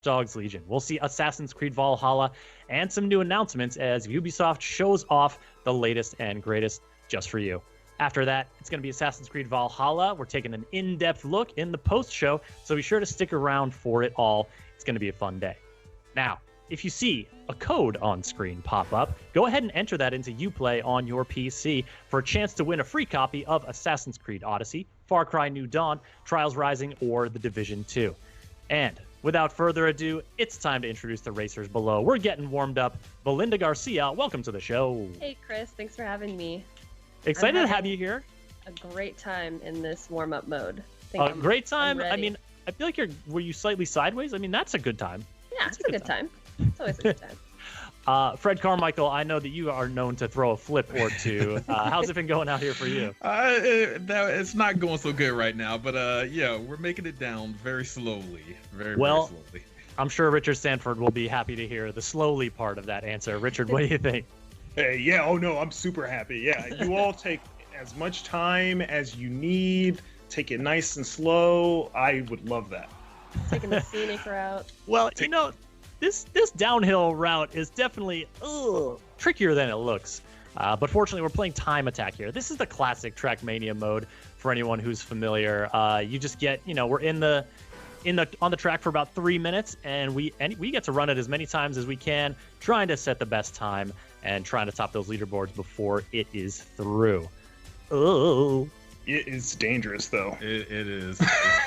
Dogs Legion. We'll see Assassin's Creed Valhalla and some new announcements as Ubisoft shows off the latest and greatest just for you. After that, it's going to be Assassin's Creed Valhalla. We're taking an in-depth look in the post-show, so be sure to stick around for it all. It's going to be a fun day. Now, if you see a code on screen pop up, go ahead and enter that into Uplay on your PC for a chance to win a free copy of Assassin's Creed Odyssey, Far Cry New Dawn, Trials Rising, or The Division 2. And without further ado, it's time to introduce the racers below. We're getting warmed up. Belinda Garcia, welcome to the show. Hey, Chris. Thanks for having me. Excited to have you here. A great time in this warm-up mode. Great time. I mean, I feel like were you slightly sideways? I mean, that's a good time. Yeah, it's a good time. It's always a good time. Fred Carmichael, I know that you are known to throw a flip or two. How's it been going out here for you? It's not going so good right now, but yeah, we're making it down very slowly. Very slowly. I'm sure Richard Sanford will be happy to hear the slowly part of that answer. Richard, what do you think? Hey, yeah, oh no, I'm super happy. Yeah, you all take as much time as you need. Take it nice and slow. I would love that. Taking the scenic route. Well, you know, this downhill route is definitely trickier than it looks. But fortunately, we're playing time attack here. This is the classic Trackmania mode for anyone who's familiar. You just get, we're on the track for about 3 minutes, and we get to run it as many times as we can, trying to set the best time and trying to top those leaderboards before it is through. Oh. It is dangerous, though. It is.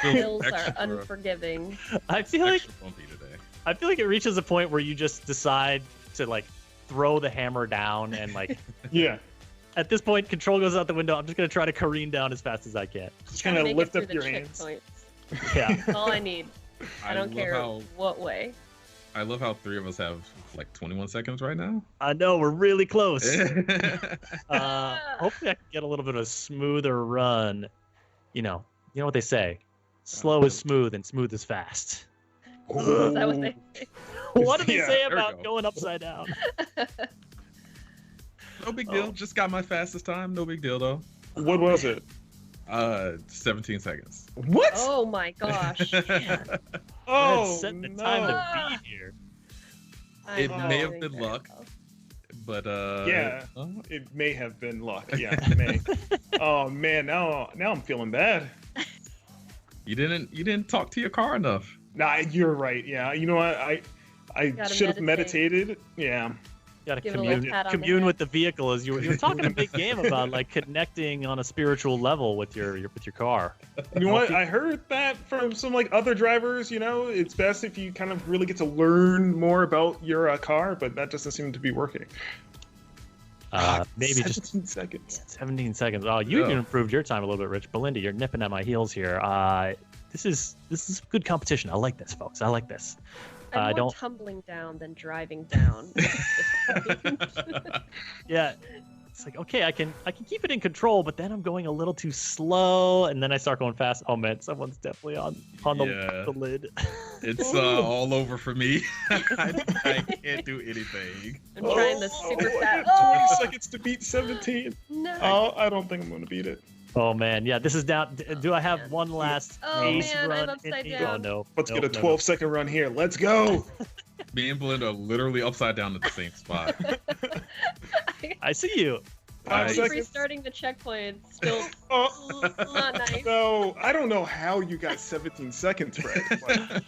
Hills are unforgiving. I feel like it reaches a point where you just decide to throw the hammer down and yeah. At this point, control goes out the window. I'm just gonna try to careen down as fast as I can. Just kind of lift up your hands. Yeah. That's all I need. I don't care what way. I love how 3 of us have 21 seconds right now. I know, we're really close. Hopefully I can get a little bit of a smoother run. You know what they say. Slow is smooth and smooth is fast. Is that what they say? What do they say about going upside down? No big deal. Just got my fastest time. No big deal, though. What was it? 17 seconds. What? Oh my gosh. Oh, set the time to be here. It may have been luck, but yeah, it may have been luck. Yeah, it may. Oh man, now I'm feeling bad. You didn't talk to your car enough. Nah, you're right. Yeah, you know what? I should have meditated. Yeah. Got to commune with the vehicle as you were talking a big game about connecting on a spiritual level with your car. You know what? I heard that from some other drivers. It's best if you kind of really get to learn more about your car, but that doesn't seem to be working. Maybe 17 seconds. 17 seconds. Oh, you even improved your time a little bit, Rich. Belinda, you're nipping at my heels here. This is good competition. I like this, folks. I like this. I'm more tumbling down than driving down. Yeah, it's okay, I can keep it in control, but then I'm going a little too slow, and then I start going fast. Oh man, someone's definitely on the lid. It's all over for me. I can't do anything. I'm trying the super fast. 20 seconds to beat 17. No. Oh, I don't think I'm going to beat it. Oh man, yeah, this is down. Do I have one last ace run? I'm upside down. Oh no. Let's get a 12-second run here. Let's go. Me and Belinda are literally upside down at the same spot. I see you. Restarting the checkpoint. Still not nice. No, I don't know how you got 17 seconds, Fred.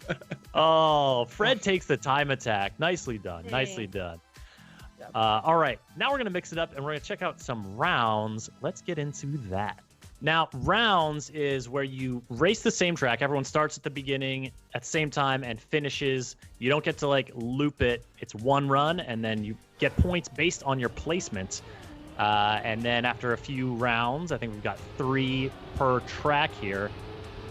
Oh, Fred takes the time attack. Nicely done. Dang. Nicely done. All right, now we're going to mix it up, and we're going to check out some rounds. Let's get into that. Now, rounds is where you race the same track. Everyone starts at the beginning at the same time and finishes. You don't get to loop it. It's one run, and then you get points based on your placement. And then after a few rounds, I think we've got 3 per track here.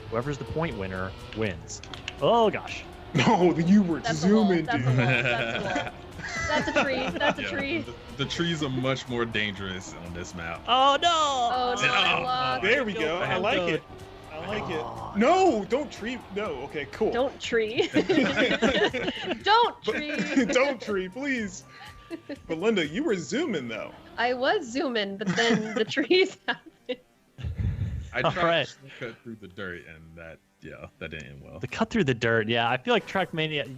Whoever's the point winner wins. Oh, gosh. No, you were zooming, dude. That's a tree. That's a tree. The trees are much more dangerous on this map. Oh no! Oh no! I lost. There we go. I like it. I like it. No, don't tree. No. Okay, cool. Don't tree. Don't tree. Don't tree, please. Belinda, you were zooming though. I was zooming, but then the trees happened. I tried to cut through the dirt, and that didn't end well. The cut through the dirt, yeah. I feel like Trackmania,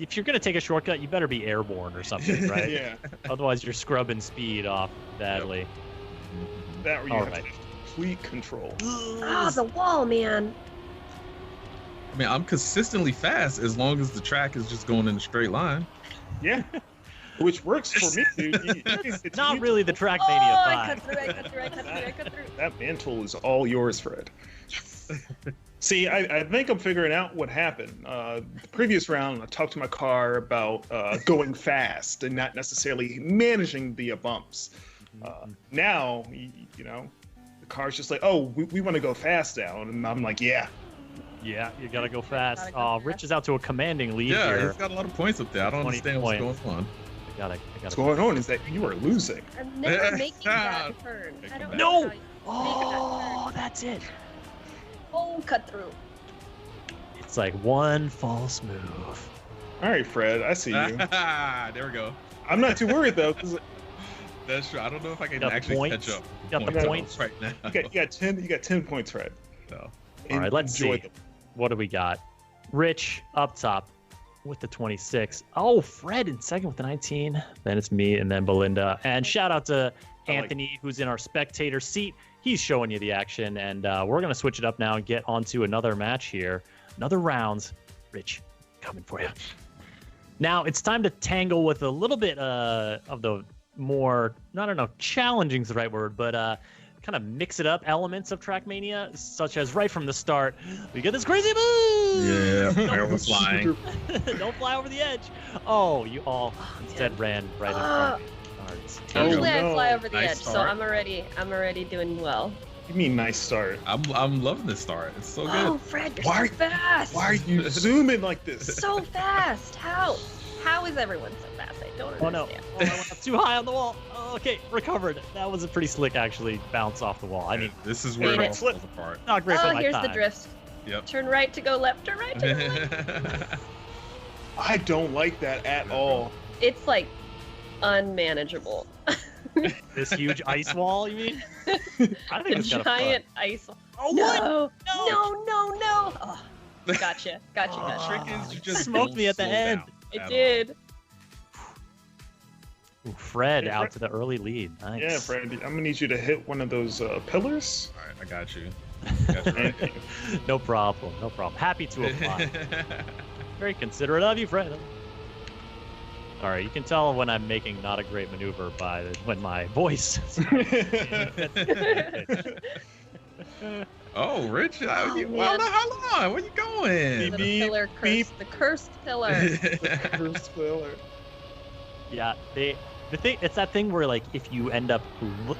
if you're gonna take a shortcut, you better be airborne or something, right? Yeah. Otherwise, you're scrubbing speed off badly. That where you All have right. complete control. Ah, the wall, man. I mean, I'm consistently fast as long as the track is just going in a straight line. Yeah. Which works for me, dude. It's Not you- really the Track Oh, Mania I vibe. cut through, I cut through, I cut through, I cut through. That mantle is all yours, Fred. Yes. See, I think I'm figuring out what happened. The previous round, I talked to my car about going fast and not necessarily managing the bumps. Now, you know, the car's just like, oh, we want to go fast now. And I'm like, yeah. Yeah, you gotta go fast. Gotta go Rich fast. is out to a commanding lead Yeah, here. he's got a lot of points up there. I don't 20 understand what's going on. I gotta. What's going on is that you are losing. I'm never making that turn. I don't know. No! how you make that turn. That's it. Oh, cut through. It's like one false move. All right, Fred, I see you. There we go. I'm not too worried, though, because That's true. I don't know if I can Got actually points. catch up. You got the points. right now. you got 10 points, Fred. So, All right, let's Enjoy see. them. What do we got? Rich up top with the 26. Oh, Fred in second with the 19. Then it's me and then Belinda. And shout out to Anthony, who's in our spectator seat. He's showing you the action. And we're going to switch it up now and get onto another match here. Another rounds. Rich, coming for you. Now it's time to tangle with a little bit of the more, I don't know, challenging is the right word, but kind of mix it up elements of Trackmania, such as right from the start, we get this crazy move. yeah, I was flying. Don't fly over the edge. Oh, you all instead ran right in front of me. Darts. Usually I no. fly over the Nice edge, so start. I'm already doing well. You mean nice start? I'm loving this start. It's so Oh, good. Fred, you're Why- so fast. Why are you zooming like this? So fast. How? How is everyone so fast? I don't Oh no! understand. Oh, I went up too high on the wall. Oh, okay, recovered. That was a pretty slick, actually, bounce off the wall. I mean, This is where it all Made it. falls apart. not great Oh, for my here's time. the drift. Yep. Turn right to go left, turn right to go left. I don't like that at all. It's like unmanageable. This huge ice wall, you mean? I think A it's kind of fun. giant ice. Oh, No, No. no. Oh, gotcha. The Gotcha. trick is you just Smoked don't me at the slow end. down It at all. did. Ooh, Fred Hey, out Fred. to the early lead. Nice. Yeah, Fred, I'm gonna need you to hit one of those pillars. All right, I got you. Got you right. And- No problem. No problem. Happy to apply. Very considerate of you, Fred. All right, you can tell when I'm making not a great maneuver by when my voice. Oh, Rich, Oh, you, man. well, hold on. Where you going? The Beep, pillar beep. curse. The cursed pillar. First pillar. Yeah, the thing, it's that thing where like if you end up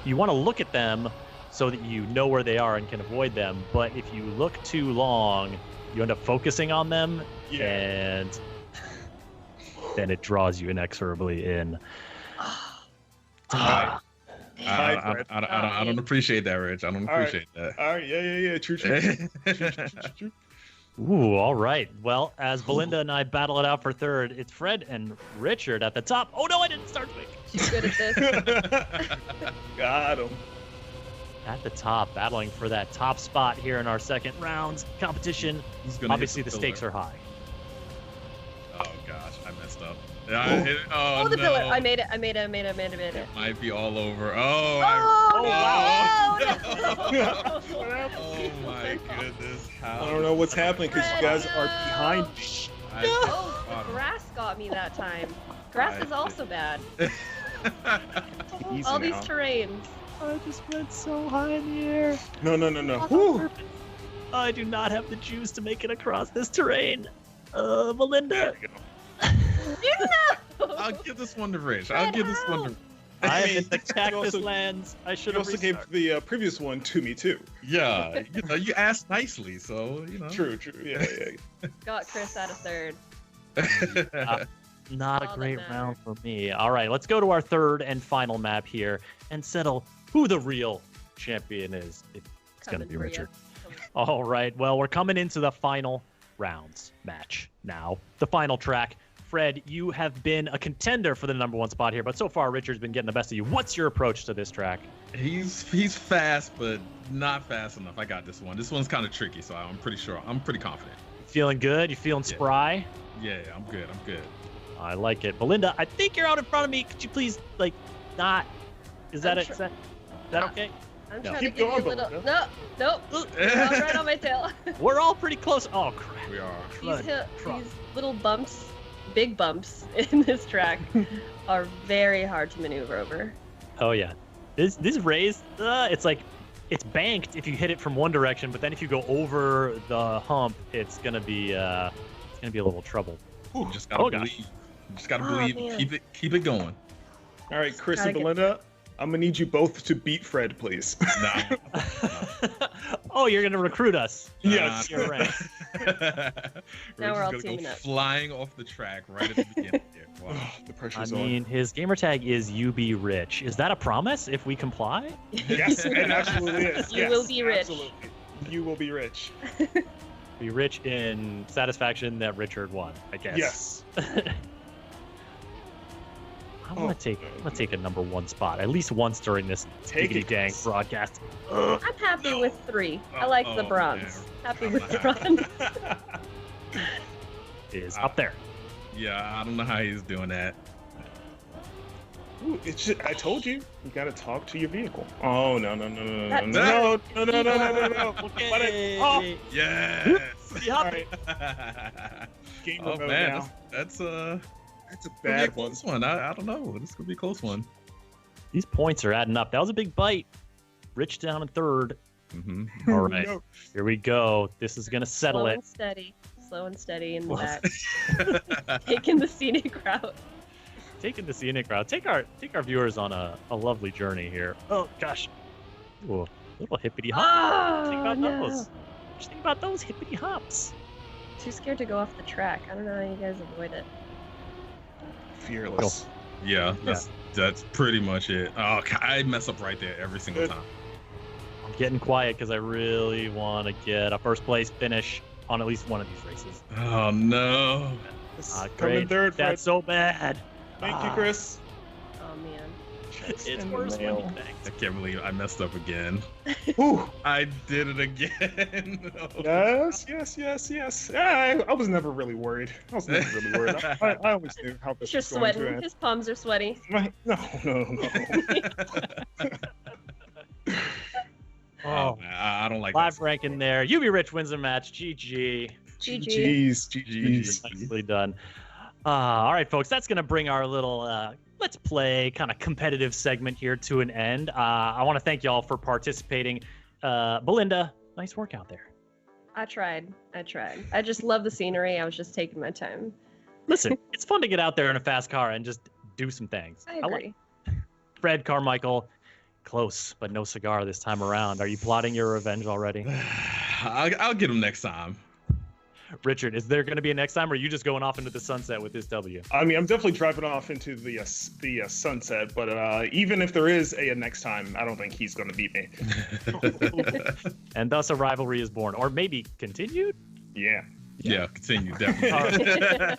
you want to look at them so that you know where they are and can avoid them, but if you look too long, you end up focusing on them Yeah. and then it draws you inexorably in. Alright. Hi, Fred. I don't appreciate that, Rich. I don't All right. appreciate that. All right, yeah. True. Ooh, all right. Well, as Belinda and I battle it out for third, it's Fred and Richard at the top. Oh no, I didn't start quick. She's good at this. Got him. At the top, battling for that top spot here in our second round competition. Who's gonna hit Obviously, the stakes pillar? are high. Oh gosh, I messed up. Yeah, I hit it. Oh, Oh, the no. pillar. I made it. It might be all over. Oh, wow. no. Oh my goodness. How I don't know what's happening because you guys are behind me. Oh, the grass got me that time. Grass is also bad. Easy All these now. terrains. I just went so high in the air. No. Whew. I do not have the juice to make it across this terrain. Belinda. There we go. I'll give this one to Rich. I'll give this one to. I am mean, in the you cactus also- lands. I should You have also gave the previous one to me too. Yeah, you asked nicely, so True. Yeah. Got Chris out of third. Not a All that great matters. round for me. All right, let's go to our third and final map here and settle who the real champion is. It's going to Coming be for ya. Richard. All right, well, we're coming into the final rounds match now. The final track. Fred, you have been a contender for the #1 spot here, but so far Richard's been getting the best of you. What's your approach to this track? He's fast, but not fast enough. I got this one. This one's kind of tricky, so I'm pretty confident. Feeling good? You feeling spry? Yeah, I'm good. I'm good. I like it. Belinda, I think you're out in front of me. Could you please, like, not? Is that it? Is that okay? I'm No. trying Keep to give you a going, little. Belinda. Nope. You're all right on my tail. We're all pretty close. Oh, crap. We are. These little bumps, big bumps in this track, are very hard to maneuver over. Oh, yeah. This raised, it's like, it's banked if you hit it from one direction, but then if you go over the hump, it's gonna be a little trouble. You just gotta Oh, believe. gosh. You just gotta Oh, believe. man. Keep it going. All right, Chris Gotta and get- Belinda, I'm gonna need you both to beat Fred, please. Nah. Oh, you're gonna recruit us. Yes. You're right. Now we're all just gonna teaming go up. flying off the track right at the beginning here. Wow. The I pressure's on. mean, his gamer tag is UB Rich. Is that a promise if we comply? Yes, it absolutely is. You Yes, will be rich. Absolutely. You will be rich. Be rich in satisfaction that Richard won, I guess. Yes. I'm gonna take a number one spot at least once during this Take diggity it, dang Chris. broadcast. I'm happy with 3. I like the Oh, bronze. man. Happy I'm with not the happy. bronze. Is up there. Yeah, I don't know how he's doing that. Ooh, it's just, I told you, you gotta talk to your vehicle. Oh no. Okay. Oh, Yes. all right. Game Oh mode man, now. that's a That's a gonna be a bad one. close one. I don't know. This could be a close one. These points are adding up. That was a big bite. Rich down in third. Mm-hmm. All right, No. here we go. This is gonna settle Slow it. and steady. Slow and steady in the Well, back. Taking the scenic route. Taking the scenic route. Take our viewers on a lovely journey here. Oh gosh. Ooh, little hippity hop. Oh, Think about no. those. Just think about those hippity hops. Too scared to go off the track. I don't know how you guys avoid it. Fearless. Yeah, that's pretty much it. Oh, I mess up right there every single Good. time. I'm getting quiet because I really want to get a first place finish on at least one of these races. Oh no. Coming Great. third, Fred. That's so bad. Thank you, Chris. Oh man. It's in the worse when you mail. banked. I can't believe I messed up again. Ooh. I did it again. No. Yes. I was never really worried. I was never really worried. I always knew how this You're was going to sweating. end. His palms are sweaty. No. Oh, I don't like live that. ranking there. UB Rich wins the match. GG. GG. GG's. Nicely done. All right, folks, that's going to bring our little Let's Play kind of competitive segment here to an end. I want to thank y'all for participating. Belinda, nice work out there. I tried. I just love the scenery. I was just taking my time. Listen, it's fun to get out there in a fast car and just do some things. I like agree. Fred Carmichael, close, but no cigar this time around. Are you plotting your revenge already? I'll get him next time. Richard, is there going to be a next time, or are you just going off into the sunset with this W? I mean, I'm definitely driving off into the sunset, but even if there is a next time, I don't think he's going to beat me. And thus a rivalry is born, or maybe continued? Yeah. Yeah, continue, definitely.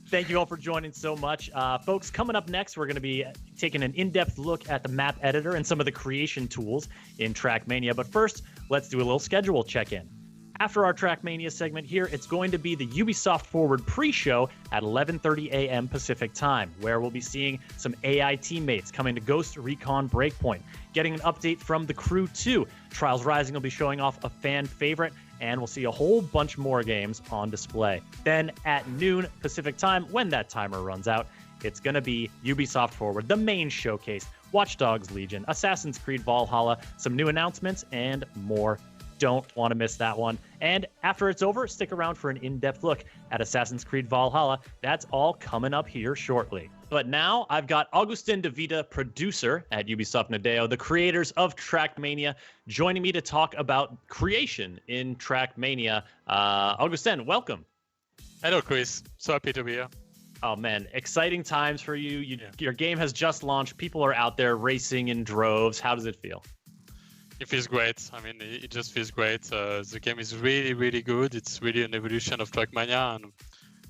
Thank you all for joining so much. Folks, coming up next, we're going to be taking an in-depth look at the map editor and some of the creation tools in Trackmania. But first, let's do a little schedule check-in. After our Trackmania segment here, it's going to be the Ubisoft Forward pre-show at 11:30 a.m. Pacific time, where we'll be seeing some AI teammates coming to Ghost Recon Breakpoint, getting an update from the Crew 2. Trials Rising will be showing off a fan favorite, and we'll see a whole bunch more games on display. Then at noon Pacific time, when that timer runs out, it's going to be Ubisoft Forward, the main showcase, Watch Dogs Legion, Assassin's Creed Valhalla, some new announcements, and more. Don't want to miss that one. And after it's over, stick around for an in-depth look at Assassin's Creed Valhalla. That's all coming up here shortly. But now I've got Augustin De Vita, producer at Ubisoft Nadeo, the creators of Trackmania, joining me to talk about creation in Trackmania. Augustin, welcome. Hello, Chris. So happy to be here. Oh man, exciting times for you. Your game has just launched. People are out there racing in droves. How does it feel? It feels great. I mean, it just feels great. The game is really, really good. It's really an evolution of Trackmania, and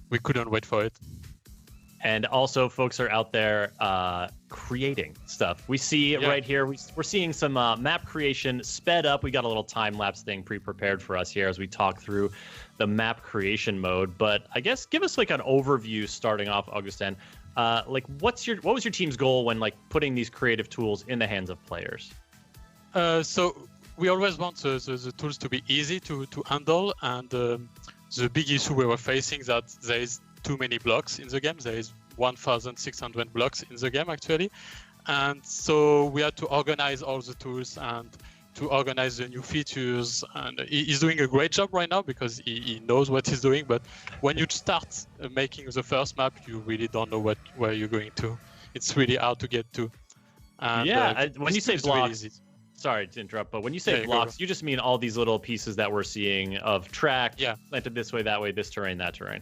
we couldn't wait for it. And also, folks are out there creating stuff. We see it right here. We're seeing some map creation sped up. We got a little time-lapse thing pre-prepared for us here as we talk through the map creation mode. But I guess give us like an overview starting off, Augustin. Like, what was your team's goal when like putting these creative tools in the hands of players? So we always want the tools to be easy to handle, and the big issue we were facing that there is too many blocks in the game. There is 1,600 blocks in the game actually, and so we had to organize all the tools and to organize the new features. And he's doing a great job right now because he knows what he's doing. But when you start making the first map, you really don't know where you're going to. It's really hard to get to. And, when you say blocks. Really Sorry to interrupt, but when you say blocks, you just mean all these little pieces that we're seeing of track, planted this way, that way, this terrain, that terrain.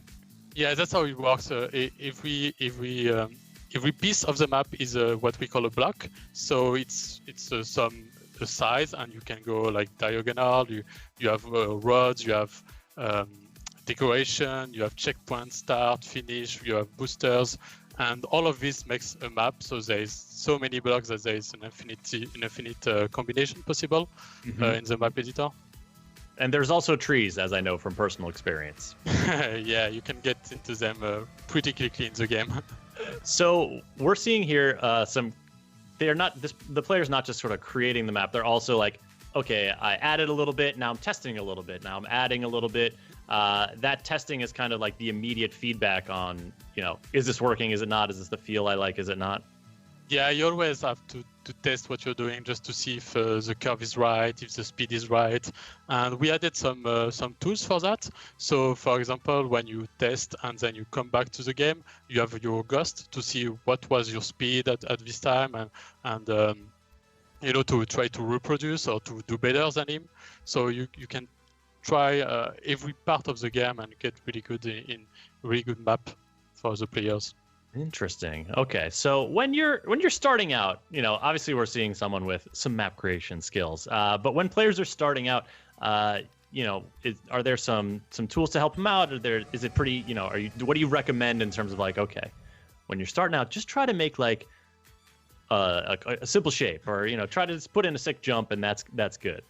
Yeah, that's how it works. Every piece of the map is what we call a block. So it's some size, and you can go like diagonal. You have roads, you have decoration, you have checkpoint, start, finish, you have boosters. And all of this makes a map, so there is so many blocks that there is an infinite combination possible in the map editor. And there's also trees, as I know from personal experience. Yeah, you can get into them pretty quickly in the game. So we're seeing here the player's not just sort of creating the map. They're also like, okay, I added a little bit, now I'm testing a little bit, now I'm adding a little bit. That testing is kind of like the immediate feedback on, is this working? Is it not? Is this the feel I like? Is it not? Yeah, you always have to test what you're doing just to see if the curve is right, if the speed is right. And we added some tools for that. So, for example, when you test and then you come back to the game, you have your ghost to see what was your speed at this time and to try to reproduce or to do better than him. So you can try every part of the game and get really good in really good map for the players. Interesting. Okay, so when you're starting out, obviously we're seeing someone with some map creation skills. But when players are starting out, are there some tools to help them out? Is it pretty? What do you recommend in terms of like, okay, when you're starting out, just try to make like a simple shape, or try to just put in a sick jump, and that's good.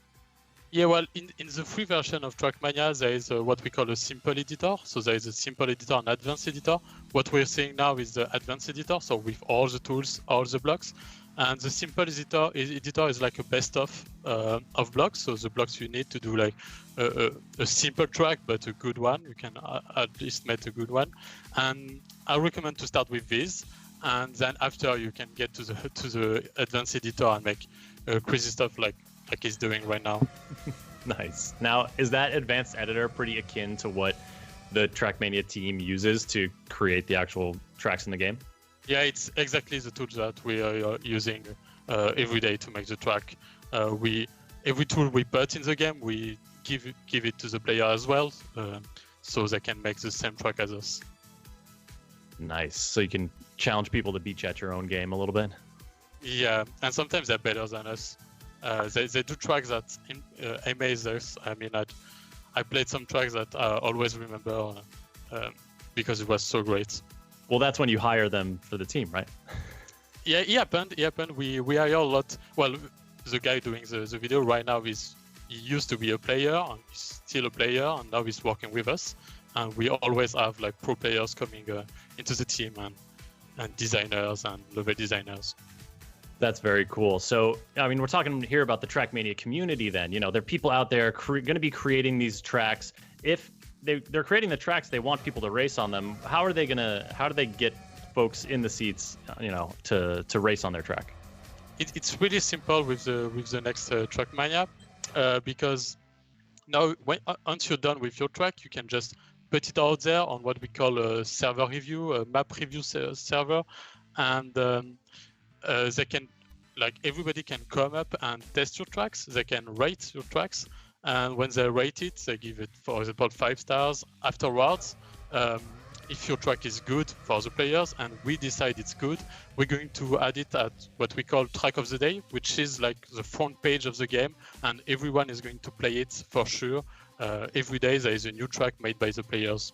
Yeah, well, in the free version of Trackmania, there is what we call a simple editor. So there is a simple editor and advanced editor. What we're seeing now is the advanced editor, so with all the tools, all the blocks. And the simple editor is like a best of blocks. So the blocks you need to do like a simple track, but a good one. You can at least make a good one. And I recommend to start with this. And then after you can get to the advanced editor and make crazy stuff like he's doing right now. Nice. Now, is that advanced editor pretty akin to what the Trackmania team uses to create the actual tracks in the game? Yeah, it's exactly the tools that we are using every day to make the track. Every tool we put in the game, we give it to the player as well, so they can make the same track as us. Nice. So you can challenge people to beat you at your own game a little bit? Yeah, and sometimes they're better than us. They do tracks that amaze us. I mean, I played some tracks that I always remember because it was so great. Well, that's when you hire them for the team, right? Yeah, it happened. We hire a lot. Well, the guy doing the video right now he used to be a player, and he's still a player, and now he's working with us. And we always have like pro players coming into the team and designers and level designers. That's very cool. So, I mean, we're talking here about the Trackmania community then. There are people out there going to be creating these tracks. If they're creating the tracks, they want people to race on them. How do they get folks in the seats, to race on their track? It's really simple with the next Trackmania, because now once you're done with your track, you can just put it out there on what we call a server review, a map review server, and they can, like, everybody can come up and test your tracks. They can rate your tracks, and when they rate it, they give it, for example, 5 stars. Afterwards, if your track is good for the players and we decide it's good, we're going to add it at what we call track of the day, which is like the front page of the game, and everyone is going to play it for sure. Every day there is a new track made by the players.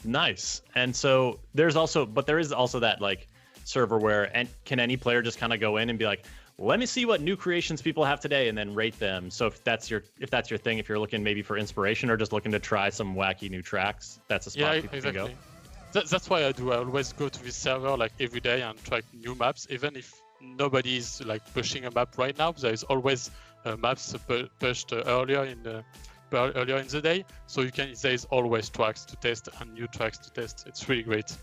Nice. And so there is also that like server where and can any player just kind of go in and be like, let me see what new creations people have today and then rate them. So if that's your thing, if you're looking maybe for inspiration or just looking to try some wacky new tracks, that's a spot people can go. That's why I do. I always go to this server like every day and try new maps, even if nobody's like pushing a map right now. There is always maps pushed earlier in the day, so there is always tracks to test and new tracks to test. It's really great.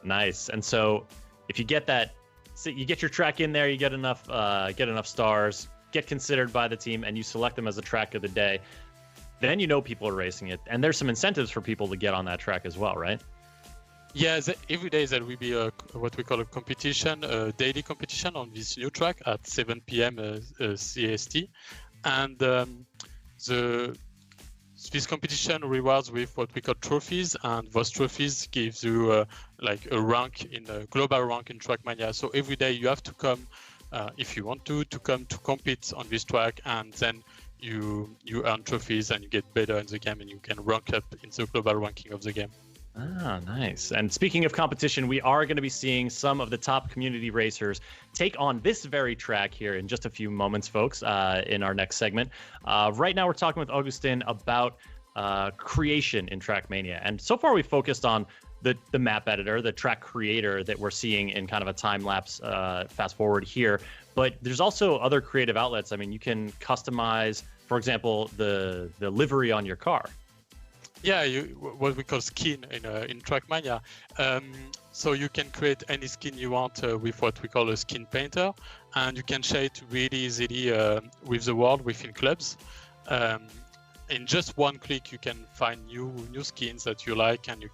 Nice. And so if you get that, so you get your track in there, you get enough stars, get considered by the team, and you select them as a track of the day, then you know people are racing it, and there's some incentives for people to get on that track as well, right? Yeah, every day there will be what we call a competition, a daily competition on this new track at 7 p.m. CST, and this competition rewards with what we call trophies, and those trophies gives you like a rank in a global rank in Trackmania. So every day you have to come, if you want to come to compete on this track, and then you earn trophies and you get better in the game and you can rank up in the global ranking of the game. Ah, nice. And speaking of competition, we are going to be seeing some of the top community racers take on this very track here in just a few moments, folks, in our next segment. Right now, we're talking with Augustin about creation in Trackmania. And so far, we've focused on the map editor, the track creator that we're seeing in kind of a time-lapse fast forward here. But there's also other creative outlets. I mean, you can customize, for example, the livery on your car. Yeah, what we call skin in Trackmania. So you can create any skin you want with what we call a skin painter, and you can share it really easily with the world within clubs. In just one click, you can find new skins that you like, and you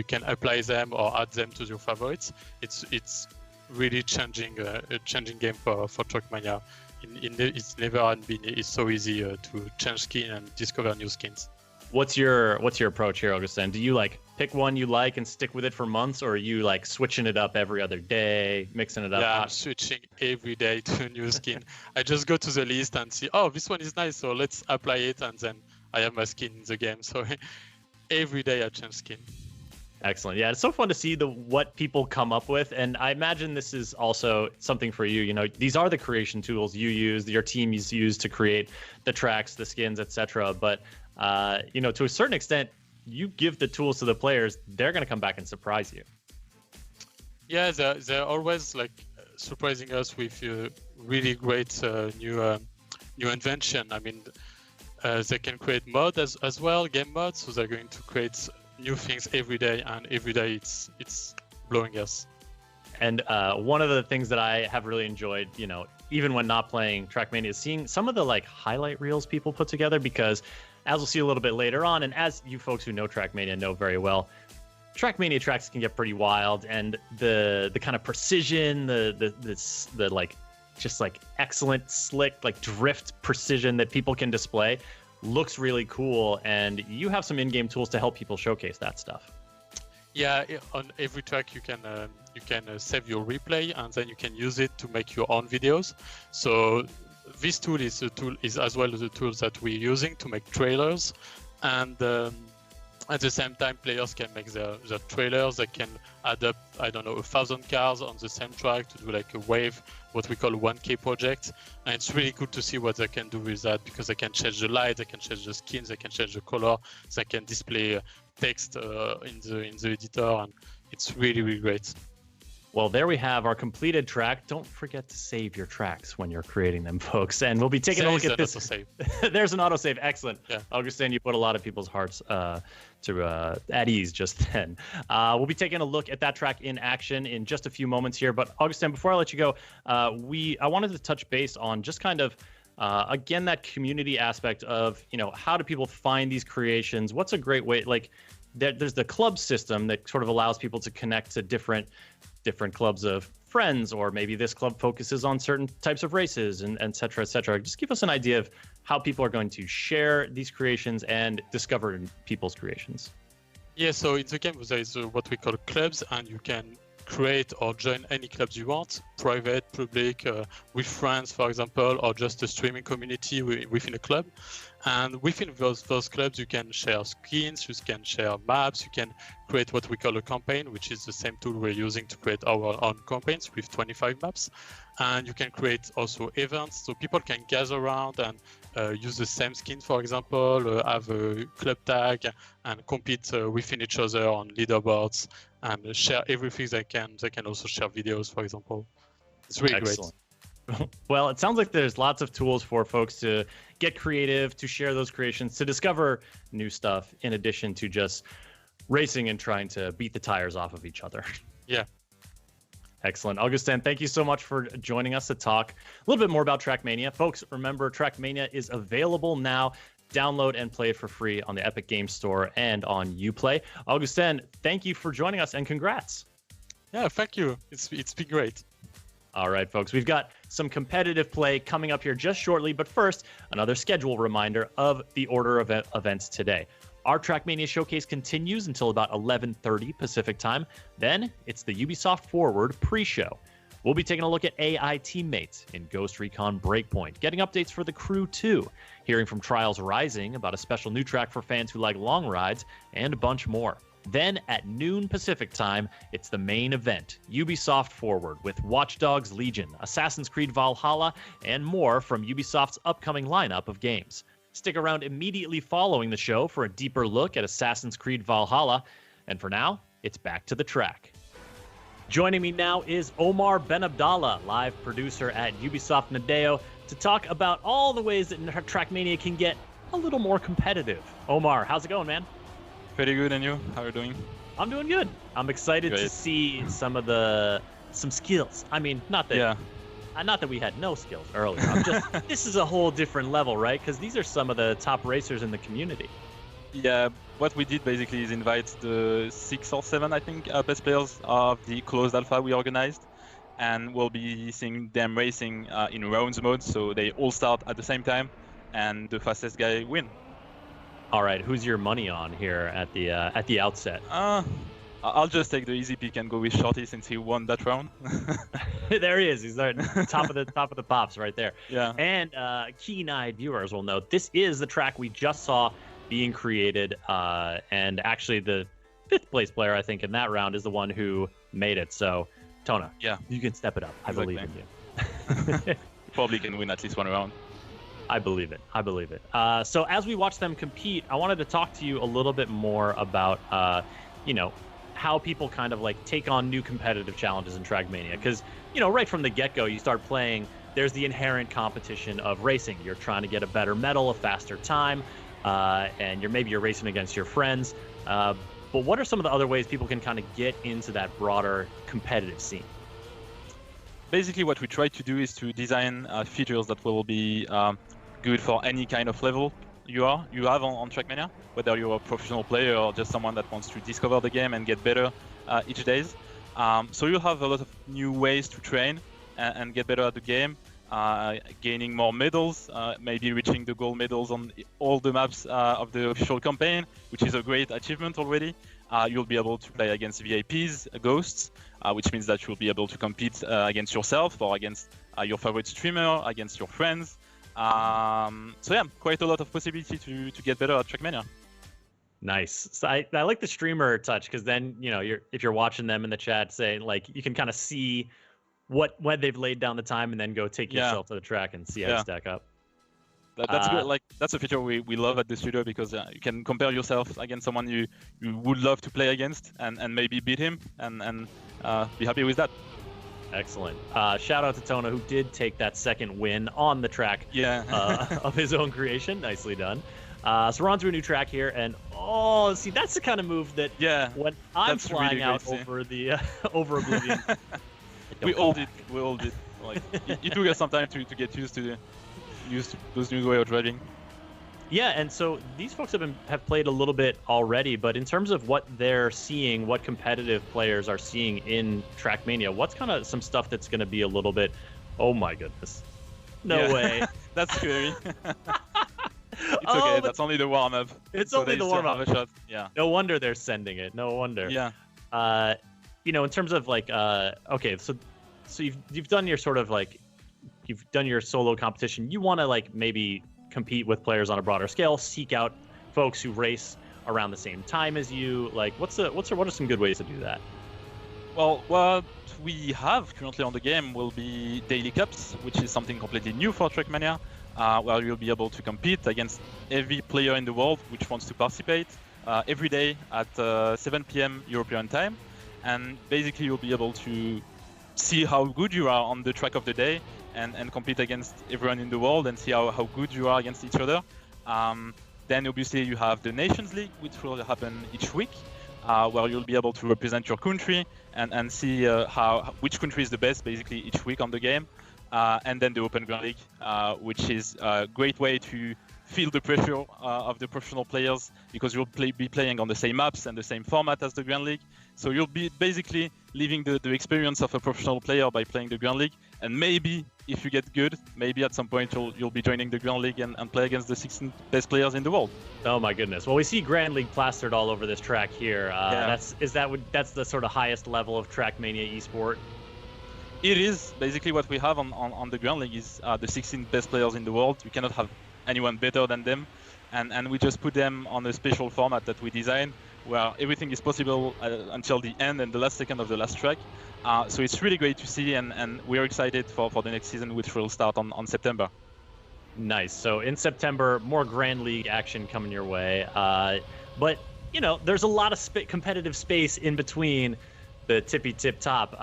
can apply them or add them to your favorites. It's really changing game for Trackmania. It's never been so easy to change skin and discover new skins. What's your approach here, Augustin? Do you like pick one you like and stick with it for months, or are you like switching it up every other day, mixing it up? Yeah, I'm switching every day to a new skin. I just go to the list and see, oh, this one is nice, so let's apply it, and then I have my skin in the game. So every day I change skin. Excellent. Yeah, it's so fun to see what people come up with, and I imagine this is also something for you. You know, these are the creation tools you use, your team is used to create the tracks, the skins, etc. But you know, to a certain extent, you give the tools to the players, they're going to come back and surprise you. Yeah, they're always like surprising us with really great new invention. I mean, they can create mod as well, game mods, so they're going to create new things every day, and every day it's blowing us. And one of the things that I have really enjoyed, you know, even when not playing Trackmania, is seeing some of the like highlight reels people put together, because as we'll see a little bit later on, and as you folks who know Trackmania know very well, Trackmania tracks can get pretty wild, and the kind of precision, the like just like excellent slick like drift precision that people can display looks really cool, and you have some in-game tools to help people showcase that stuff. Yeah, on every track you can save your replay, and then you can use it to make your own videos. So this tool is as well the tools that we're using to make trailers, and at the same time players can make their trailers. They can add up, I don't know, 1,000 cars on the same track to do like a wave, what we call a 1K project. And it's really good to see what they can do with that, because they can change the light, they can change the skins, they can change the color, they can display text in the editor, and it's really, really great. Well, there we have our completed track. Don't forget to save your tracks when you're creating them, folks. And we'll be taking a look at this. There's an autosave. Excellent. Yeah. Augustin, you put a lot of people's hearts at ease just then. We'll be taking a look at that track in action in just a few moments here. But Augustin, before I let you go, I wanted to touch base on just kind of again that community aspect of, you know, how do people find these creations? What's a great way? Like there's the club system that sort of allows people to connect to different clubs of friends, or maybe this club focuses on certain types of races, and et cetera, et cetera. Just give us an idea of how people are going to share these creations and discover people's creations. Yeah, so in the game there is what we call clubs, and you can create or join any clubs you want, private, public, with friends, for example, or just a streaming community within a club. And within those clubs, you can share skins, you can share maps, you can create what we call a campaign, which is the same tool we're using to create our own campaigns with 25 maps. And you can create also events, so people can gather around and use the same skin, for example, have a club tag and compete within each other on leaderboards and share everything they can. They can also share videos, for example. It's really Excellent. Well, it sounds like there's lots of tools for folks to get creative, to share those creations, to discover new stuff, in addition to just racing and trying to beat the tires off of each other. Yeah. Excellent. Augustin, thank you so much for joining us to talk a little bit more about Trackmania. Folks, remember, Trackmania is available now. Download and play it for free on the Epic Games Store and on Uplay. Augustin, thank you for joining us, and congrats. Yeah, thank you. It's been great. All right, folks, we've got some competitive play coming up here just shortly, but first, another schedule reminder of the order of events today. Our Trackmania showcase continues until about 11:30 Pacific time. Then it's the Ubisoft Forward pre-show. We'll be taking a look at AI teammates in Ghost Recon Breakpoint, getting updates for the Crew 2, hearing from Trials Rising about a special new track for fans who like long rides, and a bunch more. Then at noon Pacific time, it's the main event, Ubisoft Forward, with Watch Dogs Legion, Assassin's Creed Valhalla, and more from Ubisoft's upcoming lineup of games. Stick around immediately following the show for a deeper look at Assassin's Creed Valhalla. And for now, it's back to the track. Joining me now is Omar Ben Abdallah, live producer at Ubisoft Nadeo, to talk about all the ways that Trackmania can get a little more competitive. Omar, how's it going, man? Pretty good, and you? How are you doing? I'm doing good. I'm excited to see some skills. I mean, not that we had no skills earlier. I'm just this is a whole different level, right? Because these are some of the top racers in the community. Yeah, what we did basically is invite the 6 or 7, I think, best players of the closed alpha we organized, and we'll be seeing them racing in rounds mode, so they all start at the same time, and the fastest guy win. All right, who's your money on here at the outset? I'll just take the easy pick and go with Shorty since he won that round. There he is. He's there, top of the pops right there. Yeah. And keen-eyed viewers will note this is the track we just saw being created, and actually the 5th place player, I think, in that round is the one who made it. So, Tona, yeah, you can step it up. I believe in you. You probably can win at least one round. I believe it. So as we watch them compete, I wanted to talk to you a little bit more about, how people kind of like take on new competitive challenges in Trackmania. Because, right from the get-go, you start playing, there's the inherent competition of racing. You're trying to get a better medal, a faster time, and you're racing against your friends. But what are some of the other ways people can kind of get into that broader competitive scene? Basically, what we try to do is to design features that will be good for any kind of level you have on Trackmania, whether you're a professional player or just someone that wants to discover the game and get better each day. So you'll have a lot of new ways to train and get better at the game, gaining more medals, maybe reaching the gold medals on all the maps of the official campaign, which is a great achievement already. You'll be able to play against VIPs, ghosts, which means that you'll be able to compete against yourself or against your favorite streamer, against your friends. So yeah, quite a lot of possibility to get better at Trackmania. Nice. So I like the streamer touch, because then if you're watching them in the chat, say like you can kind of see when they've laid down the time and then go take yourself to the track and see how you stack up. That's good. Like that's a feature we love at the studio, because you can compare yourself against someone you would love to play against and maybe beat him and be happy with that. Excellent. Shout out to Tona, who did take that second win on the track of his own creation. Nicely done. So we're on to a new track here, and see, that's the kind of move that when I'm flying really out over the over Oblivion. We all did. Like it took us some time to get used to those new way of driving. Yeah, and so these folks have played a little bit already, but in terms of what they're seeing, what competitive players are seeing in Trackmania, what's kind of some stuff that's going to be a little bit, oh my goodness, no way. That's scary. It's okay, that's only the warm-up. It's only the warm-up. Have a shot. Yeah. No wonder they're sending it. No wonder. Yeah. in terms of like, okay, so you've done your sort of like, you've done your solo competition. You want to like maybe compete with players on a broader scale, seek out folks who race around the same time as you. Like, what are some good ways to do that? Well, what we have currently on the game will be daily cups, which is something completely new for Trackmania, where you'll be able to compete against every player in the world which wants to participate every day at 7 p.m. European time, and basically you'll be able to see how good you are on the track of the day and compete against everyone in the world and see how good you are against each other. Then obviously you have the Nations League, which will happen each week, where you'll be able to represent your country and see which country is the best basically each week on the game. And then the Open Grand League, which is a great way to feel the pressure of the professional players, because you'll be playing on the same maps and the same format as the Grand League. So you'll be basically living the experience of a professional player by playing the Grand League. And maybe if you get good, maybe at some point you'll be joining the Grand League and play against the 16 best players in the world. Oh my goodness! Well, we see Grand League plastered all over this track here. Yeah. That's the sort of highest level of Trackmania esport. It is basically what we have on the Grand League is the 16 best players in the world. You cannot have anyone better than them, and we just put them on a special format that we design, where everything is possible until the end and the last second of the last track. So it's really great to see, and we're excited for the next season, which will start on September. Nice. So in September, more Grand League action coming your way. But there's a lot of competitive space in between the tippy tip top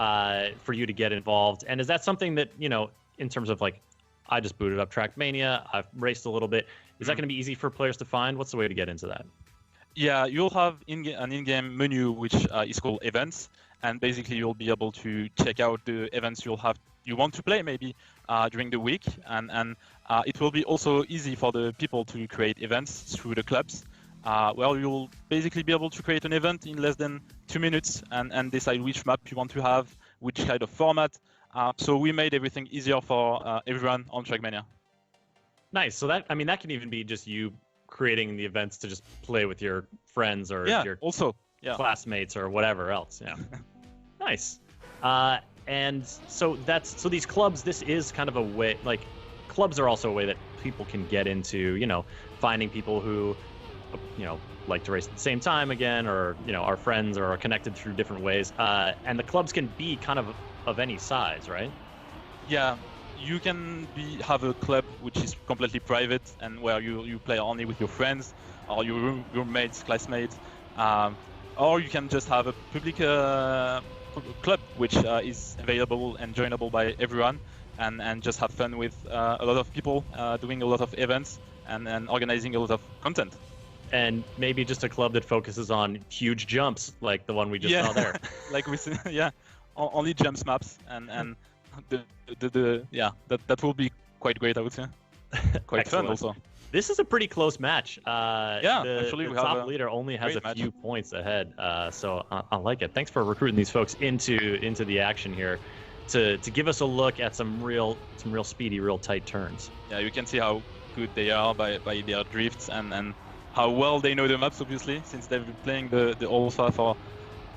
for you to get involved. And is that something that in terms of like, I just booted up Trackmania, I've raced a little bit. Is that going to be easy for players to find? What's the way to get into that? Yeah, you'll have an in-game menu which is called events, and basically you'll be able to check out the events you want to play maybe during the week, and it will be also easy for the people to create events through the clubs, where you'll basically be able to create an event in less than 2 minutes and decide which map you want to have, which kind of format. So we made everything easier for everyone on Trackmania. Nice. So that can even be just you creating the events to just play with your friends or your classmates or whatever else. Yeah. Nice. And so these clubs, this is kind of a way, like clubs are also a way that people can get into, finding people who, like to race at the same time again, or, are friends or are connected through different ways. And the clubs can be kind of any size, right? Yeah. You can have a club which is completely private and where you play only with your friends or your roommates, classmates, or you can just have a public club which is available and joinable by everyone, and just have fun with a lot of people doing a lot of events and organizing a lot of content. And maybe just a club that focuses on huge jumps like the one we just saw there. Like we see, only jumps maps and that will be quite great, I would say. Quite fun also. This is a pretty close match. Actually, the we top have leader only has a few match. points ahead, so I like it. Thanks for recruiting these folks into the action here, to give us a look at some real speedy, real tight turns. Yeah, you can see how good they are by their drifts and how well they know the maps, obviously, since they've been playing the alpha for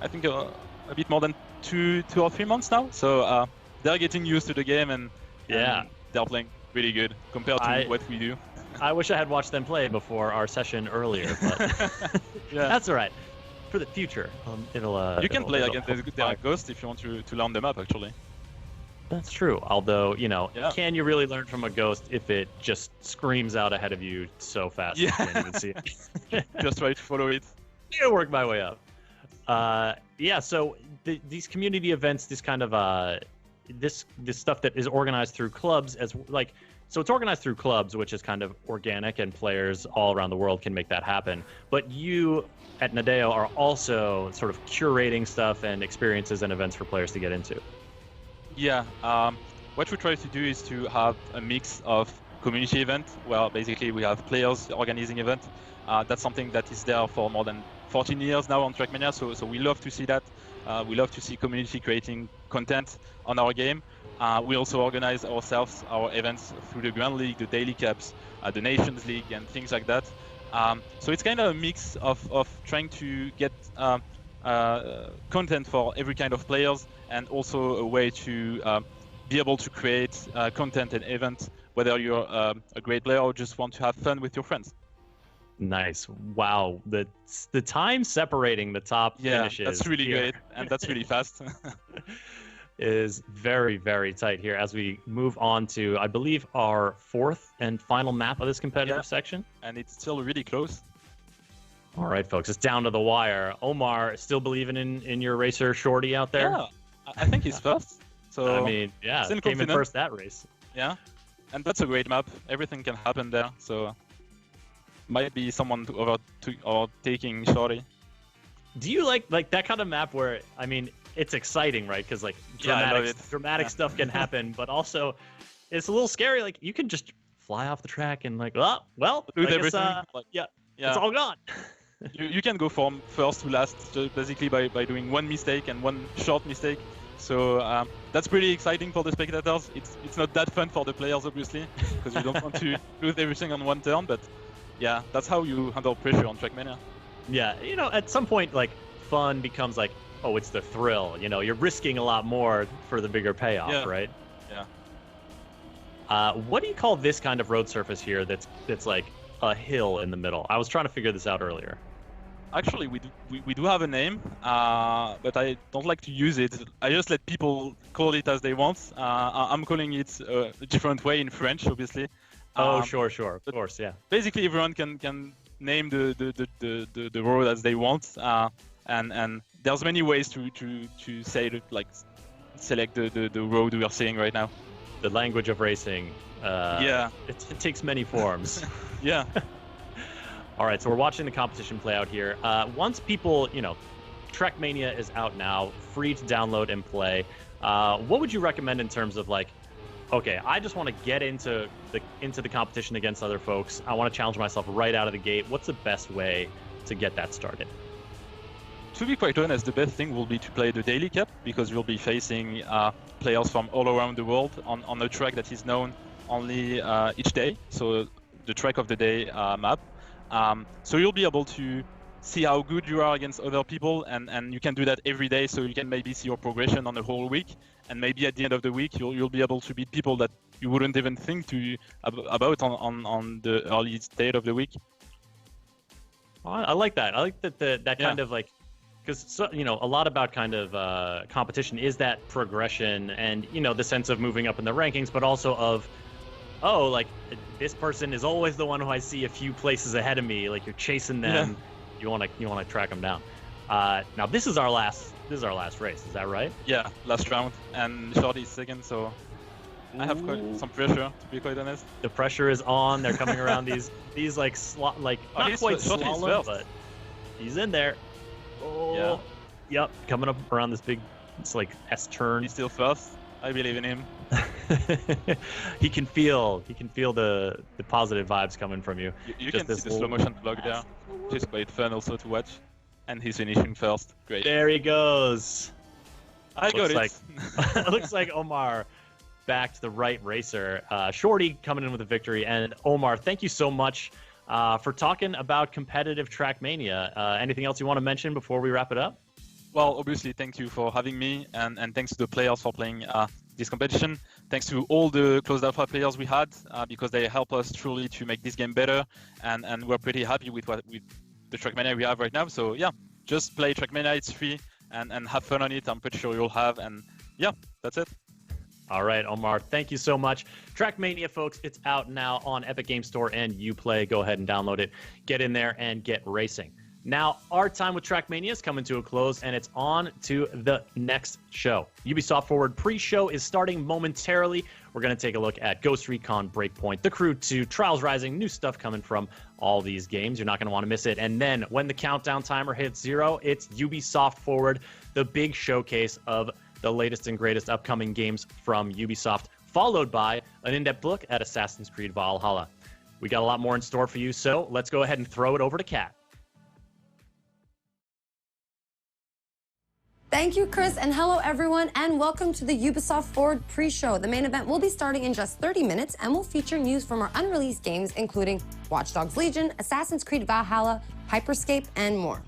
I think a bit more than two or 3 months now. So they're getting used to the game and they're playing really good compared to what we do. I wish I had watched them play before our session earlier, but that's all right. For the future, you can play against their ghost if you want to learn the map, actually. That's true. Although, can you really learn from a ghost if it just screams out ahead of you so fast you can't even see it? Just try to follow it. I'm gonna work my way up. So these community events, this kind of this stuff that is organized through clubs, so it's organized through clubs, which is kind of organic, and players all around the world can make that happen. But you at Nadeo are also sort of curating stuff and experiences and events for players to get into. Yeah, what we try to do is to have a mix of community event, where basically we have players organizing event. That's something that is there for more than 14 years now on Trackmania, so we love to see that. We love to see community creating content on our game. We also organize ourselves our events through the Grand League, the Daily Cups, the Nations League, and things like that. So it's kind of a mix of trying to get content for every kind of players, and also a way to be able to create content and events, whether you're a great player or just want to have fun with your friends. Nice. Wow. The time separating the top finishes. That's really here great, and that's really fast. is very, very tight here as we move on to, I believe, our fourth and final map of this competitive section. And it's still really close. All right, folks, it's down to the wire. Omar, still believing in your racer Shorty out there? Yeah, I think he's first. So I mean, yeah, still came in confident. first that race. Yeah, and that's a great map. Everything can happen there. So might be someone taking Shorty. Do you like that kind of map where, I mean, it's exciting, right? Because like dramatic stuff can happen, but also it's a little scary. Like you can just fly off the track and like, well, lose I guess, everything. yeah, it's all gone. you can go from first to last just basically by doing one mistake and one short mistake. So that's pretty exciting for the spectators. It's not that fun for the players, obviously, because you don't want to lose everything on one turn. But yeah, that's how you handle pressure on Trackmania. Yeah, you know, at some point, like, fun becomes like, oh, it's the thrill. You know, you're risking a lot more for the bigger payoff, right? Yeah. What do you call this kind of road surface here that's like a hill in the middle? I was trying to figure this out earlier. Actually, we do have a name, but I don't like to use it. I just let people call it as they want. I'm calling it a different way in French, obviously. Oh, sure, of course, yeah. Basically, everyone can name the road as they want, and there's many ways to say it, like select the road we are seeing right now. The language of racing. Yeah. It takes many forms. Yeah. All right, so we're watching the competition play out here. Once people, you know, Trackmania is out now, free to download and play. What would you recommend in terms of like, okay, I just want to get into the competition against other folks. I want to challenge myself right out of the gate. What's the best way to get that started? To be quite honest, the best thing will be to play the Daily Cup, because you'll be facing players from all around the world on a track that is known only each day. So the track of the day map. So you'll be able to see how good you are against other people, and you can do that every day, so you can maybe see your progression on the whole week, and maybe at the end of the week you'll be able to beat people that you wouldn't even think about on the early state of the week. I like that. I like that kind of like, because you know, a lot about kind of competition is that progression and, you know, the sense of moving up in the rankings, but also of, oh, like this person is always the one who I see a few places ahead of me. Like you're chasing them. Yeah. You want to track them down. Now this is our last race. Is that right? Yeah, last round, and Shorty is second. So I have quite some pressure, to be quite honest. The pressure is on. They're coming around these like not quite slalom, but he's in there. Oh, yeah. Yep, coming up around this big, it's like S turn. He's still first. I believe in him. he can feel the positive vibes coming from you. You can see the slow motion vlog there, which is quite fun also to watch. And he's finishing first. Great. There he goes. I got it. It looks like Omar backed the right racer. Shorty coming in with a victory. And Omar, thank you so much for talking about competitive Trackmania. Anything else you want to mention before we wrap it up? Well, obviously, thank you for having me, and thanks to the players for playing this competition. Thanks to all the closed alpha players we had, because they help us truly to make this game better, and we're pretty happy with the Trackmania we have right now. So yeah, just play Trackmania, it's free, and have fun on it. I'm pretty sure you'll have, and yeah, that's it. All right, Omar, thank you so much. Trackmania, folks, it's out now on Epic Games Store and Uplay. Go ahead and download it. Get in there and get racing. Now, our time with Trackmania is coming to a close, and it's on to the next show. Ubisoft Forward pre-show is starting momentarily. We're going to take a look at Ghost Recon Breakpoint, The Crew 2, Trials Rising, new stuff coming from all these games. You're not going to want to miss it. And then when the countdown timer hits 0, it's Ubisoft Forward, the big showcase of the latest and greatest upcoming games from Ubisoft, followed by an in-depth look at Assassin's Creed Valhalla. We got a lot more in store for you, so let's go ahead and throw it over to Kat. Thank you, Chris, and hello, everyone, and welcome to the Ubisoft Forward pre-show. The main event will be starting in just 30 minutes and will feature news from our unreleased games, including Watch Dogs Legion, Assassin's Creed Valhalla, Hyperscape, and more.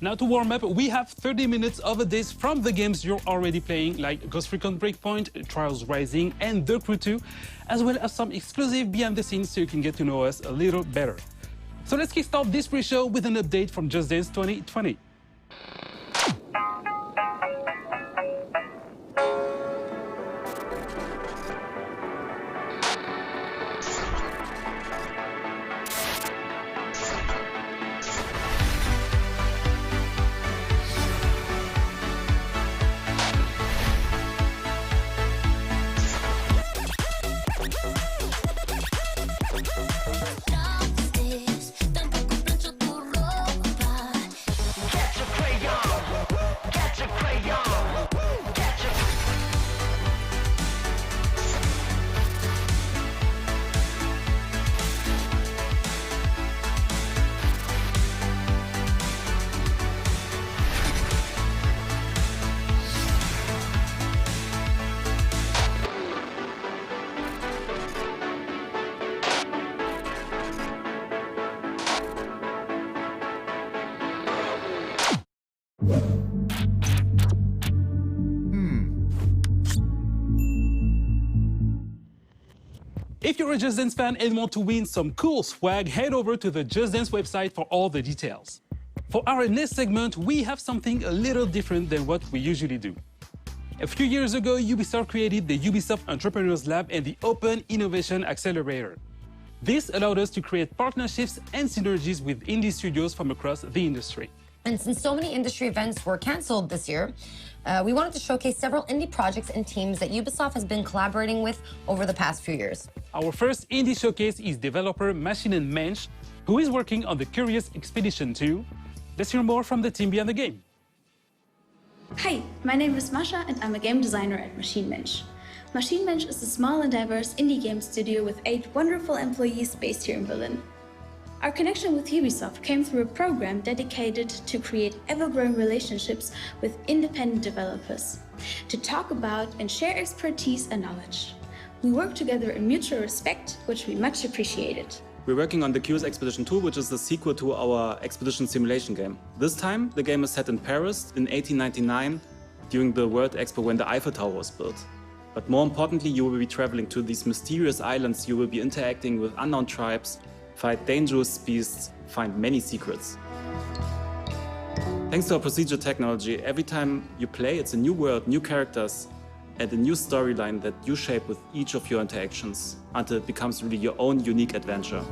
Now to warm up, we have 30 minutes of updates from the games you're already playing, like Ghost Recon Breakpoint, Trials Rising, and The Crew 2, as well as some exclusive behind the scenes so you can get to know us a little better. So let's kickstart this pre-show with an update from Just Dance 2020. If you're a Just Dance fan and want to win some cool swag, head over to the Just Dance website for all the details. For our next segment, we have something a little different than what we usually do. A few years ago, Ubisoft created the Ubisoft Entrepreneurs Lab and the Open Innovation Accelerator. This allowed us to create partnerships and synergies with indie studios from across the industry. And since so many industry events were canceled this year, we wanted to showcase several indie projects and teams that Ubisoft has been collaborating with over the past few years. Our first indie showcase is developer Machine & Mensch, who is working on the Curious Expedition 2. Let's hear more from the team behind the game. Hi, my name is Masha and I'm a game designer at Machine Mensch. Machine Mensch is a small and diverse indie game studio with 8 wonderful employees based here in Berlin. Our connection with Ubisoft came through a program dedicated to create ever-growing relationships with independent developers, to talk about and share expertise and knowledge. We work together in mutual respect, which we much appreciated. We're working on the Curious Expedition 2, which is the sequel to our expedition simulation game. This time, the game is set in Paris in 1899, during the World Expo when the Eiffel Tower was built. But more importantly, you will be traveling to these mysterious islands, you will be interacting with unknown tribes, fight dangerous beasts, find many secrets. Thanks to our procedure technology, every time you play, it's a new world, new characters, and a new storyline that you shape with each of your interactions until it becomes really your own unique adventure.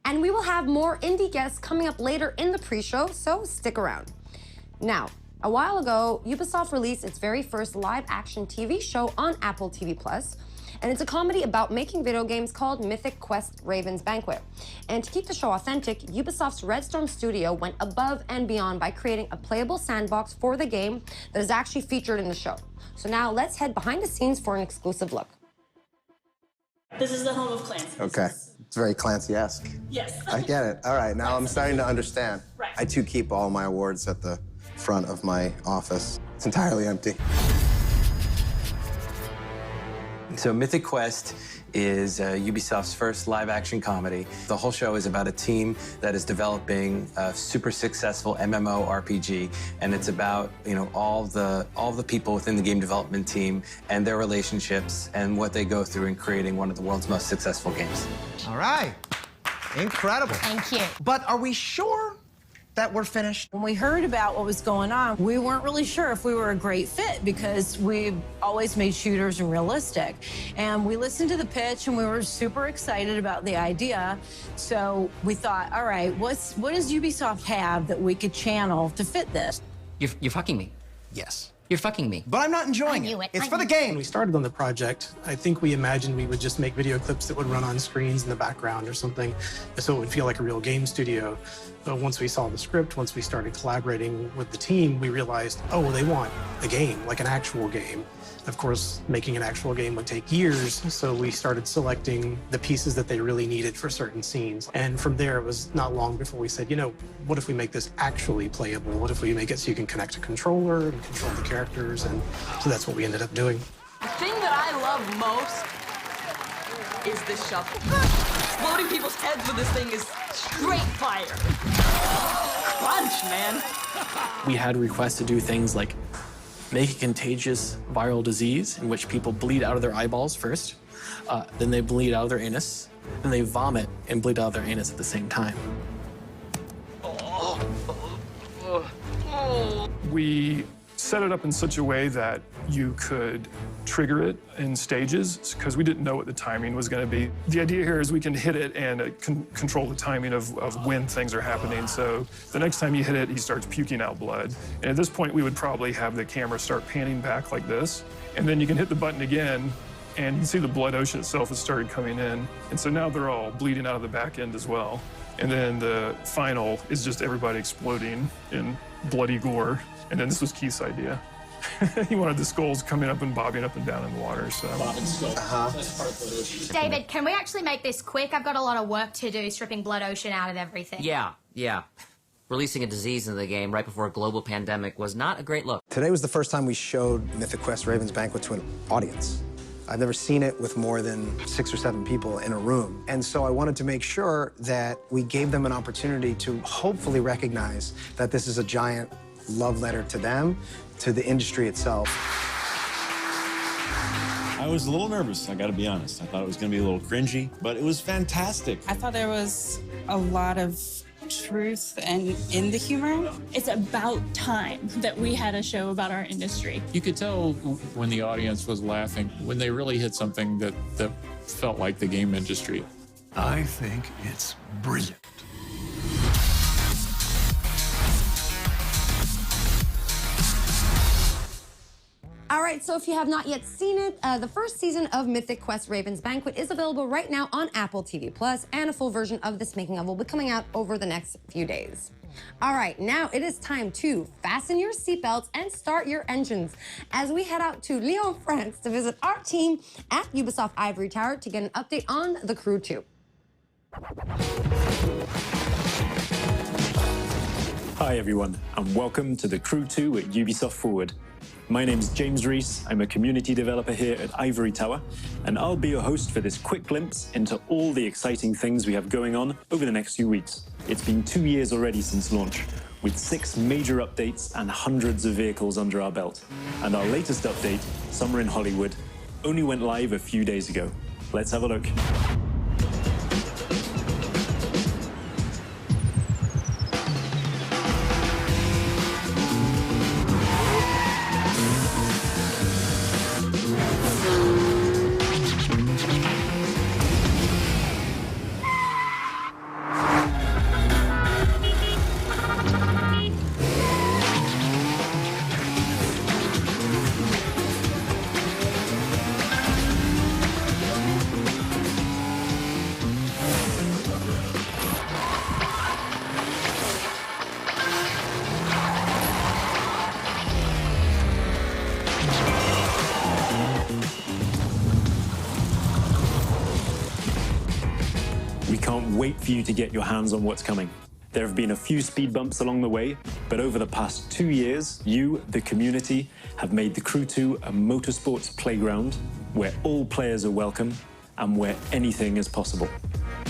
And we will have more indie guests coming up later in the pre-show, so stick around. Now, a while ago, Ubisoft released its very first live-action TV show on Apple TV+, and it's a comedy about making video games called Mythic Quest Raven's Banquet. And to keep the show authentic, Ubisoft's Redstone studio went above and beyond by creating a playable sandbox for the game that is actually featured in the show. So now let's head behind the scenes for an exclusive look. This is the home of Clancy. Okay. It's very Clancy-esque. Yes. I get it. All right, now I'm starting to understand. Right. I, too, keep all my awards at the front of my office. It's entirely empty. So Mythic Quest is Ubisoft's first live-action comedy. The whole show is about a team that is developing a super successful MMORPG, and it's about all the people within the game development team and their relationships and what they go through in creating one of the world's most successful games. All right, incredible. Thank you. But are we sure that we're finished? When we heard about what was going on, we weren't really sure if we were a great fit because we've always made shooters realistic. And we listened to the pitch and we were super excited about the idea. So we thought, all right, what does Ubisoft have that we could channel to fit this? You're fucking me. Yes. You're fucking me. But I'm not enjoying it. It's for the game. When we started on the project, I think we imagined we would just make video clips that would run on screens in the background or something, so it would feel like a real game studio. But once we saw the script, once we started collaborating with the team, we realized, oh, they want a game, like an actual game. Of course, making an actual game would take years, so we started selecting the pieces that they really needed for certain scenes. And from there, it was not long before we said, what if we make this actually playable? What if we make it so you can connect a controller and control the characters? And so that's what we ended up doing. The thing that I love love most is the shovel. Exploding people's heads with this thing is straight fire. Crunch, man. We had requests to do things like make a contagious viral disease in which people bleed out of their eyeballs first, then they bleed out of their anus, then they vomit and bleed out of their anus at the same time. We set it up in such a way that you could trigger it in stages because we didn't know what the timing was going to be. The idea here is we can hit it and control the timing of when things are happening. So the next time you hit it, he starts puking out blood. And at this point, we would probably have the camera start panning back like this. And then you can hit the button again, and you can see the blood ocean itself has started coming in. And so now they're all bleeding out of the back end as well. And then the final is just everybody exploding in bloody gore. And then this was Keith's idea. He wanted the skulls coming up and bobbing up and down in the water, so. David, can we actually make this quick? I've got a lot of work to do stripping Blood Ocean out of everything. Yeah. Releasing a disease into the game right before a global pandemic was not a great look. Today was the first time we showed Mythic Quest Raven's Banquet to an audience. I've never seen it with more than 6 or 7 people in a room. And so I wanted to make sure that we gave them an opportunity to hopefully recognize that this is a giant love letter to them, to the industry itself. I was a little nervous, I gotta be honest. I thought it was gonna be a little cringy, but it was fantastic. I thought there was a lot of truth and in the humor. It's about time that we had a show about our industry. You could tell when the audience was laughing, when they really hit something that felt like the game industry. I think it's brilliant. All right, so if you have not yet seen it, the first season of Mythic Quest Raven's Banquet is available right now on Apple TV+, and a full version of this making of will be coming out over the next few days. All right, now it is time to fasten your seatbelts and start your engines as we head out to Lyon, France to visit our team at Ubisoft Ivory Tower to get an update on The Crew 2. Hi everyone, and welcome to The Crew 2 at Ubisoft Forward. My name's James Reese, I'm a community developer here at Ivory Tower, and I'll be your host for this quick glimpse into all the exciting things we have going on over the next few weeks. It's been 2 years already since launch, with 6 major updates and hundreds of vehicles under our belt. And our latest update, Summer in Hollywood, only went live a few days ago. Let's have a look. Wait for you to get your hands on what's coming. There have been a few speed bumps along the way, but over the past 2 years, you, the community, have made The Crew 2 a motorsports playground where all players are welcome and where anything is possible.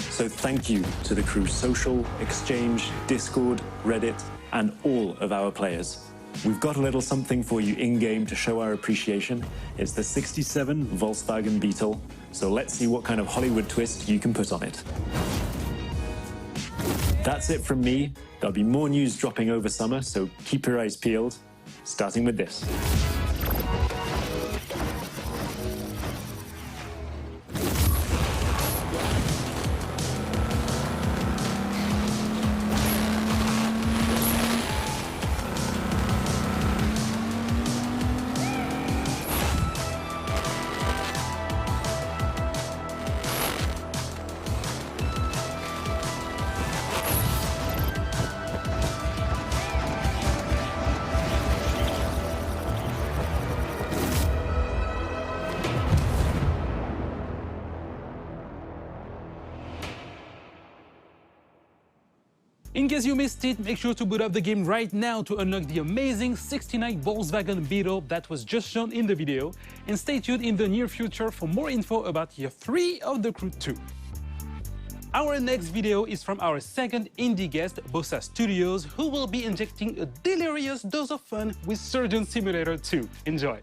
So thank you to the Crew Social, Exchange, Discord, Reddit, and all of our players. We've got a little something for you in-game to show our appreciation. It's the 67 Volkswagen Beetle, so let's see what kind of Hollywood twist you can put on it. That's it from me. There'll be more news dropping over summer, so keep your eyes peeled, starting with this. In case you missed it, make sure to boot up the game right now to unlock the amazing 69 Volkswagen Beetle that was just shown in the video, and stay tuned in the near future for more info about Year 3 of The Crew 2. Our next video is from our second indie guest, Bossa Studios, who will be injecting a delirious dose of fun with Surgeon Simulator 2. Enjoy!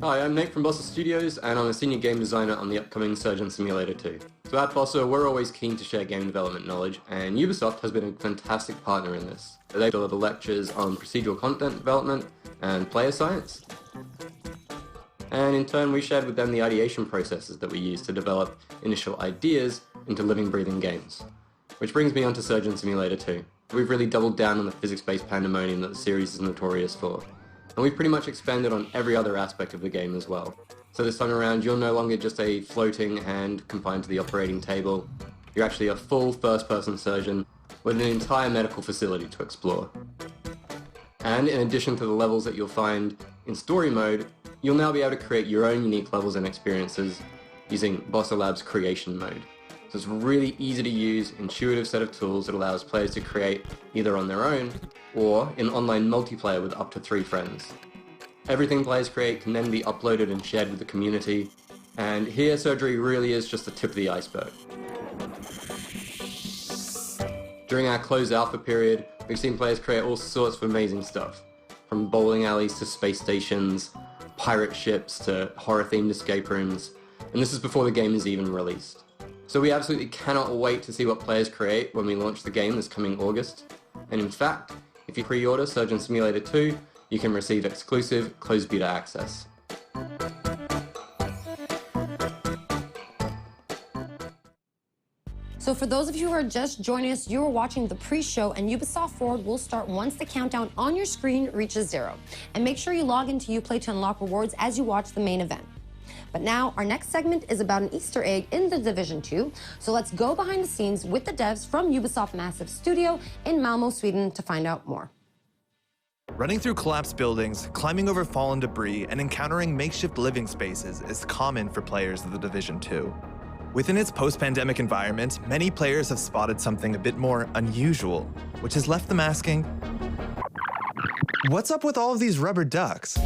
Hi, I'm Nate from Bossa Studios, and I'm a senior game designer on the upcoming Surgeon Simulator 2. So at Bossa, we're always keen to share game development knowledge, and Ubisoft has been a fantastic partner in this. They deliver lectures on procedural content development and player science. And in turn, we shared with them the ideation processes that we use to develop initial ideas into living, breathing games. Which brings me on to Surgeon Simulator 2. We've really doubled down on the physics-based pandemonium that the series is notorious for. And we've pretty much expanded on every other aspect of the game as well. So this time around, you're no longer just a floating hand confined to the operating table. You're actually a full first-person surgeon with an entire medical facility to explore. And in addition to the levels that you'll find in story mode, you'll now be able to create your own unique levels and experiences using Bossa Labs creation mode. So it's a really easy to use, intuitive set of tools that allows players to create either on their own or in online multiplayer with up to 3 friends. Everything players create can then be uploaded and shared with the community, and here surgery really is just the tip of the iceberg. During our closed alpha period, we've seen players create all sorts of amazing stuff, from bowling alleys to space stations, pirate ships to horror-themed escape rooms, and this is before the game is even released. So we absolutely cannot wait to see what players create when we launch the game this coming August. And in fact, if you pre-order Surgeon Simulator 2, you can receive exclusive closed beta access. So for those of you who are just joining us, you are watching the pre-show, and Ubisoft Forward will start once the countdown on your screen reaches 0. And make sure you log into Uplay to unlock rewards as you watch the main event. But now, our next segment is about an Easter egg in The Division 2, so let's go behind the scenes with the devs from Ubisoft Massive Studio in Malmo, Sweden to find out more. Running through collapsed buildings, climbing over fallen debris, and encountering makeshift living spaces is common for players of The Division 2. Within its post-pandemic environment, many players have spotted something a bit more unusual, which has left them asking, what's up with all of these rubber ducks?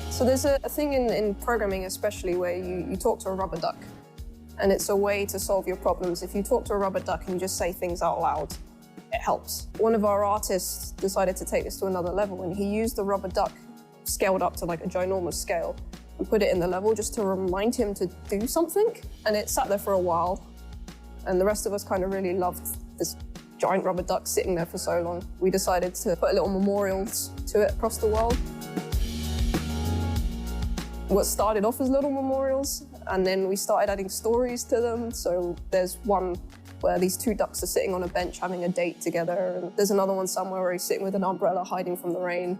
So there's a thing in programming especially where you talk to a rubber duck, and it's a way to solve your problems. If you talk to a rubber duck and you just say things out loud, it helps. One of our artists decided to take this to another level, and he used the rubber duck scaled up to like a ginormous scale and put it in the level just to remind him to do something. And it sat there for a while, and the rest of us kind of really loved this giant rubber duck sitting there for so long. We decided to put little memorials to it across the world. What started off as little memorials, and then we started adding stories to them. So there's one where these 2 ducks are sitting on a bench having a date together, and there's another one somewhere where he's sitting with an umbrella hiding from the rain.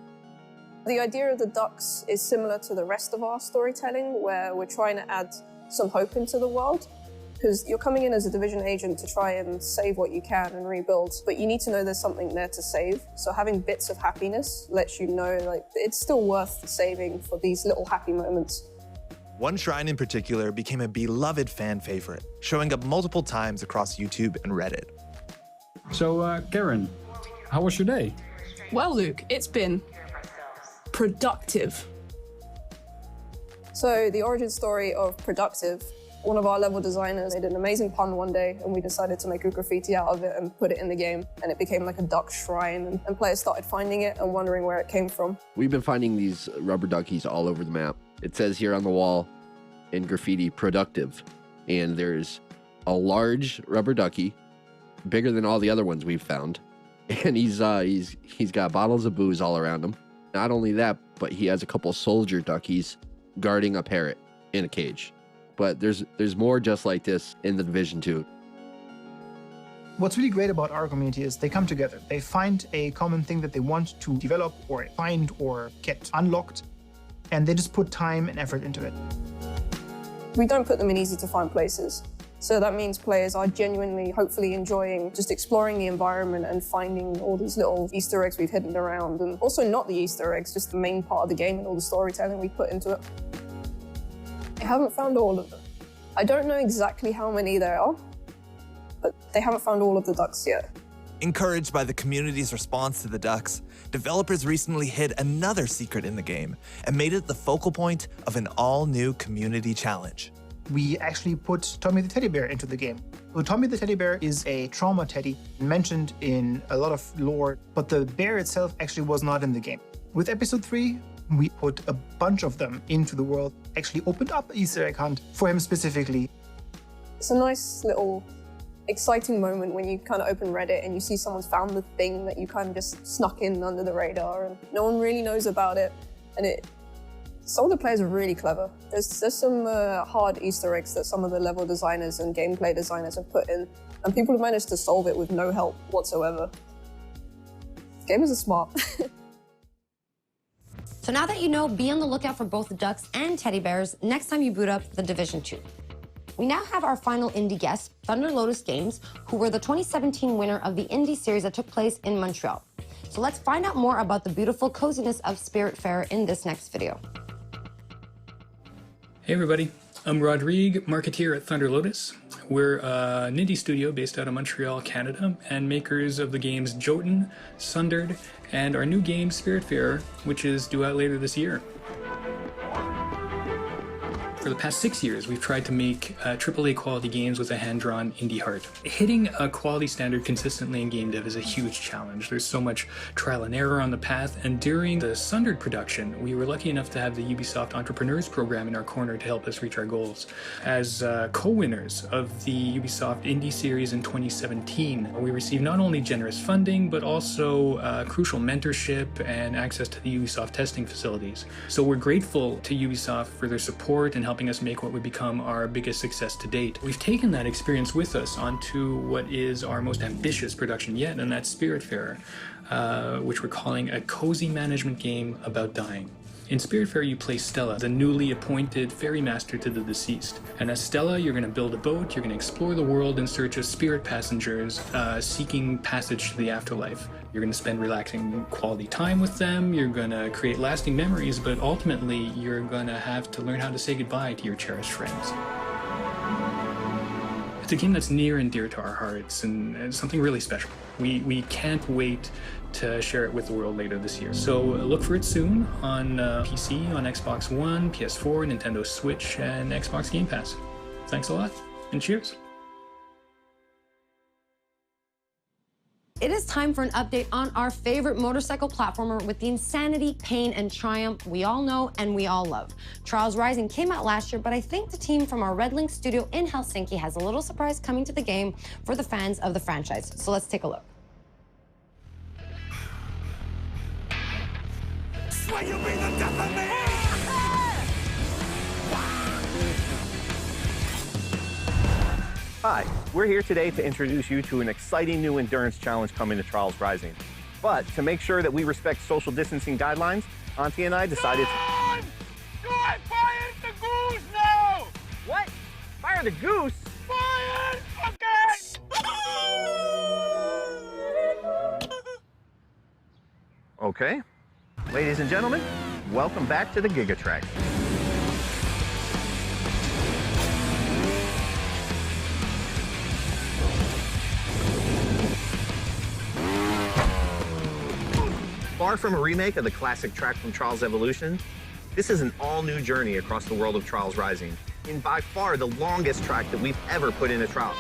The idea of the ducks is similar to the rest of our storytelling, where we're trying to add some hope into the world. Because you're coming in as a Division agent to try and save what you can and rebuild, but you need to know there's something there to save. So having bits of happiness lets you know like it's still worth the saving for these little happy moments. One shrine in particular became a beloved fan favorite, showing up multiple times across YouTube and Reddit. So, Karen, how was your day? Well, Luke, it's been productive. So the origin story of productive, one of our level designers made an amazing pun one day, and we decided to make a graffiti out of it and put it in the game, and it became like a duck shrine, and players started finding it and wondering where it came from. We've been finding these rubber duckies all over the map. It says here on the wall in graffiti, productive, and there's a large rubber ducky, bigger than all the other ones we've found, and he's got bottles of booze all around him. Not only that, but he has a couple soldier duckies guarding a parrot in a cage. But there's more just like this in The Division 2. What's really great about our community is they come together. They find a common thing that they want to develop or find or get unlocked, and they just put time and effort into it. We don't put them in easy to find places. So that means players are genuinely, hopefully enjoying just exploring the environment and finding all these little Easter eggs we've hidden around. And also not the Easter eggs, just the main part of the game and all the storytelling we put into it. I haven't found all of them. I don't know exactly how many there are, but they haven't found all of the ducks yet. Encouraged by the community's response to the ducks, developers recently hid another secret in the game and made it the focal point of an all-new community challenge. We actually put Tommy the teddy bear into the game. So Tommy the teddy bear is a trauma teddy mentioned in a lot of lore, but the bear itself actually was not in the game. With episode 3, we put a bunch of them into the world, actually opened up an Easter egg hunt for him specifically. It's a nice little exciting moment when you kind of open Reddit and you see someone's found the thing that you kind of just snuck in under the radar and no one really knows about it. And some of the players are really clever. There's some hard Easter eggs that some of the level designers and gameplay designers have put in, and people have managed to solve it with no help whatsoever. Gamers are smart. So now that you know, be on the lookout for both the ducks and teddy bears next time you boot up The Division 2. We now have our final indie guest, Thunder Lotus Games, who were the 2017 winner of the indie series that took place in Montreal. So let's find out more about the beautiful coziness of Spiritfarer in this next video. Hey everybody, I'm Rodrigue, marketeer at Thunder Lotus. We're an indie studio based out of Montreal, Canada, and makers of the games Jotun, Sundered, and our new game Spiritfarer, which is due out later this year. For the past 6 years, we've tried to make AAA quality games with a hand-drawn indie heart. Hitting a quality standard consistently in game dev is a huge challenge. There's so much trial and error on the path, and during the Sundered production, we were lucky enough to have the Ubisoft Entrepreneurs program in our corner to help us reach our goals. As co-winners of the Ubisoft Indie Series in 2017, we received not only generous funding, but also crucial mentorship and access to the Ubisoft testing facilities. So we're grateful to Ubisoft for their support and helping us make what would become our biggest success to date. We've taken that experience with us onto what is our most ambitious production yet, and that's Spiritfarer, which we're calling a cozy management game about dying. In Spiritfarer, you play Stella, the newly appointed ferry master to the deceased. And as Stella, you're going to build a boat, you're going to explore the world in search of spirit passengers seeking passage to the afterlife. You're going to spend relaxing quality time with them, you're going to create lasting memories, but ultimately, you're going to have to learn how to say goodbye to your cherished friends. It's a game that's near and dear to our hearts, and it's something really special. We can't wait to share it with the world later this year. So look for it soon on PC, on Xbox One, PS4, Nintendo Switch, and Xbox Game Pass. Thanks a lot, and cheers. It is time for an update on our favorite motorcycle platformer with the insanity, pain, and triumph we all know and we all love. Trials Rising came out last year, but I think the team from our Red Link studio in Helsinki has a little surprise coming to the game for the fans of the franchise. So let's take a look. Swear you'll be the death of me! Hi, we're here today to introduce you to an exciting new endurance challenge coming to Trials Rising. But to make sure that we respect social distancing guidelines, Auntie and I decided to... Do I fire the goose now? What? Fire the goose? Fire! Okay. Ladies and gentlemen, welcome back to the Gigatrack. Far from a remake of the classic track from Trials Evolution, this is an all-new journey across the world of Trials Rising, in by far the longest track that we've ever put in a trial.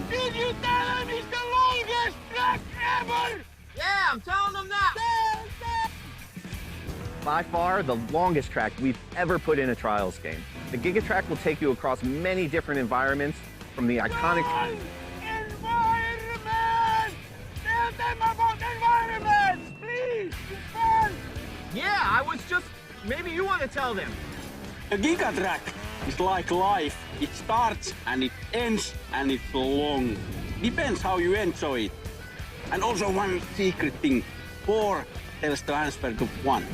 Did you tell him it's the longest track ever? Yeah, I'm telling them that! By far the longest track we've ever put in a Trials game. The Gigatrack will take you across many different environments, from the iconic... Environment! Tell them about environments, please! Yeah, I was just... Maybe you want to tell them. A Gigatrack is like life. It starts and it ends and it's long. Depends how you enjoy it. And also one secret thing. 4 tells transfer to 1.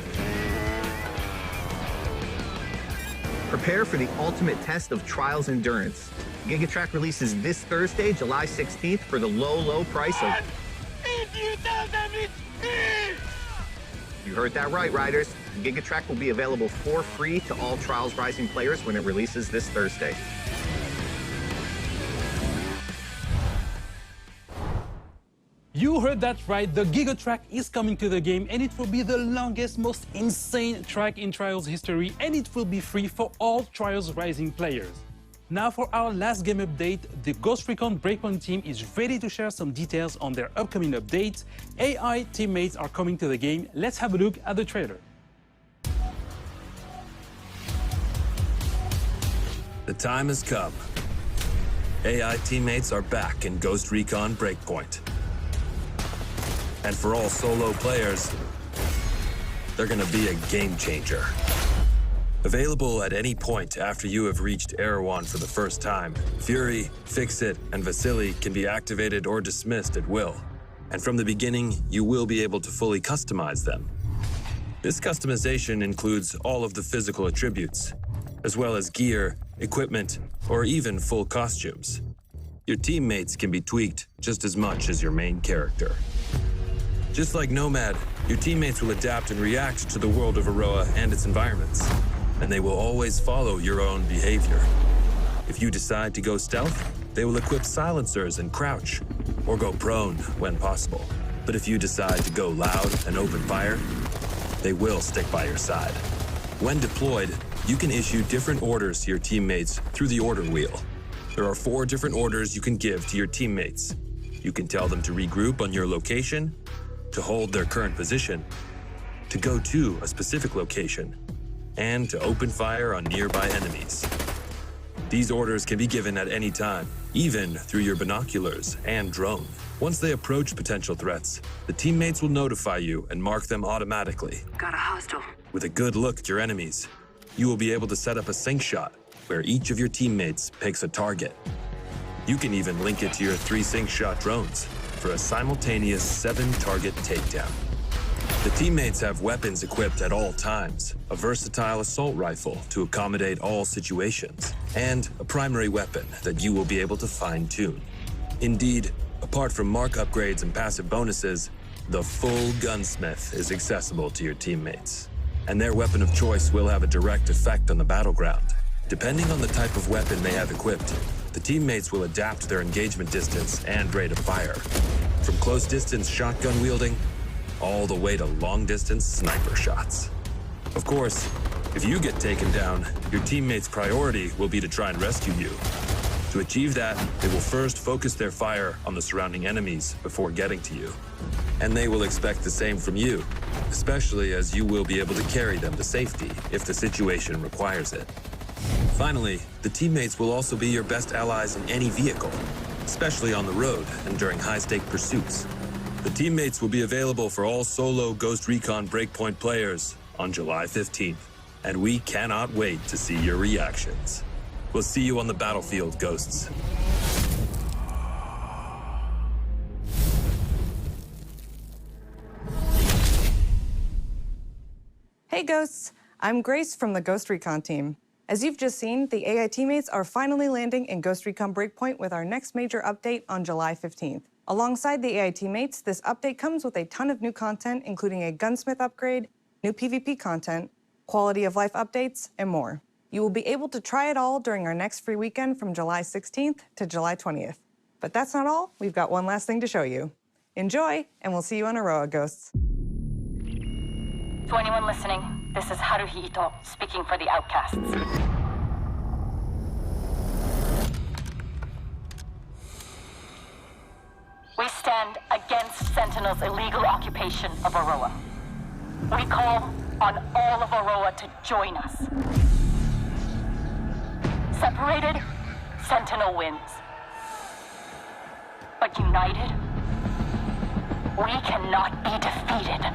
Prepare for the ultimate test of Trials endurance. GigaTrack releases this Thursday, July 16th for the low price of... If you tell them it's free! You heard that right, riders. GigaTrack will be available for free to all Trials Rising players when it releases this Thursday. You heard that right, the GigaTrack is coming to the game and it will be the longest, most insane track in Trials history, and it will be free for all Trials Rising players. Now for our last game update, the Ghost Recon Breakpoint team is ready to share some details on their upcoming updates. AI teammates are coming to the game. Let's have a look at the trailer. The time has come. AI teammates are back in Ghost Recon Breakpoint. And for all solo players, they're gonna be a game changer. Available at any point after you have reached Erewhon for the first time, Fury, Fix-It, and Vasily can be activated or dismissed at will. And from the beginning, you will be able to fully customize them. This customization includes all of the physical attributes, as well as gear, equipment, or even full costumes. Your teammates can be tweaked just as much as your main character. Just like Nomad, your teammates will adapt and react to the world of Aroa and its environments, and they will always follow your own behavior. If you decide to go stealth, they will equip silencers and crouch, or go prone when possible. But if you decide to go loud and open fire, they will stick by your side. When deployed, you can issue different orders to your teammates through the order wheel. There are 4 different orders you can give to your teammates. You can tell them to regroup on your location, to hold their current position, to go to a specific location, and to open fire on nearby enemies. These orders can be given at any time, even through your binoculars and drone. Once they approach potential threats, the teammates will notify you and mark them automatically. Got a hostile. With a good look at your enemies, you will be able to set up a sync shot where each of your teammates picks a target. You can even link it to your 3 sync shot drones for a simultaneous 7-target takedown. The teammates have weapons equipped at all times, a versatile assault rifle to accommodate all situations, and a primary weapon that you will be able to fine-tune. Indeed, apart from mark upgrades and passive bonuses, the full gunsmith is accessible to your teammates, and their weapon of choice will have a direct effect on the battleground. Depending on the type of weapon they have equipped, the teammates will adapt their engagement distance and rate of fire, from close-distance shotgun wielding all the way to long-distance sniper shots. Of course, if you get taken down, your teammates' priority will be to try and rescue you. To achieve that, they will first focus their fire on the surrounding enemies before getting to you. And they will expect the same from you, especially as you will be able to carry them to safety if the situation requires it. Finally, the teammates will also be your best allies in any vehicle, especially on the road and during high-stake pursuits. The teammates will be available for all solo Ghost Recon Breakpoint players on July 15th, and we cannot wait to see your reactions. We'll see you on the battlefield, Ghosts. Hey Ghosts, I'm Grace from the Ghost Recon team. As you've just seen, the AI teammates are finally landing in Ghost Recon Breakpoint with our next major update on July 15th. Alongside the AI teammates, this update comes with a ton of new content, including a gunsmith upgrade, new PvP content, quality of life updates, and more. You will be able to try it all during our next free weekend from July 16th to July 20th. But that's not all. We've got one last thing to show you. Enjoy, and we'll see you on Aroa, Ghosts. To anyone listening, this is Haruhi Ito speaking for the Outcasts. We stand against Sentinel's illegal occupation of Aroa. We call on all of Aroa to join us. Separated, Sentinel wins. But united, we cannot be defeated.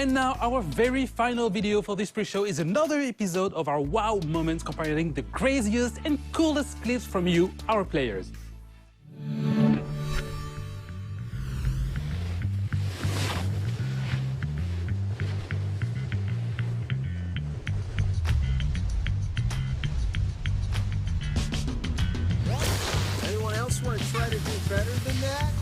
And now our very final video for this pre-show is another episode of our wow moments comparing the craziest and coolest clips from you, our players. Anyone else want to try to do better than that?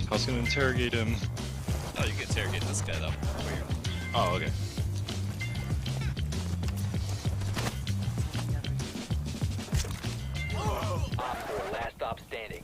I was gonna interrogate him. Oh, you can interrogate this guy though. Oh, okay. Last stop standing.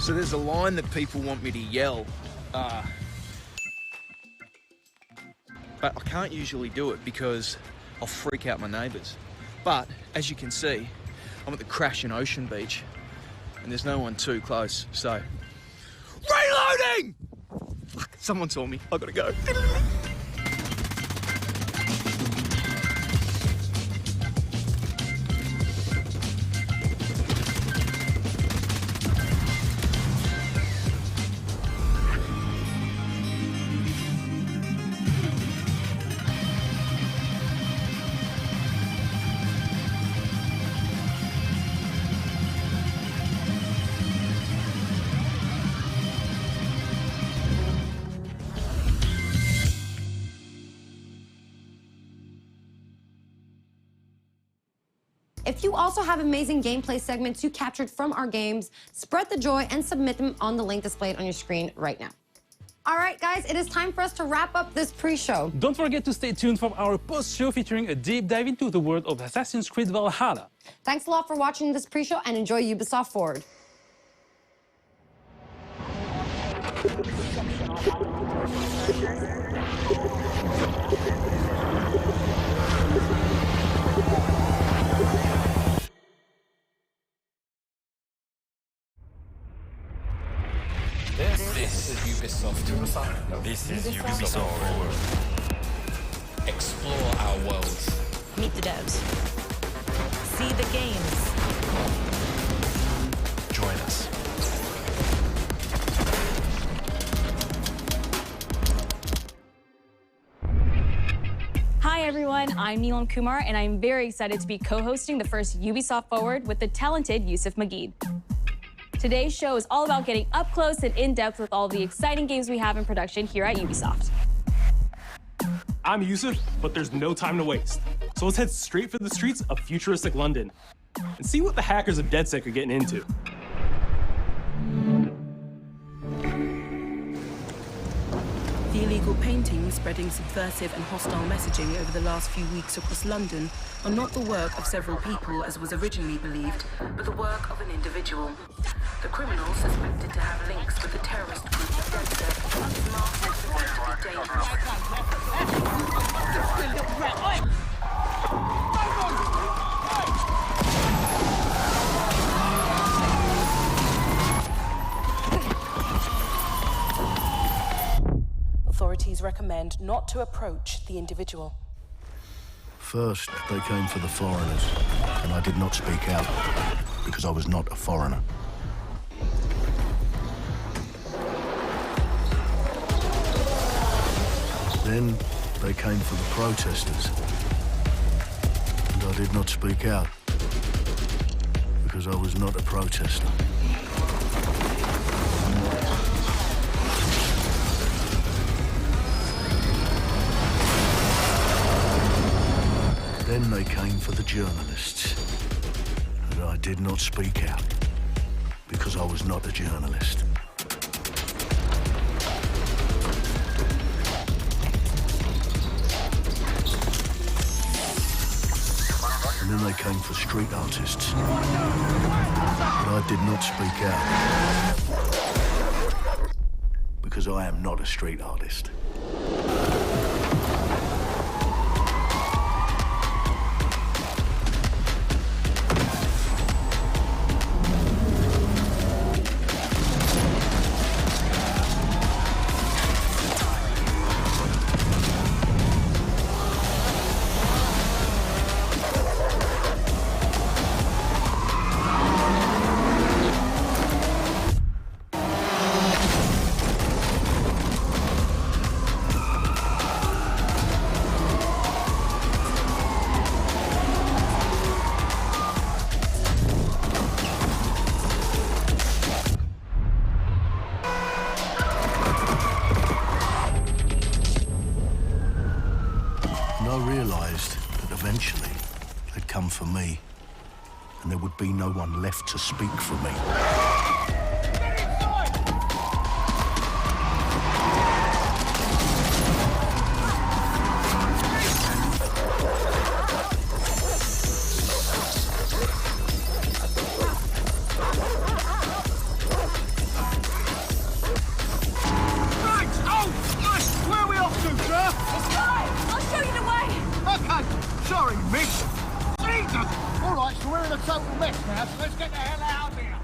So there's a line that people want me to yell, but I can't usually do it because I'll freak out my neighbours. But as you can see, I'm at the Crashing Ocean Beach and there's no one too close, so... Reloading! Fuck, someone saw me, I gotta go. If you also have amazing gameplay segments you captured from our games, spread the joy and submit them on the link displayed on your screen right now. All right, guys, it is time for us to wrap up this pre-show. Don't forget to stay tuned for our post-show featuring a deep dive into the world of Assassin's Creed Valhalla. Thanks a lot for watching this pre-show and enjoy Ubisoft Forward. This is Ubisoft. This is Ubisoft Forward. Explore our worlds. Meet the devs. See the games. Join us. Hi everyone, I'm Neelam Kumar and I'm very excited to be co-hosting the first Ubisoft Forward with the talented Yusuf Mageed. Today's show is all about getting up close and in-depth with all the exciting games we have in production here at Ubisoft. I'm Yusuf, but there's no time to waste. So let's head straight for the streets of futuristic London and see what the hackers of DedSec are getting into. The illegal paintings spreading subversive and hostile messaging over the last few weeks across London are not the work of several people as was originally believed, but the work of an individual. The criminal suspected to have links with the terrorist group DedSec is masked as potentially dangerous. Authorities recommend not to approach the individual. First, they came for the foreigners, and I did not speak out because I was not a foreigner. Then they came for the protesters, and I did not speak out because I was not a protester. did not speak out because I was not a journalist. And then they came for street artists. But I did not speak out because I am not a street artist. For me, and there would be no one left to speak for me. Where are we off to, sir? It's fine. I'll show you the way. Okay, sorry, miss. Jesus! All right, so we're in a total mess now, so let's get the hell out of here.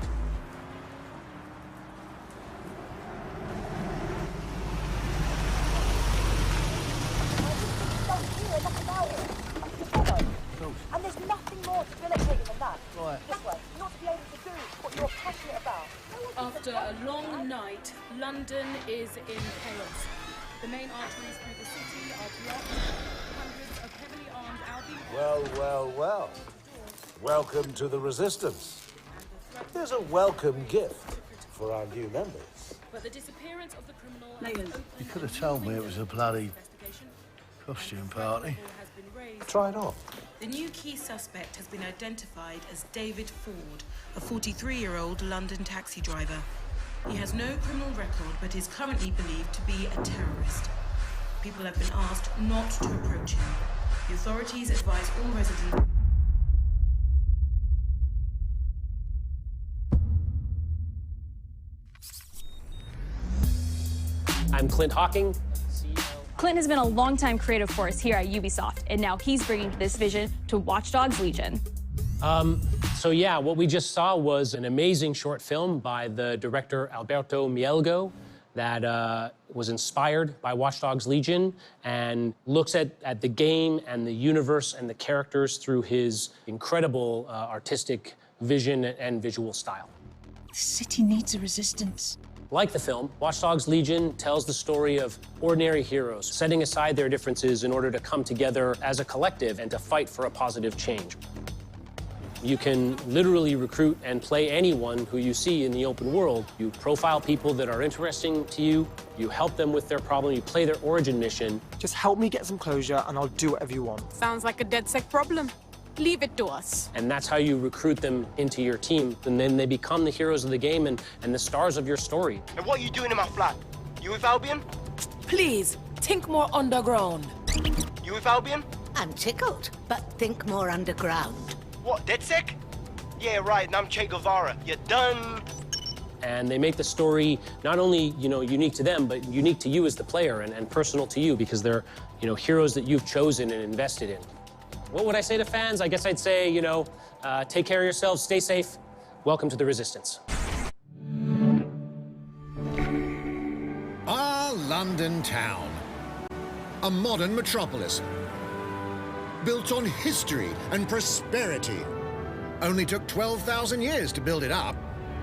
And there's nothing more debilitating than that. Right. This way, not to be able to do what you're passionate about. After a long night, London is in chaos. The main arteries through the city are blocked. Hundreds of heavily armed Albion... Well. Welcome to the Resistance. Here's a welcome gift for our new members. But the disappearance of the criminal... You could have told me it was a bloody costume party. Try it on. The new key suspect has been identified as David Ford, a 43-year-old London taxi driver. He has no criminal record, but is currently believed to be a terrorist. People have been asked not to approach him. The authorities advise all residents... I'm Clint Hawking. Clint has been a longtime creative force here at Ubisoft, and now he's bringing this vision to Watch Dogs Legion. So yeah, what we just saw was an amazing short film by the director Alberto Mielgo that was inspired by Watch Dogs Legion and looks at the game and the universe and the characters through his incredible artistic vision and visual style. The city needs a resistance. Like the film, Watch Dogs Legion tells the story of ordinary heroes setting aside their differences in order to come together as a collective and to fight for a positive change. You can literally recruit and play anyone who you see in the open world. You profile people that are interesting to you, you help them with their problem, you play their origin mission. Just help me get some closure and I'll do whatever you want. Sounds like a DedSec problem. Leave it to us. And that's how you recruit them into your team. And then they become the heroes of the game and the stars of your story. And what are you doing in my flat? You with Albion? Please, think more underground. You with Albion? I'm tickled, but think more underground. What, DedSec? Yeah, right, and I'm Che Guevara. You're done. And they make the story not only, unique to them, but unique to you as the player and personal to you because they're, heroes that you've chosen and invested in. What would I say to fans? I guess I'd say, take care of yourselves, stay safe. Welcome to the Resistance. Our London town. A modern metropolis. Built on history and prosperity. Only took 12,000 years to build it up,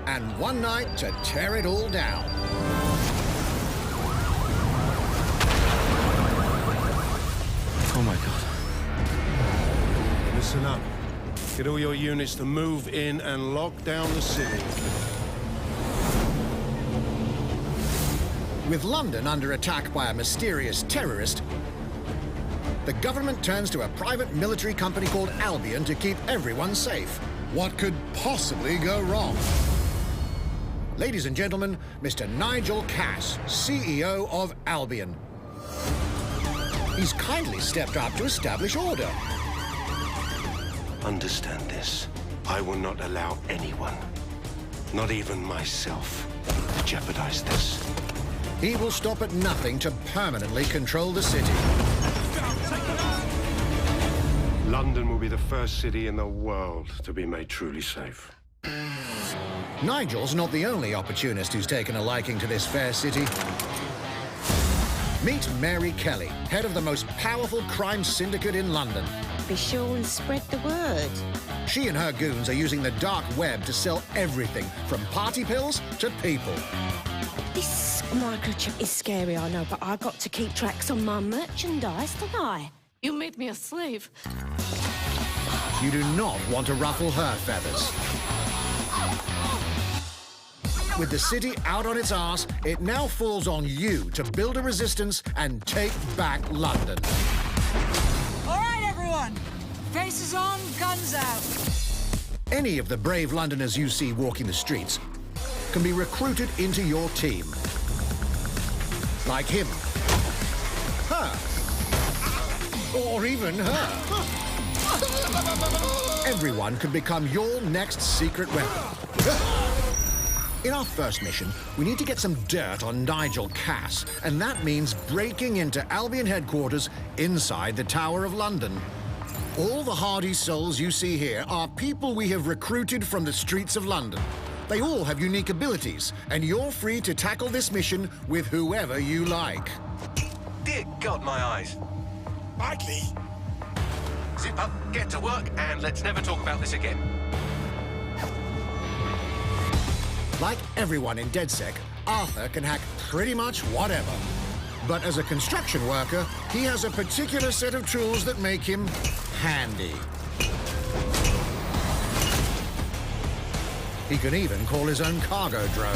and one night to tear it all down. Oh my God. Listen up. Get all your units to move in and lock down the city. With London under attack by a mysterious terrorist, the government turns to a private military company called Albion to keep everyone safe. What could possibly go wrong? Ladies and gentlemen, Mr. Nigel Cass, CEO of Albion. He's kindly stepped up to establish order. Understand this. I will not allow anyone, not even myself, to jeopardize this. He will stop at nothing to permanently control the city. London will be the first city in the world to be made truly safe. Nigel's not the only opportunist who's taken a liking to this fair city. Meet Mary Kelly, head of the most powerful crime syndicate in London. Be sure and spread the word. She and her goons are using the dark web to sell everything from party pills to people. This microchip is scary, I know, but I got to keep tracks on my merchandise, don't I? You made me a slave. You do not want to ruffle her feathers. With the city out on its arse, it now falls on you to build a resistance and take back London. All right, everyone. Faces on, guns out. Any of the brave Londoners you see walking the streets can be recruited into your team. Like him. Her. Or even her. Everyone could become your next secret weapon. In our first mission, we need to get some dirt on Nigel Cass, and that means breaking into Albion headquarters inside the Tower of London. All the hardy souls you see here are people we have recruited from the streets of London. They all have unique abilities, and you're free to tackle this mission with whoever you like. Dear God, my eyes. Mikey! Zip up, get to work, and let's never talk about this again. Like everyone in DedSec, Arthur can hack pretty much whatever. But as a construction worker, he has a particular set of tools that make him handy. He can even call his own cargo drone.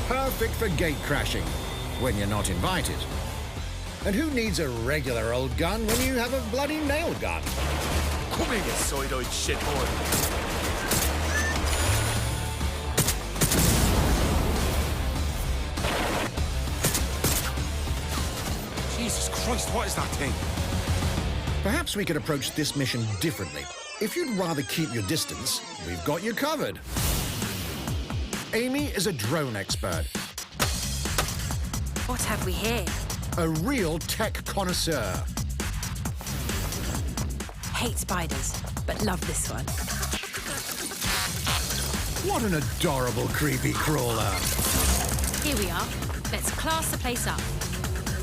Perfect for gate crashing, when you're not invited. And who needs a regular old gun when you have a bloody nail gun? Come here, you soy-eyed shit boy. Jesus Christ, what is that thing? Perhaps we could approach this mission differently. If you'd rather keep your distance, we've got you covered. Amy is a drone expert. What have we here? A real tech connoisseur. Hate spiders, but love this one. What an adorable creepy crawler. Here we are. Let's class the place up.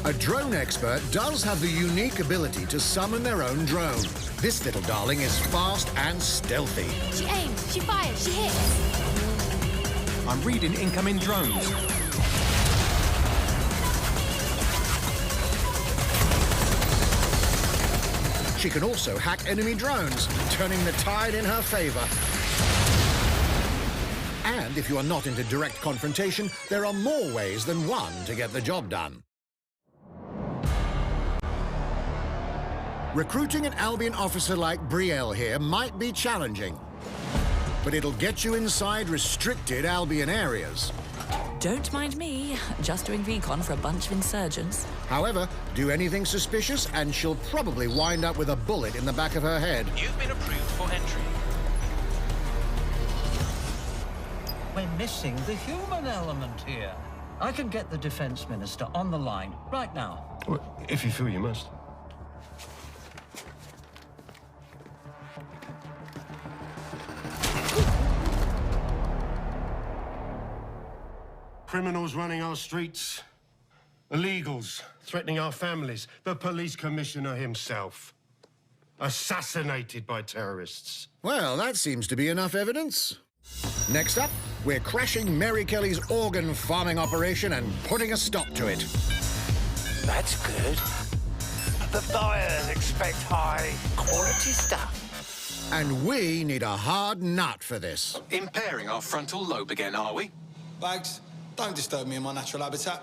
A drone expert does have the unique ability to summon their own drone. This little darling is fast and stealthy. She aims, she fires, she hits. I'm reading incoming drones. She can also hack enemy drones, turning the tide in her favor. And if you are not into direct confrontation, there are more ways than one to get the job done. Recruiting an Albion officer like Brielle here might be challenging, but it'll get you inside restricted Albion areas. Don't mind me, just doing recon for a bunch of insurgents. However, do anything suspicious and she'll probably wind up with a bullet in the back of her head. You've been approved for entry. We're missing the human element here. I can get the Defense Minister on the line right now. Well, if you feel you must. Criminals running our streets, illegals threatening our families, the police commissioner himself, assassinated by terrorists. Well, that seems to be enough evidence. Next up, we're crashing Mary Kelly's organ farming operation and putting a stop to it. That's good. The buyers expect high-quality stuff. And we need a hard nut for this. Impairing our frontal lobe again, are we? Bags, don't disturb me in my natural habitat.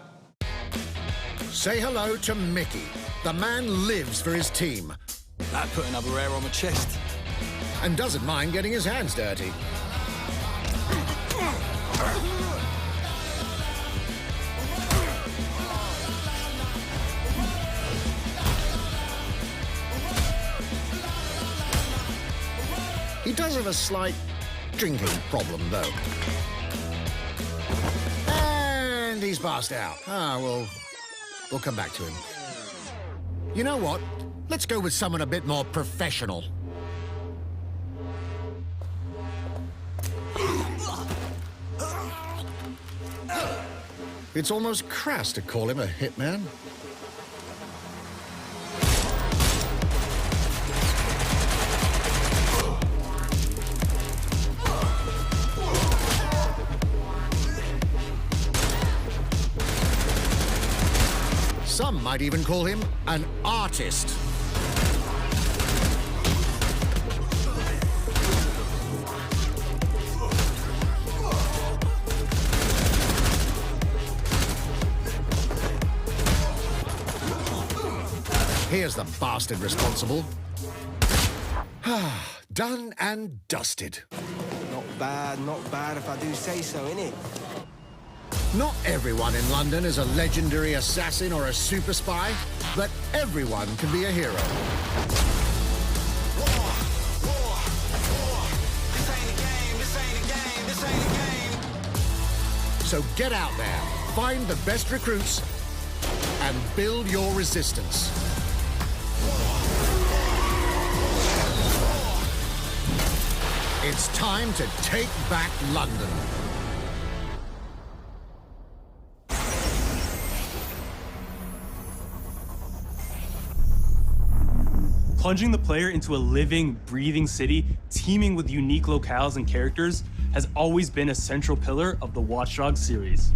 Say hello to Mickey, The man lives for his team. That put another hair on my chest. And doesn't mind getting his hands dirty. He does have a slight drinking problem, though. And he's passed out. We'll come back to him. You know what? Let's go with someone a bit more professional. It's almost crass to call him a hitman. Some might even call him an artist. Here's the bastard responsible. Done and dusted. Not bad if I do say so, innit? Not everyone in London is a legendary assassin or a super spy, but everyone can be a hero. So get out there, find the best recruits, and build your resistance. It's time to take back London. Plunging the player into a living, breathing city teeming with unique locales and characters has always been a central pillar of the Watch Dogs series.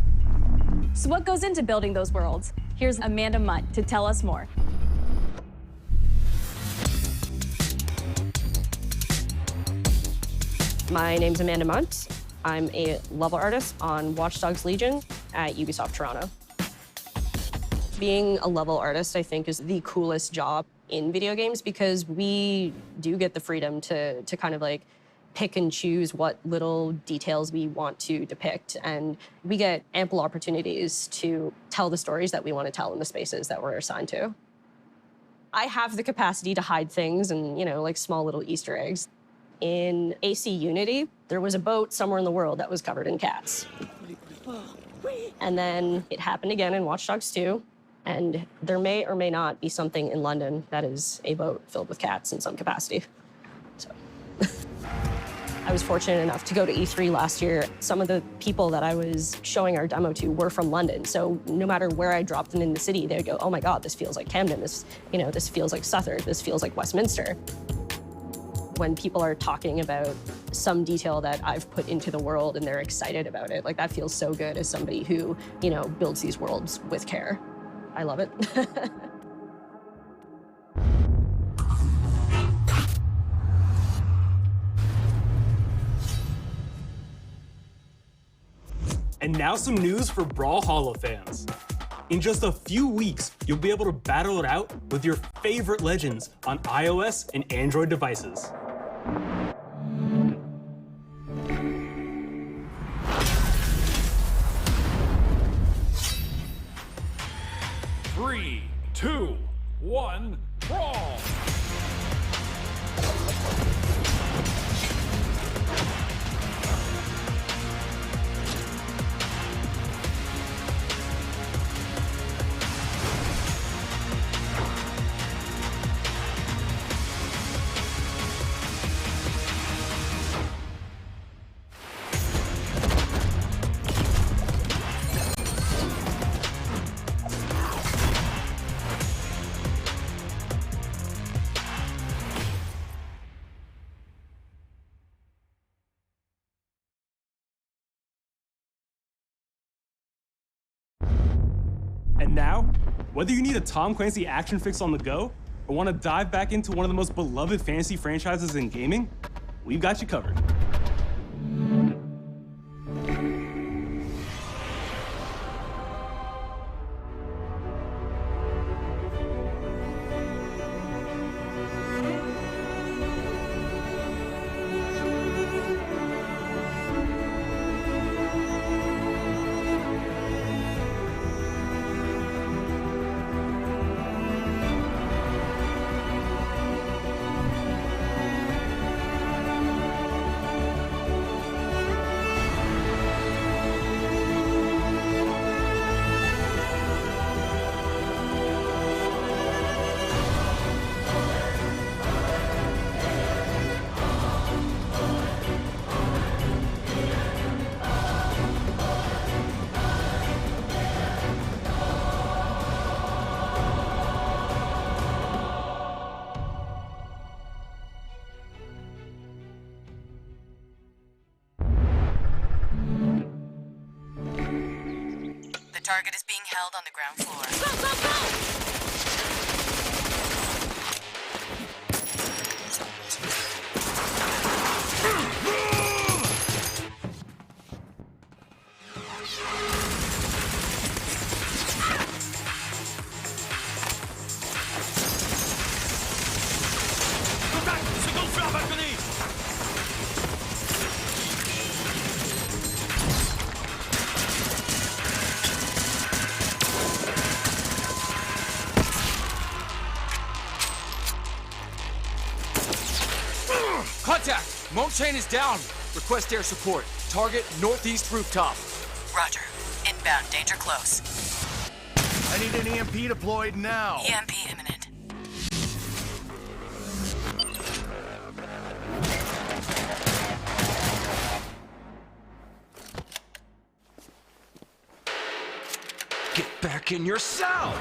So what goes into building those worlds? Here's Amanda Mutt to tell us more. My name's Amanda Munt. I'm a level artist on Watch Dogs Legion at Ubisoft Toronto. Being a level artist, I think, is the coolest job in video games because we do get the freedom to kind of like pick and choose what little details we want to depict. And we get ample opportunities to tell the stories that we want to tell in the spaces that we're assigned to. I have the capacity to hide things and, like small little Easter eggs. In AC Unity, there was a boat somewhere in the world that was covered in cats. And then it happened again in Watch Dogs 2. And there may or may not be something in London that is a boat filled with cats in some capacity. So I was fortunate enough to go to E3 last year. Some of the people that I was showing our demo to were from London. So no matter where I dropped them in the city, they'd go, oh my God, this feels like Camden. This feels like Southwark. This feels like Westminster. When people are talking about some detail that I've put into the world and they're excited about it, like that feels so good as somebody who, builds these worlds with care. I love it. And now some news for Brawlhalla fans. In just a few weeks, you'll be able to battle it out with your favorite legends on iOS and Android devices. Three, 2, 1, brawl! And now, whether you need a Tom Clancy action fix on the go, or want to dive back into one of the most beloved fantasy franchises in gaming, we've got you covered. Target is being held on the ground floor. Go, go, go! Contact! Monk chain is down. Request air support. Target northeast rooftop. Roger. Inbound, danger close. I need an EMP deployed now. EMP imminent. Get back in your cell!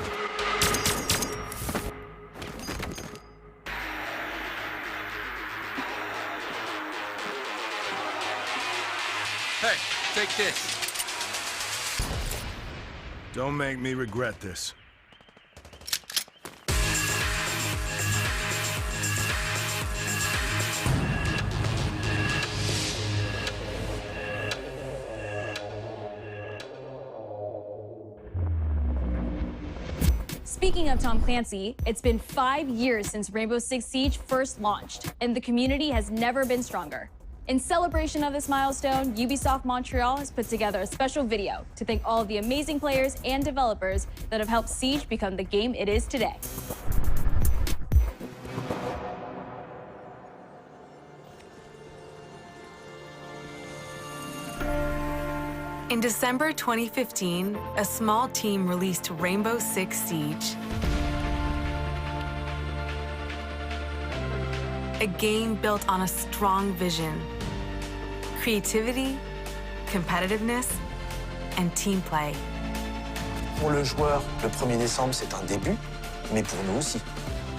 Hey, take this. Don't make me regret this. Speaking of Tom Clancy, it's been 5 years since Rainbow Six Siege first launched, and the community has never been stronger. In celebration of this milestone, Ubisoft Montreal has put together a special video to thank all of the amazing players and developers that have helped Siege become the game it is today. In December 2015, a small team released Rainbow Six Siege. A game built on a strong vision, creativity, competitiveness, and team play. Pour le joueur, le 1er décembre, c'est un début, mais pour nous aussi.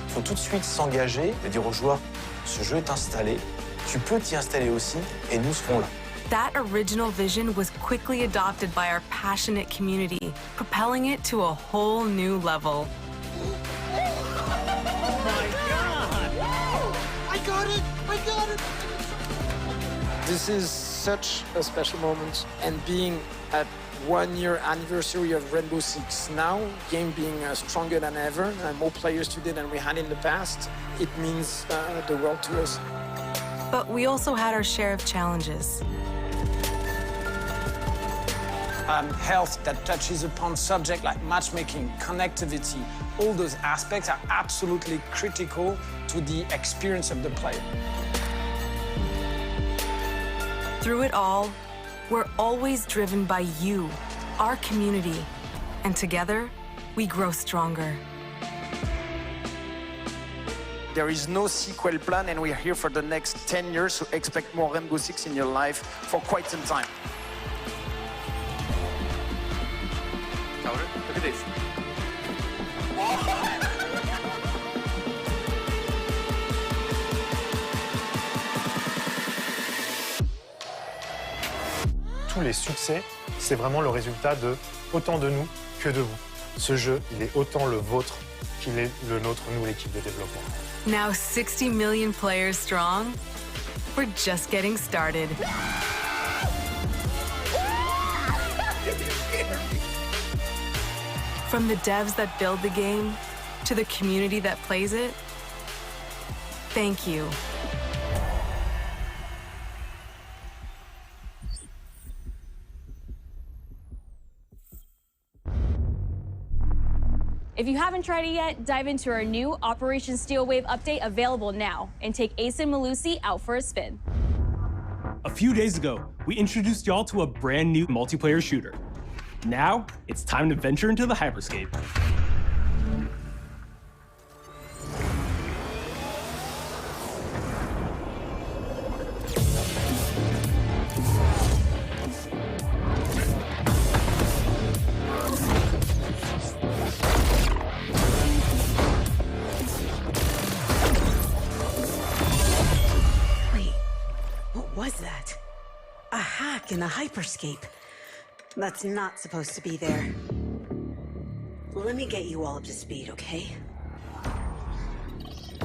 Il faut tout de suite s'engager et dire aux joueurs, ce jeu est installé, tu peux t'y installer aussi, et nous serons là. That original vision was quickly adopted by our passionate community, propelling it to a whole new level. I got it! This is such a special moment, and being at 1 year anniversary of Rainbow Six now, game being stronger than ever, and more players today than we had in the past, it means the world to us. But we also had our share of challenges. Health that touches upon subjects like matchmaking, connectivity, all those aspects are absolutely critical to the experience of the player. Through it all, we're always driven by you, our community, and together, we grow stronger. There is no sequel plan, and we're here for the next 10 years, so expect more Rainbow Six in your life for quite some time. Look at this. Tous les succès, c'est vraiment le résultat de autant de nous que de vous. Ce jeu, il est autant le vôtre qu'il est le nôtre, nous, l'équipe de développement. Now 60 million players strong, we're just getting started. From the devs that build the game to the community that plays it, thank you. If you haven't tried it yet, dive into our new Operation Steel Wave update available now and take Ace and Malusi out for a spin. A few days ago, we introduced y'all to a brand new multiplayer shooter. Now, it's time to venture into the hyperscape. Wait, what was that? A hack in the hyperscape. That's not supposed to be there. Let me get you all up to speed, okay?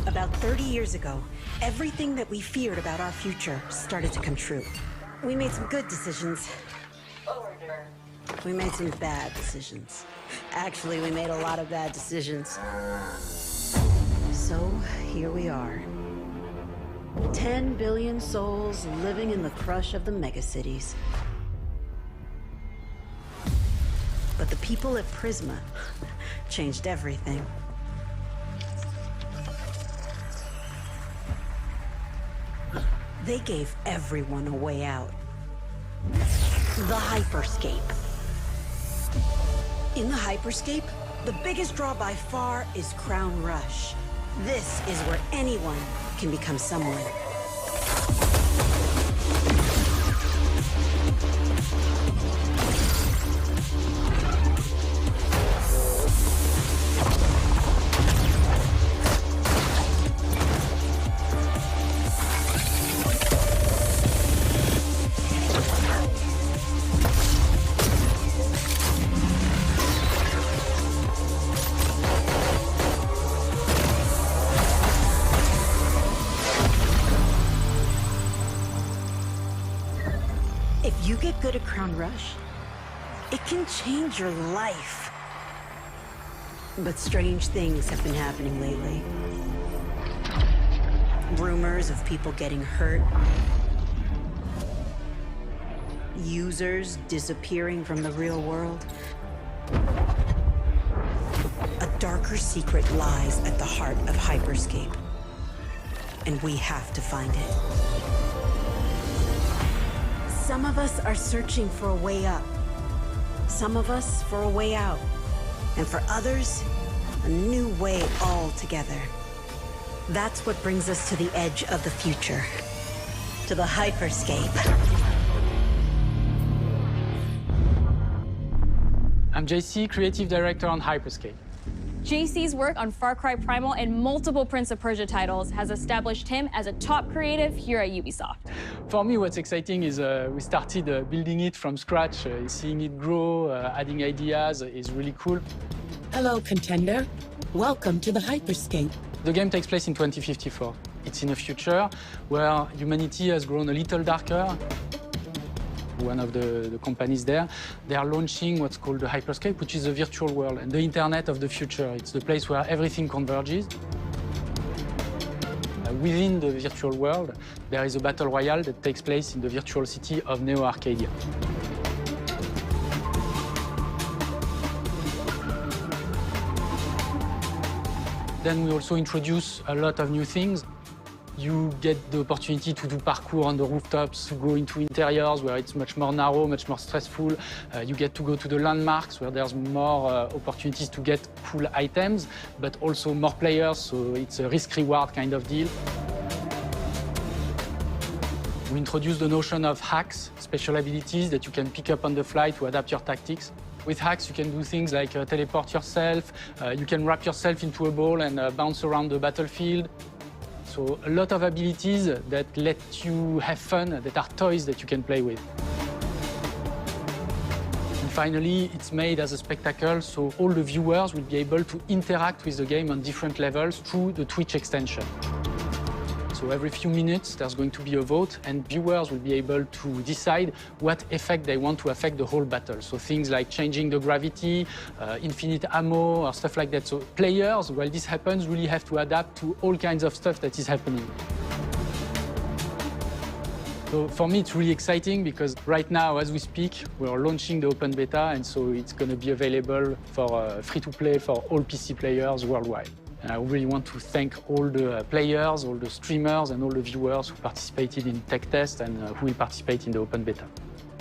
About 30 years ago, everything that we feared about our future started to come true. We made some good decisions. We made some bad decisions. Actually, we made a lot of bad decisions. So, here we are. 10 billion souls living in the crush of the megacities. But the people at Prisma changed everything. They gave everyone a way out. The Hyperscape. In the Hyperscape, the biggest draw by far is Crown Rush. This is where anyone can become someone. If you get good at Crown Rush, it can change your life. But strange things have been happening lately. Rumors of people getting hurt. Users disappearing from the real world. A darker secret lies at the heart of Hyperscape. And we have to find it. Some of us are searching for a way up. Some of us for a way out. And for others, a new way altogether. That's what brings us to the edge of the future. To the Hyperscape. I'm JC, Creative Director on Hyperscape. JC's work on Far Cry Primal and multiple Prince of Persia titles has established him as a top creative here at Ubisoft. For me, what's exciting is we started building it from scratch. Seeing it grow, adding ideas is really cool. Hello, contender. Welcome to the Hyperscape. The game takes place in 2054. It's in a future where humanity has grown a little darker. One of the companies there, they are launching what's called the Hyperscape, which is a virtual world and the internet of the future. It's the place where everything converges. Within the virtual world, there is a battle royale that takes place in the virtual city of Neo Arcadia. Then we also introduce a lot of new things. You get the opportunity to do parkour on the rooftops, to go into interiors where it's much more narrow, much more stressful. You get to go to the landmarks where there's more opportunities to get cool items, but also more players, so it's a risk-reward kind of deal. We introduce the notion of hacks, special abilities that you can pick up on the fly to adapt your tactics. With hacks, you can do things like teleport yourself, you can wrap yourself into a ball and bounce around the battlefield. So a lot of abilities that let you have fun, that are toys that you can play with. And finally, it's made as a spectacle, so all the viewers will be able to interact with the game on different levels through the Twitch extension. So every few minutes, there's going to be a vote, and viewers will be able to decide what effect they want to affect the whole battle. So things like changing the gravity, infinite ammo, or stuff like that. So players, while this happens, really have to adapt to all kinds of stuff that is happening. So for me, it's really exciting because right now, as we speak, we're launching the open beta, and so it's going to be available for free-to-play for all PC players worldwide. And I really want to thank all the players, all the streamers, and all the viewers who participated in tech test and who will participate in the open beta.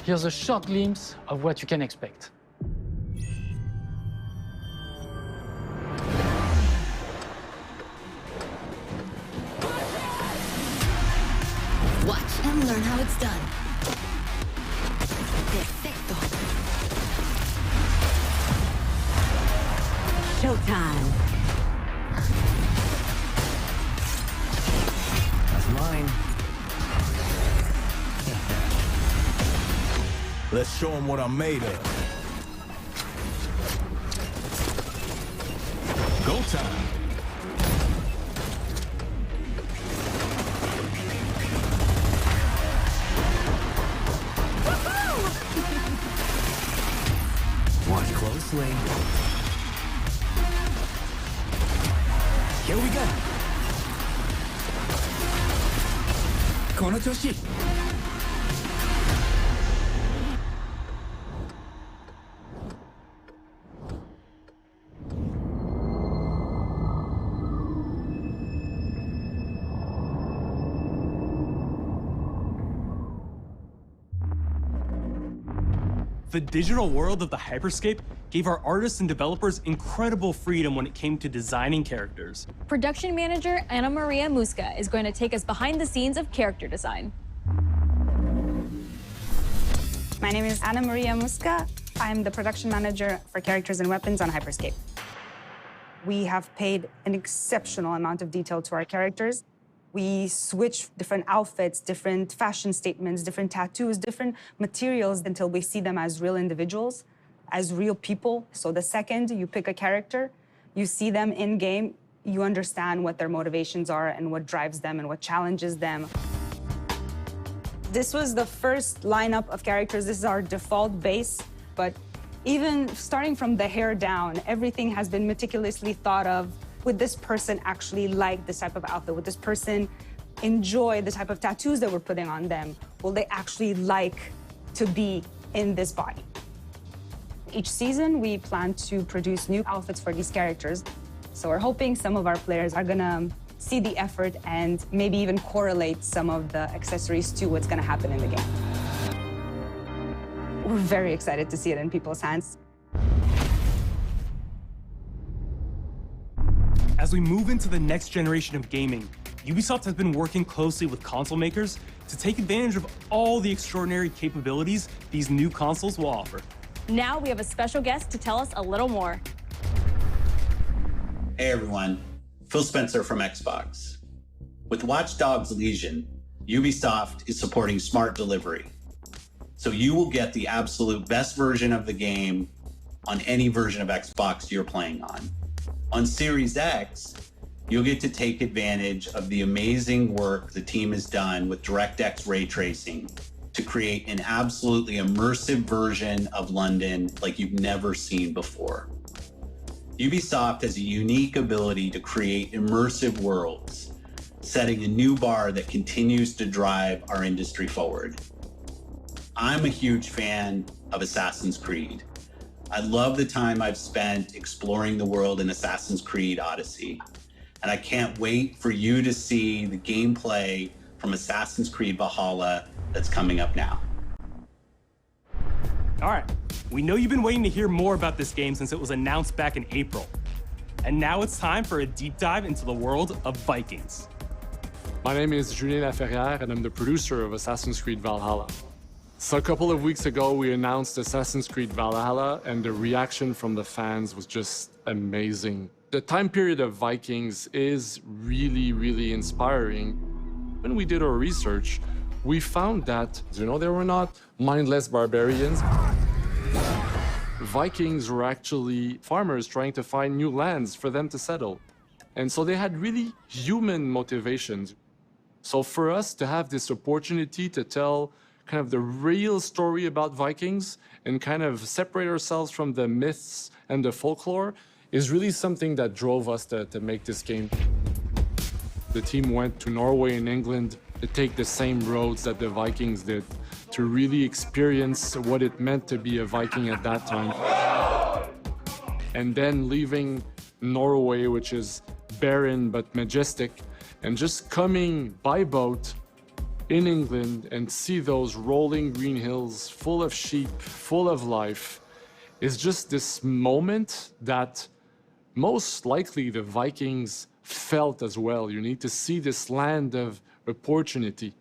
Here's a short glimpse of what you can expect. Watch and learn how it's done. Perfecto. Showtime. That's mine. Let's show them what I'm made of. Showtime. Watch closely. Here we go. この調子。The digital world of the Hyperscape gave our artists and developers incredible freedom when it came to designing characters. Production manager Ana Maria Musca is going to take us behind the scenes of character design. My name is Ana Maria Musca. I'm the production manager for characters and weapons on Hyperscape. We have paid an exceptional amount of detail to our characters. We switch different outfits, different fashion statements, different tattoos, different materials until we see them as real individuals, as real people. So the second you pick a character, you see them in game, you understand what their motivations are and what drives them and what challenges them. This was the first lineup of characters. This is our default base, but even starting from the hair down, everything has been meticulously thought of. Would this person actually like this type of outfit? Would this person enjoy the type of tattoos that we're putting on them? Will they actually like to be in this body? Each season, we plan to produce new outfits for these characters. So we're hoping some of our players are gonna see the effort and maybe even correlate some of the accessories to what's gonna happen in the game. We're very excited to see it in people's hands. As we move into the next generation of gaming, Ubisoft has been working closely with console makers to take advantage of all the extraordinary capabilities these new consoles will offer. Now we have a special guest to tell us a little more. Hey everyone, Phil Spencer from Xbox. With Watch Dogs Legion, Ubisoft is supporting smart delivery. So you will get the absolute best version of the game on any version of Xbox you're playing on. On Series X, you'll get to take advantage of the amazing work the team has done with DirectX ray tracing to create an absolutely immersive version of London like you've never seen before. Ubisoft has a unique ability to create immersive worlds, setting a new bar that continues to drive our industry forward. I'm a huge fan of Assassin's Creed. I love the time I've spent exploring the world in Assassin's Creed Odyssey, and I can't wait for you to see the gameplay from Assassin's Creed Valhalla that's coming up now. All right, we know you've been waiting to hear more about this game since it was announced back in April. And now it's time for a deep dive into the world of Vikings. My name is Julien Laferrière, and I'm the producer of Assassin's Creed Valhalla. So a couple of weeks ago, we announced Assassin's Creed Valhalla, and the reaction from the fans was just amazing. The time period of Vikings is really, really inspiring. When we did our research, we found that, they were not mindless barbarians. Vikings were actually farmers trying to find new lands for them to settle. And so they had really human motivations. So for us to have this opportunity to tell kind of the real story about Vikings and kind of separate ourselves from the myths and the folklore is really something that drove us to make this game. The team went to Norway and England to take the same roads that the Vikings did, to really experience what it meant to be a Viking at that time. And then leaving Norway, which is barren but majestic, and just coming by boat in England and see those rolling green hills full of sheep, full of life, is just this moment that most likely the Vikings felt as well. You need to see this land of opportunity.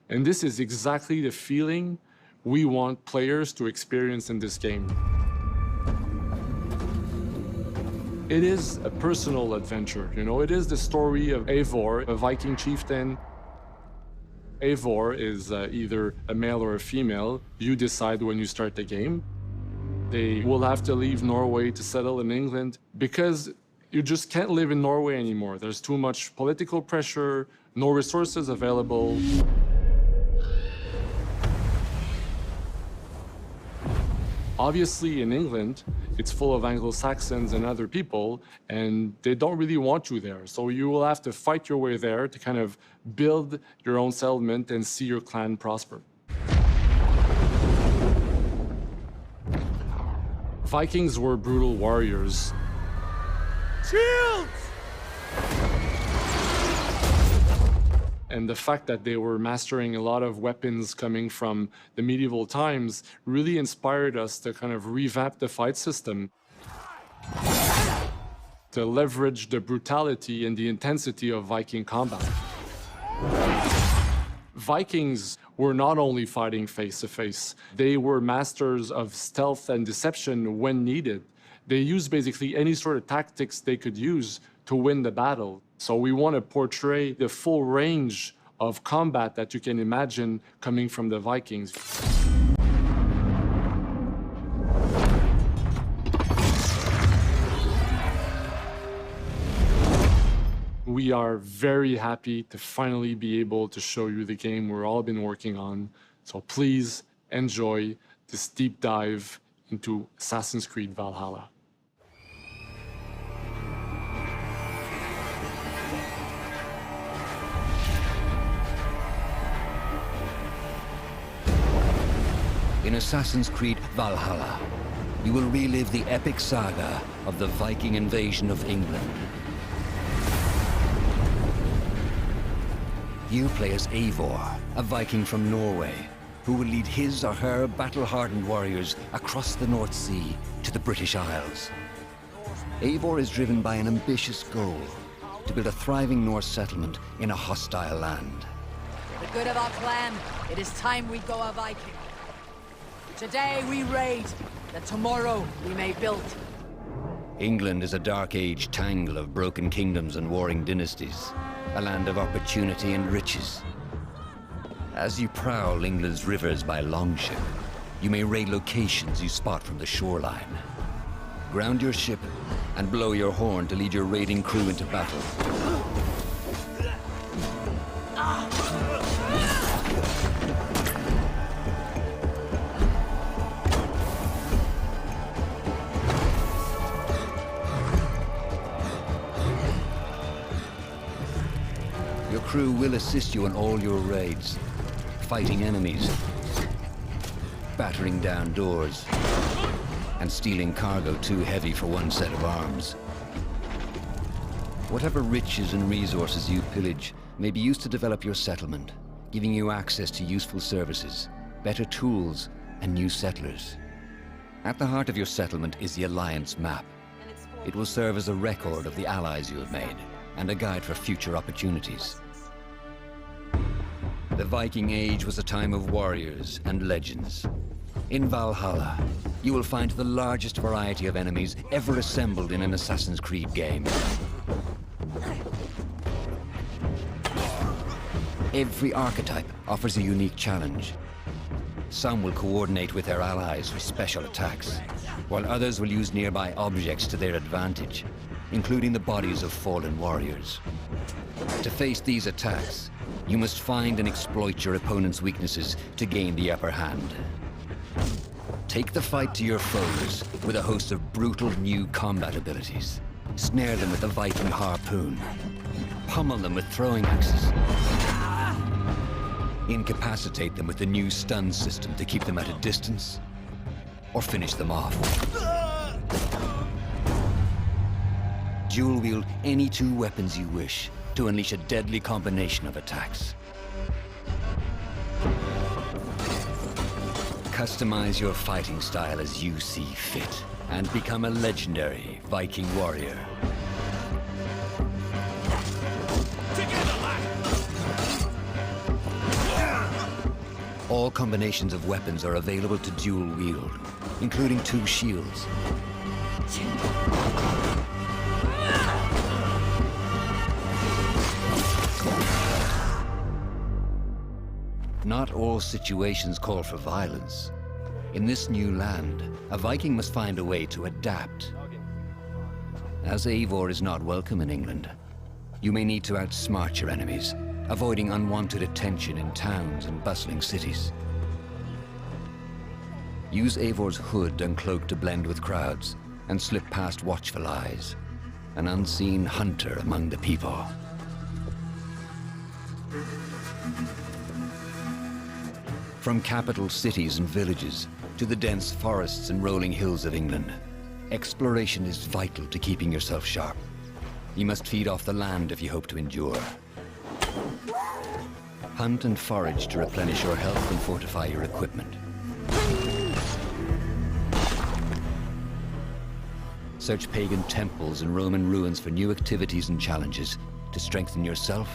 And this is exactly the feeling we want players to experience in this game. It is a personal adventure, it is the story of Eivor, a Viking chieftain. Eivor is either a male or a female. You decide when you start the game. They will have to leave Norway to settle in England because You just can't live in Norway anymore. There's too much political pressure, no resources available. Obviously, in England, it's full of Anglo-Saxons and other people, and they don't really want you there. So you will have to fight your way there to kind of build your own settlement and see your clan prosper. Vikings were brutal warriors. Shields! And the fact that they were mastering a lot of weapons coming from the medieval times really inspired us to kind of revamp the fight system, to leverage the brutality and the intensity of Viking combat. Vikings were not only fighting face-to-face, they were masters of stealth and deception when needed. They used basically any sort of tactics they could use to win the battle. So we want to portray the full range of combat that you can imagine coming from the Vikings. We are very happy to finally be able to show you the game we've all been working on. So please enjoy this deep dive into Assassin's Creed Valhalla. In Assassin's Creed Valhalla, you will relive the epic saga of the Viking invasion of England. You play as Eivor, a Viking from Norway, who will lead his or her battle-hardened warriors across the North Sea to the British Isles. Eivor is driven by an ambitious goal, to build a thriving Norse settlement in a hostile land. For the good of our clan, it is time we go a Viking. Today we raid, that tomorrow we may build. England is a dark age tangle of broken kingdoms and warring dynasties, a land of opportunity and riches. As you prowl England's rivers by longship, you may raid locations you spot from the shoreline. Ground your ship and blow your horn to lead your raiding crew into battle. Your crew will assist you in all your raids, fighting enemies, battering down doors, and stealing cargo too heavy for one set of arms. Whatever riches and resources you pillage may be used to develop your settlement, giving you access to useful services, better tools, and new settlers. At the heart of your settlement is the Alliance map. It will serve as a record of the allies you have made, and a guide for future opportunities. The Viking Age was a time of warriors and legends. In Valhalla, you will find the largest variety of enemies ever assembled in an Assassin's Creed game. Every archetype offers a unique challenge. Some will coordinate with their allies for special attacks, while others will use nearby objects to their advantage, including the bodies of fallen warriors. To face these attacks, you must find and exploit your opponent's weaknesses to gain the upper hand. Take the fight to your foes with a host of brutal new combat abilities. Snare them with the Viking harpoon. Pummel them with throwing axes. Incapacitate them with the new stun system to keep them at a distance, or finish them off. Dual wield any two weapons you wish to unleash a deadly combination of attacks. Customize your fighting style as you see fit, and become a legendary Viking warrior. All combinations of weapons are available to dual wield, including two shields. Not all situations call for violence. In this new land, a Viking must find a way to adapt. as Eivor is not welcome in England, you may need to outsmart your enemies, avoiding unwanted attention in towns and bustling cities. Use Eivor's hood and cloak to blend with crowds and slip past watchful eyes, an unseen hunter among the people. From capital cities and villages to the dense forests and rolling hills of England, exploration is vital to keeping yourself sharp. You must feed off the land if you hope to endure. Hunt and forage to replenish your health and fortify your equipment. Search pagan temples and Roman ruins for new activities and challenges to strengthen yourself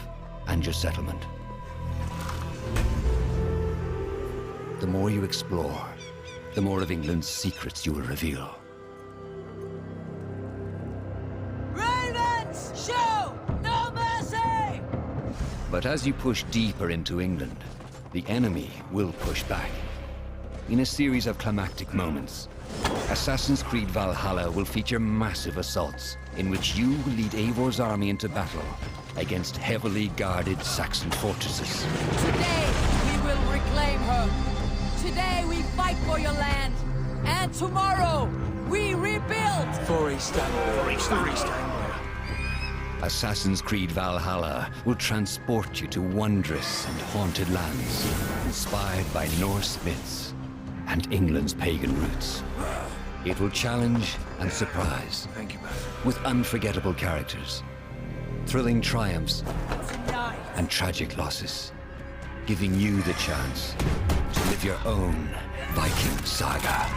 and your settlement. The more you explore, the more of England's secrets you will reveal. Ravens, show no mercy! But as you push deeper into England, the enemy will push back. In a series of climactic moments, Assassin's Creed Valhalla will feature massive assaults in which you will lead Eivor's army into battle against heavily guarded Saxon fortresses. Today, we will reclaim her. Today, we fight for your land. And tomorrow, we rebuild! For Istanbul. Assassin's Creed Valhalla will transport you to wondrous and haunted lands, inspired by Norse myths and England's pagan roots. It will challenge and surprise. Thank you, man. With unforgettable characters, thrilling triumphs, and tragic losses, giving you the chance to live your own Viking saga.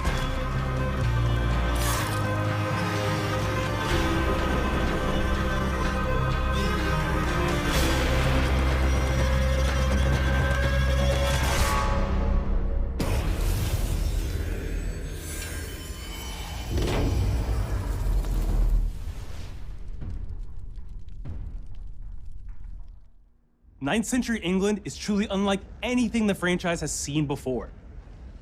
Ninth Century England is truly unlike anything the franchise has seen before.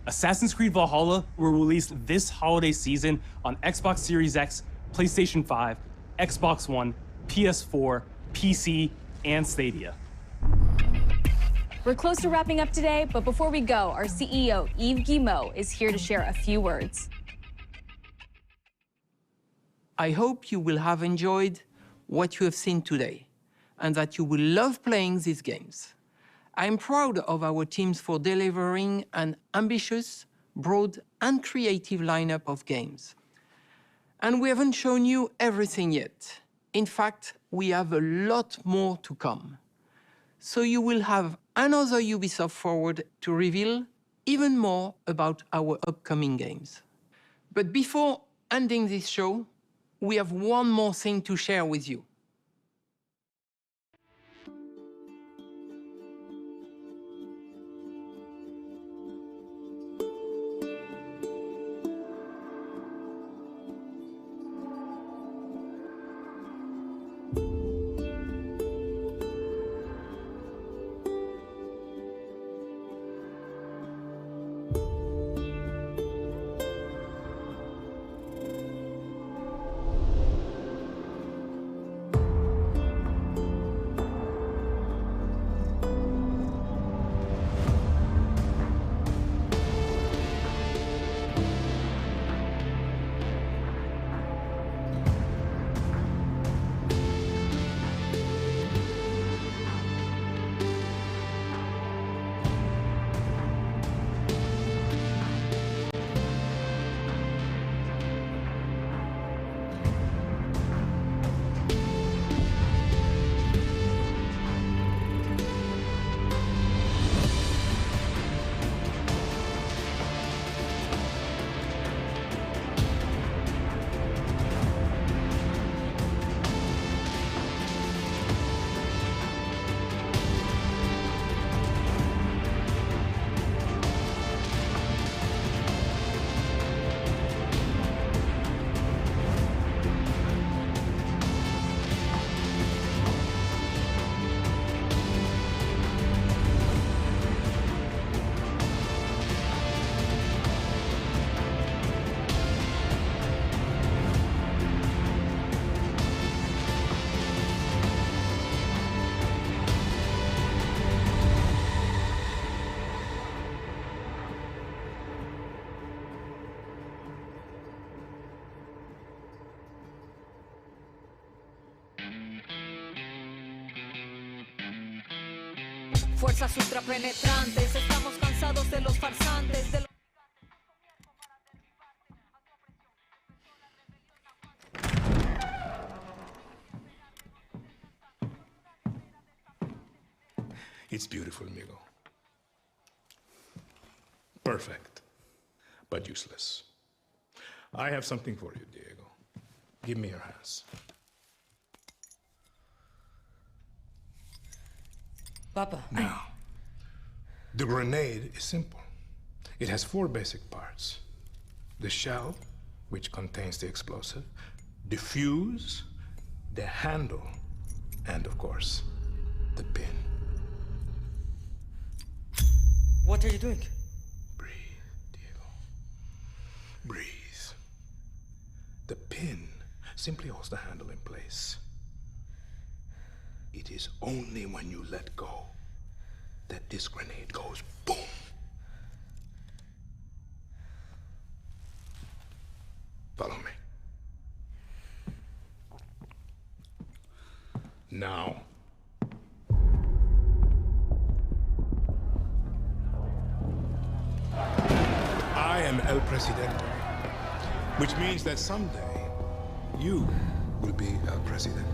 Assassin's Creed Valhalla will release this holiday season on Xbox Series X, PlayStation 5, Xbox One, PS4, PC, and Stadia. We're close to wrapping up today, but before we go, our CEO, Yves Guillemot, is here to share a few words. I hope you will have enjoyed what you have seen today, and that you will love playing these games. I'm proud of our teams for delivering an ambitious, broad, and creative lineup of games. And we haven't shown you everything yet. In fact, we have a lot more to come. So you will have another Ubisoft Forward to reveal even more about our upcoming games. But before ending this show, we have one more thing to share with you. Fuerzas ultrapenetrantes, estamos cansados de los farsantes, de los... It's beautiful, amigo. Perfect, but useless. I have something for you, Diego. Give me your hands. Papa. Now, the grenade is simple. It has 4 basic parts. The shell, which contains the explosive, the fuse, the handle, and of course, the pin. What are you doing? Breathe. The pin simply holds the handle in place. It is only when you let go that this grenade goes boom. Follow me. Now, I am El Presidente, which means that someday you will be El Presidente.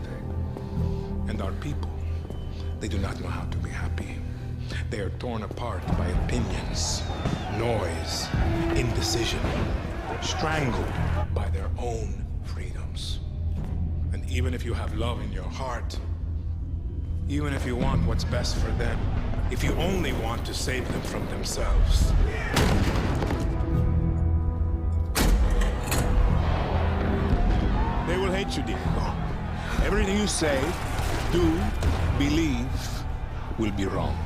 And our people, they do not know how to be happy. They are torn apart by opinions, noise, indecision, strangled by their own freedoms. And even if you have love in your heart, even if you want what's best for them, if you only want to save them from themselves, they will hate you, Diego. Everything you say, do, believe, will be wrong.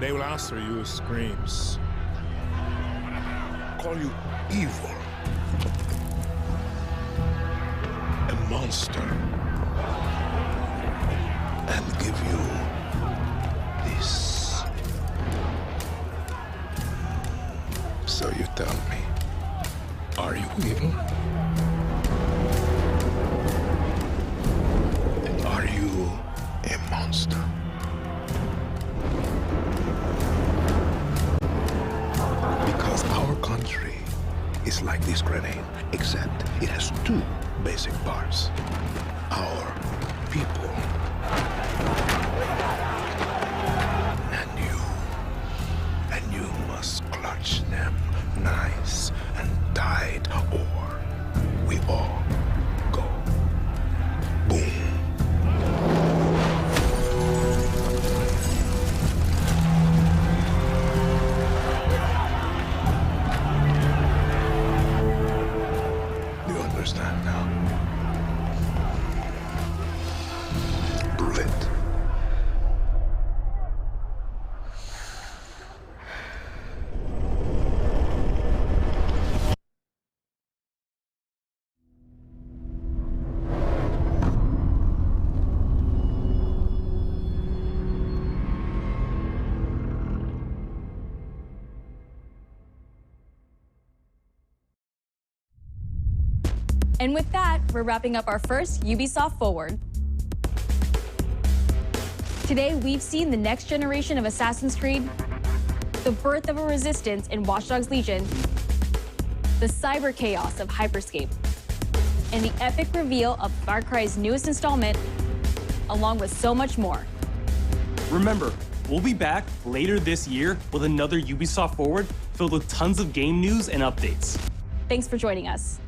They will answer you with screams, call you evil, a monster, and give you this. So you tell me, are you evil? Are you a monster? Because our country is like this grenade, except it has 2 basic parts. Our people. And you must clutch them nice and tight, or we all go boom. You understand now? Prove it. And with that, we're wrapping up our first Ubisoft Forward. Today, we've seen the next generation of Assassin's Creed, the birth of a resistance in Watch Dogs Legion, the cyber chaos of Hyperscape, and the epic reveal of Far Cry's newest installment, along with so much more. Remember, we'll be back later this year with another Ubisoft Forward filled with tons of game news and updates. Thanks for joining us.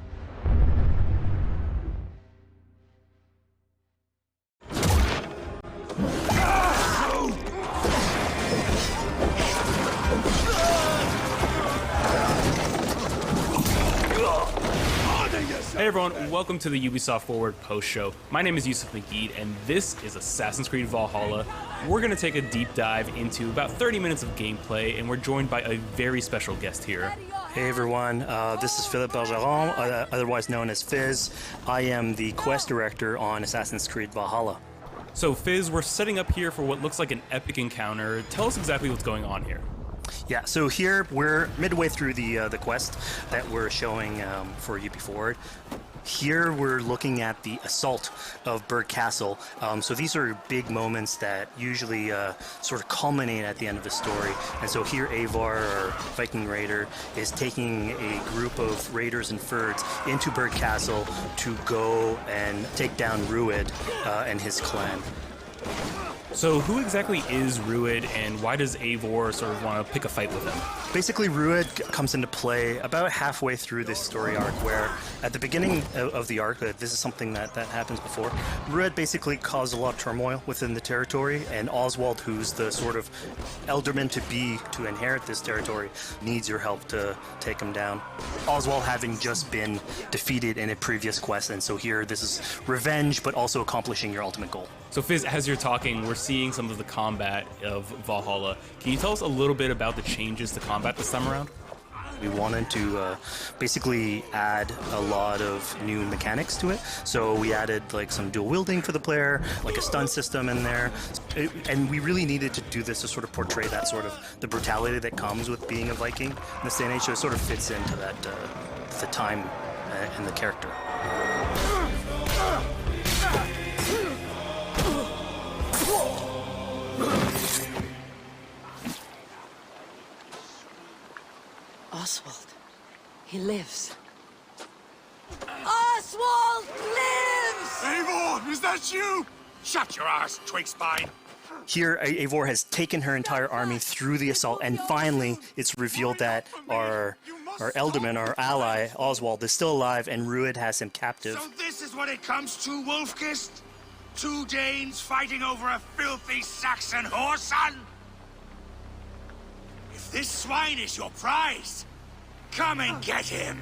Hey everyone, welcome to the Ubisoft Forward post-show. My name is Yusuf Magid, and this is Assassin's Creed Valhalla. We're going to take a deep dive into about 30 minutes of gameplay, and we're joined by a very special guest here. Hey everyone, this is Philippe Bergeron, otherwise known as Fizz. I am the quest director on Assassin's Creed Valhalla. So Fizz, we're setting up here for what looks like an epic encounter. Tell us exactly what's going on here. Yeah, so here we're midway through the quest that we're showing for Ubisoft Forward. Here we're looking at the assault of Berg Castle. So these are big moments that usually sort of culminate at the end of the story. And so here Eivor, our Viking raider, is taking a group of raiders and Fyrds into Berg Castle to go and take down Rued and his clan. So who exactly is Rued, and why does Eivor sort of want to pick a fight with him? Basically, Rued comes into play about halfway through this story arc, where at the beginning of the arc, this is something that happens before, Rued basically caused a lot of turmoil within the territory, and Oswald, who's the sort of elderman to inherit this territory, needs your help to take him down. Oswald having just been defeated in a previous quest, and so here this is revenge, but also accomplishing your ultimate goal. So Fizz, as you're talking, we're seeing some of the combat of Valhalla. Can you tell us a little bit about the changes to combat this time around? We wanted to basically add a lot of new mechanics to it. So we added like some dual wielding for the player, like a stun system in there. And we really needed to do this to sort of portray that sort of the brutality that comes with being a Viking in this day and age. So it sort of fits into that the time and the character. Oswald. He lives. Oswald lives! Eivor, is that you? Shut your arse, twig spine. Here, Eivor has taken her entire army through the assault, and finally it's revealed that our Elderman, our ally, Oswald, is still alive, and Rued has him captive. So this is what it comes to, Wolfkist? 2 Danes fighting over a filthy Saxon whoreson? If this swine is your prize, come and get him!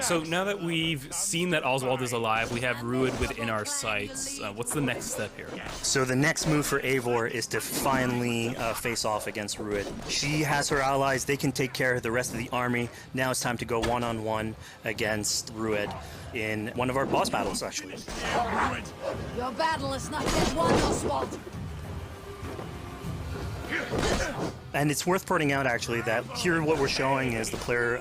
So now that we've seen that Oswald is alive, we have Rued within our sights. What's the next step here? So the next move for Eivor is to finally face off against Rued. She has her allies, they can take care of the rest of the army. Now it's time to go one-on-one against Rued in one of our boss battles, actually. Your battle is not yet won, Oswald. And it's worth pointing out, actually, that here what we're showing is the player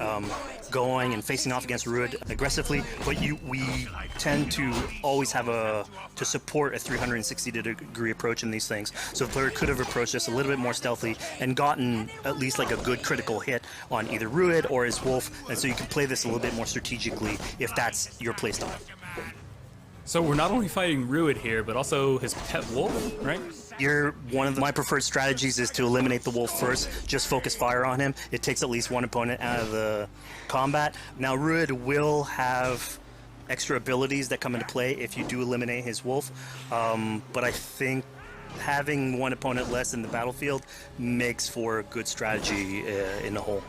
going and facing off against Rued aggressively, but we tend to always have to support a 360-degree approach in these things. So the player could have approached this a little bit more stealthily and gotten at least like a good critical hit on either Rued or his wolf, and so you can play this a little bit more strategically if that's your playstyle. So we're not only fighting Rued here, but also his pet wolf, right? One of my preferred strategies is to eliminate the wolf first, just focus fire on him. It takes at least one opponent out of the combat. Now Rued will have extra abilities that come into play if you do eliminate his wolf, but I think having one opponent less in the battlefield makes for a good strategy in the whole.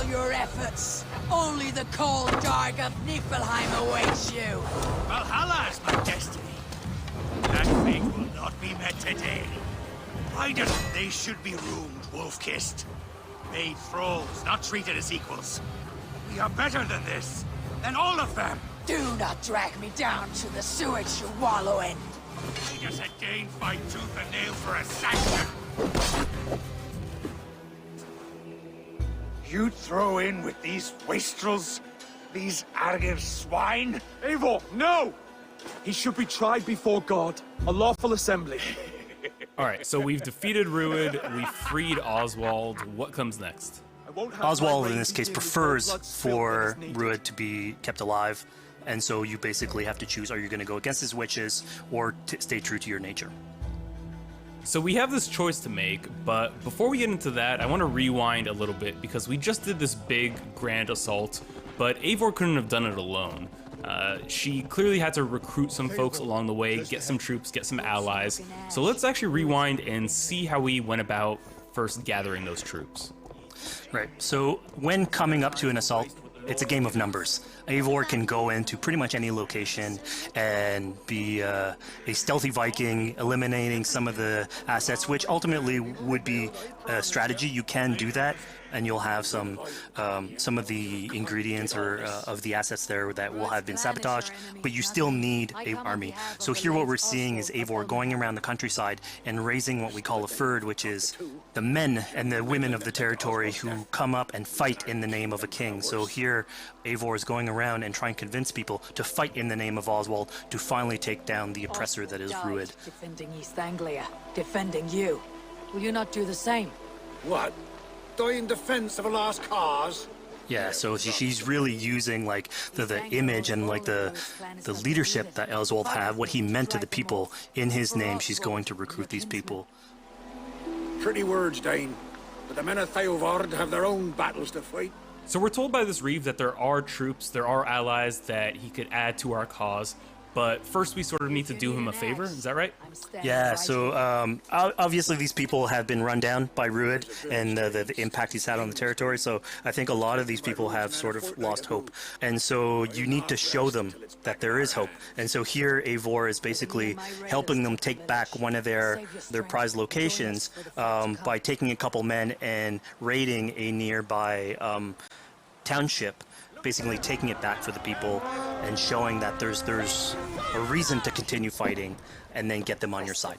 Your efforts. Only the cold dark of Niflheim awaits you. Valhalla is my destiny. That fate will not be met today. Why does they should be ruined, wolf-kissed? Made thralls, not treated as equals. We are better than this. Than all of them. Do not drag me down to the sewage you wallow in. Why does a Dane fight tooth and nail for a Saxon? You'd throw in with these wastrels? These argive swine? Eivor, no! He should be tried before God. A lawful assembly. Alright, so we've defeated Rued, we freed Oswald. What comes next? Oswald, in this case, prefers for Rued to be kept alive, and so you basically have to choose, are you going to go against his wishes or stay true to your nature? So we have this choice to make, but before we get into that, I want to rewind a little bit because we just did this big, grand assault, but Eivor couldn't have done it alone. She clearly had to recruit some folks along the way, get some troops, get some allies. So let's actually rewind and see how we went about first gathering those troops. Right, so when coming up to an assault, it's a game of numbers. Eivor can go into pretty much any location and be a stealthy Viking, eliminating some of the assets, which ultimately would be strategy, you can do that, and you'll have some of the ingredients or of the assets there that will have been sabotaged, but you still need an army. So here what we're seeing is Eivor going around the countryside and raising what we call a Fyrd, which is the men and the women of the territory who come up and fight in the name of a king. So here Eivor is going around and trying to convince people to fight in the name of Oswald to finally take down the oppressor that is Rued. Defending East Anglia, defending you. Will you not do the same? What? Die in defense of a lost cause? Yeah, so she's really using like the image and like the leadership that Oswald had, what he meant to the people in his name. She's going to recruit these people. Pretty words, Dane. But the men of Theovard have their own battles to fight. So we're told by this Reeve that there are troops, there are allies that he could add to our cause. But first, we sort of need to do him a favor. Is that right? Yeah, so obviously these people have been run down by Rued and the impact he's had on the territory. So I think a lot of these people have sort of lost hope. And so you need to show them that there is hope. And so here Eivor is basically helping them take back one of their prized locations by taking a couple men and raiding a nearby township, basically taking it back for the people and showing that there's a reason to continue fighting and then get them on your side.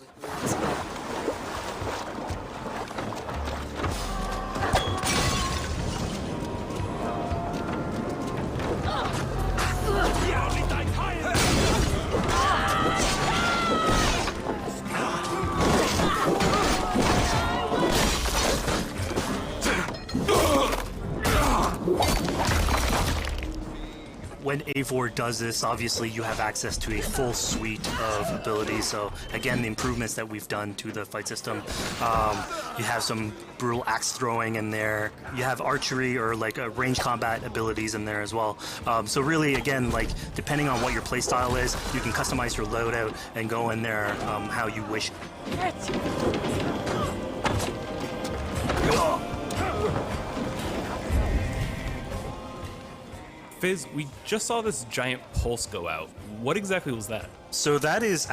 When Eivor does this, obviously you have access to a full suite of abilities. So again, the improvements that we've done to the fight system. You have some brutal axe throwing in there. You have archery or like range combat abilities in there as well. So really, again, like depending on what your playstyle is, you can customize your loadout and go in there how you wish. Fizz, we just saw this giant pulse go out. What exactly was that? So that is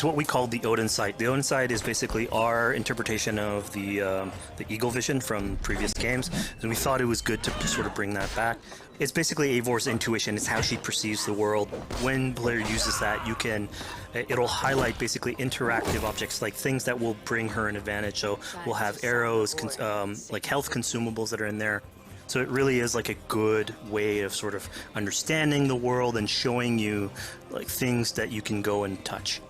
what we call the Odin sight. The Odin sight is basically our interpretation of the eagle vision from previous games, and we thought it was good to sort of bring that back. It's basically Eivor's intuition. It's how she perceives the world. When the player uses that, it'll highlight basically interactive objects, like things that will bring her an advantage. So we'll have arrows, like health consumables that are in there. So it really is like a good way of sort of understanding the world and showing you like things that you can go and touch.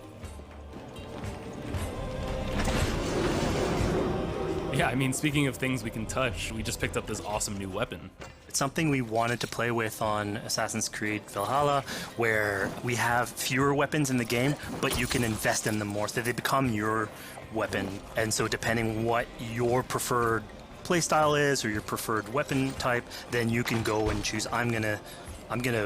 Yeah, I mean, speaking of things we can touch, we just picked up this awesome new weapon. It's something we wanted to play with on Assassin's Creed Valhalla, where we have fewer weapons in the game, but you can invest in them more, so they become your weapon. And so depending what your preferred playstyle is or your preferred weapon type, then you can go and choose, I'm gonna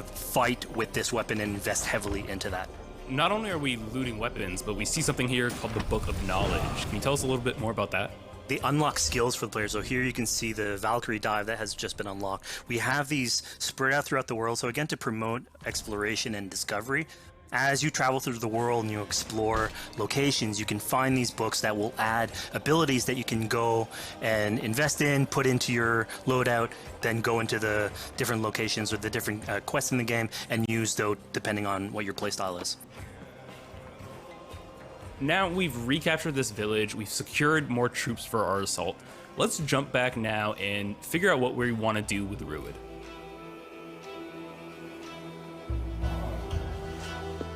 fight with this weapon and invest heavily into that. Not only are we looting weapons, but we see something here called the Book of Knowledge. Can you tell us a little bit more about that? They unlock skills for the players. So here you can see the Valkyrie dive that has just been unlocked. We have these spread out throughout the world, so again, to promote exploration and discovery. As you travel through the world and you explore locations, you can find these books that will add abilities that you can go and invest in, put into your loadout, then go into the different locations with the different quests in the game and use those depending on what your playstyle is. Now we've recaptured this village, we've secured more troops for our assault. Let's jump back now and figure out what we want to do with Rued.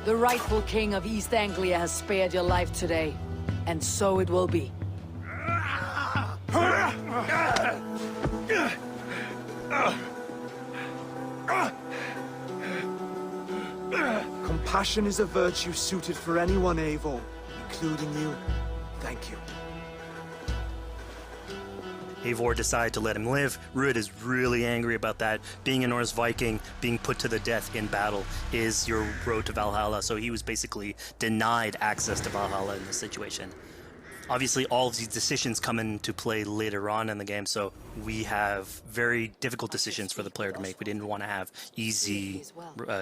The rightful king of East Anglia has spared your life today, and so it will be. Compassion is a virtue suited for anyone, Eivor, including you. Thank you. Eivor decided to let him live. Rued is really angry about that. Being a Norse Viking, being put to the death in battle is your road to Valhalla, so he was basically denied access to Valhalla in this situation. Obviously, all of these decisions come into play later on in the game, so we have very difficult decisions for the player to make. We didn't want to have easy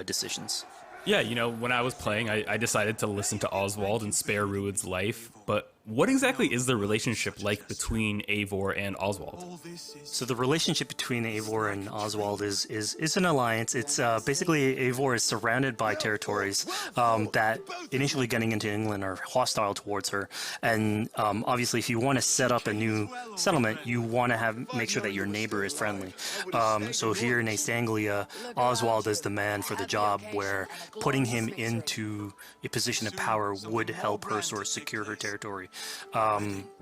decisions. Yeah, you know, when I was playing, I decided to listen to Oswald and spare Rued's life, but what exactly is the relationship like between Eivor and Oswald? So the relationship between Eivor and Oswald is an alliance. It's basically Eivor is surrounded by territories that initially getting into England are hostile towards her, and obviously if you want to set up a new settlement, you want to make sure that your neighbor is friendly. So here in East Anglia, Oswald is the man for the job, where putting him into a position of power would help her sort of secure her territory.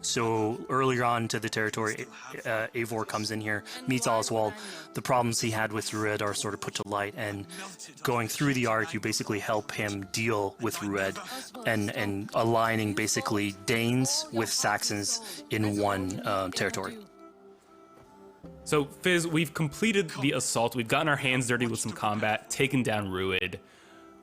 So earlier on to the territory, Eivor comes in here, meets Oswald. The problems he had with Rued are sort of put to light, and going through the arc, you basically help him deal with Rued and aligning basically Danes with Saxons in one territory. So, Fizz, we've completed the assault. We've gotten our hands dirty with some combat, taken down Rued.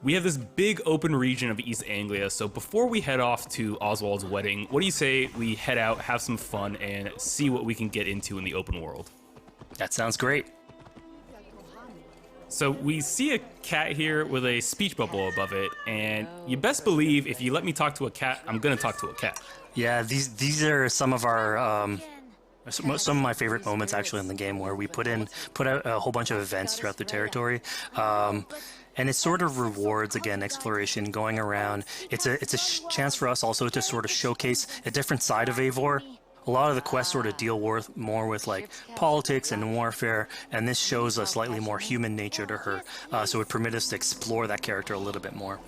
We have this big open region of East Anglia, so before we head off to Oswald's wedding, what do you say we head out, have some fun, and see what we can get into in the open world? That sounds great. So we see a cat here with a speech bubble above it, and you best believe if you let me talk to a cat, I'm gonna talk to a cat. Yeah, these are some of our some of my favorite moments actually in the game, where we put out a whole bunch of events throughout the territory. And it sort of rewards, again, exploration, going around. It's a chance for us also to sort of showcase a different side of Eivor. A lot of the quests sort of deal more with like politics and warfare, and this shows a slightly more human nature to her. So it permits us to explore that character a little bit more.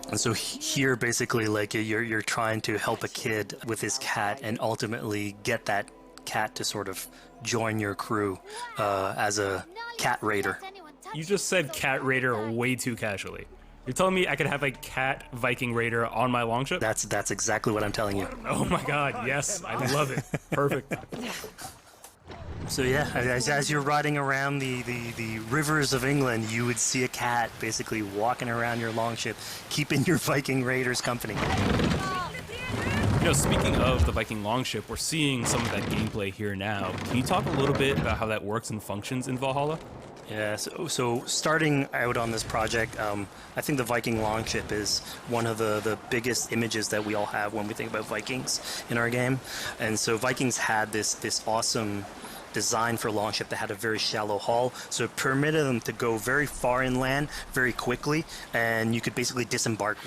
And so here, basically, like you're trying to help a kid with his cat, and ultimately get that cat to sort of join your crew as a cat raider. You just said cat raider way too casually. You're telling me I could have a cat Viking raider on my longship? That's exactly what I'm telling you. Oh my god, yes, I love it. Perfect. So yeah, as you're riding around the rivers of England, you would see a cat basically walking around your longship, keeping your Viking raiders company. You know, speaking of the Viking longship, we're seeing some of that gameplay here now. Can you talk a little bit about how that works and functions in Valhalla? Yeah, so starting out on this project, I think the Viking longship is one of the biggest images that we all have when we think about Vikings in our game. And so Vikings had this awesome design for longship that had a very shallow hull, so it permitted them to go very far inland very quickly, and you could basically disembark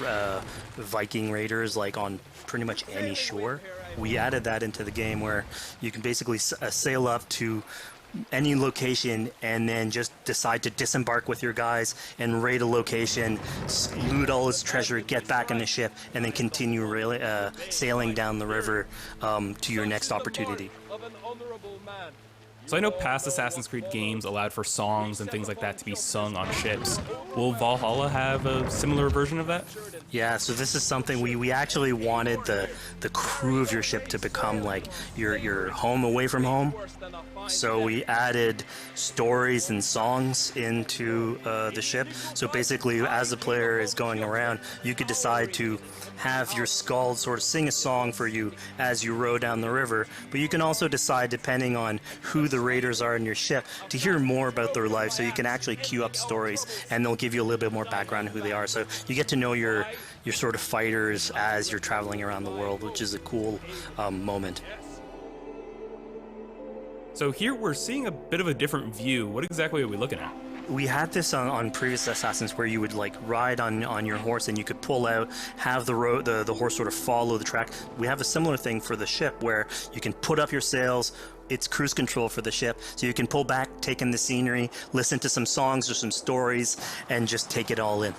Viking raiders like on pretty much any shore. We added that into the game, where you can basically sail up to any location and then just decide to disembark with your guys and raid a location, loot all its treasure, get back in the ship, and then continue sailing down the river to your next opportunity. So I know past Assassin's Creed games allowed for songs and things like that to be sung on ships. Will Valhalla have a similar version of that? Yeah, so this is something we actually wanted the crew of your ship to become like your home away from home. So we added stories and songs into the ship. So basically, as the player is going around, you could decide to have your skald sort of sing a song for you as you row down the river. But you can also decide, depending on who the raiders are in your ship, to hear more about their life. So you can actually queue up stories, and they'll give you a little bit more background on who they are. So you get to know your sort of fighters as you're traveling around the world, which is a cool moment. So here we're seeing a bit of a different view. What exactly are we looking at? We had this on previous Assassins, where you would like ride on your horse, and you could pull out, have the horse sort of follow the track. We have a similar thing for the ship, where you can put up your sails. It's cruise control for the ship, so you can pull back, take in the scenery, listen to some songs or some stories, and just take it all in.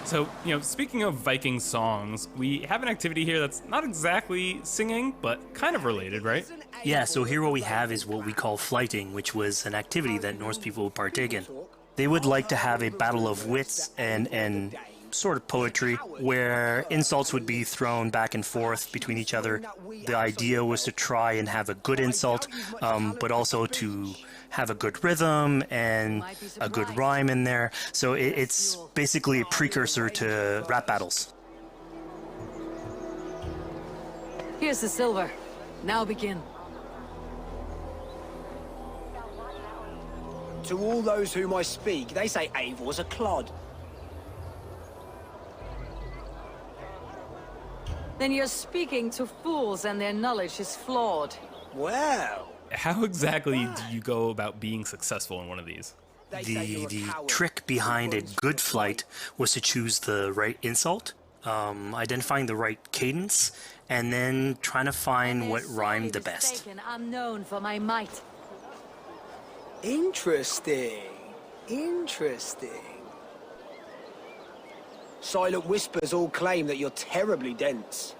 So, you know, speaking of Viking songs, we have an activity here that's not exactly singing, but kind of related, right? Yeah, so here what we have is what we call flighting, which was an activity that Norse people would partake in. They would like to have a battle of wits and sort of poetry, where insults would be thrown back and forth between each other. The idea was to try and have a good insult, but also to have a good rhythm and a good rhyme in there. So it's basically a precursor to rap battles. Here's the silver. Now begin. To all those whom I speak, they say Eivor's a clod. Then you're speaking to fools and their knowledge is flawed. Well... How exactly do you go about being successful in one of these? The trick behind a good flight was to choose the right insult, identifying the right cadence, and then trying to find what rhymed the best. I'm known for my might. Interesting. Interesting. Silent whispers all claim that you're terribly dense.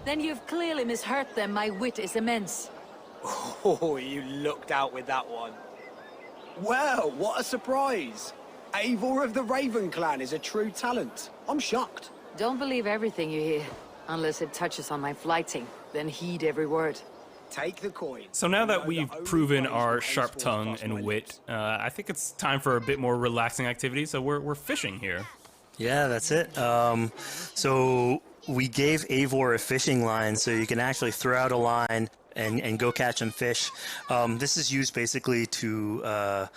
Then you've clearly misheard them. My wit is immense. Oh, you looked out with that one. Well, what a surprise. Eivor of the Raven Clan is a true talent. I'm shocked. Don't believe everything you hear, unless it touches on my flighting. Then heed every word. Take the coin. So now that we've proven our sharp tongue and wit, I think it's time for a bit more relaxing activity. So we're fishing here. Yeah, that's it. So we gave Eivor a fishing line, so you can actually throw out a line and go catch some fish. This is used basically to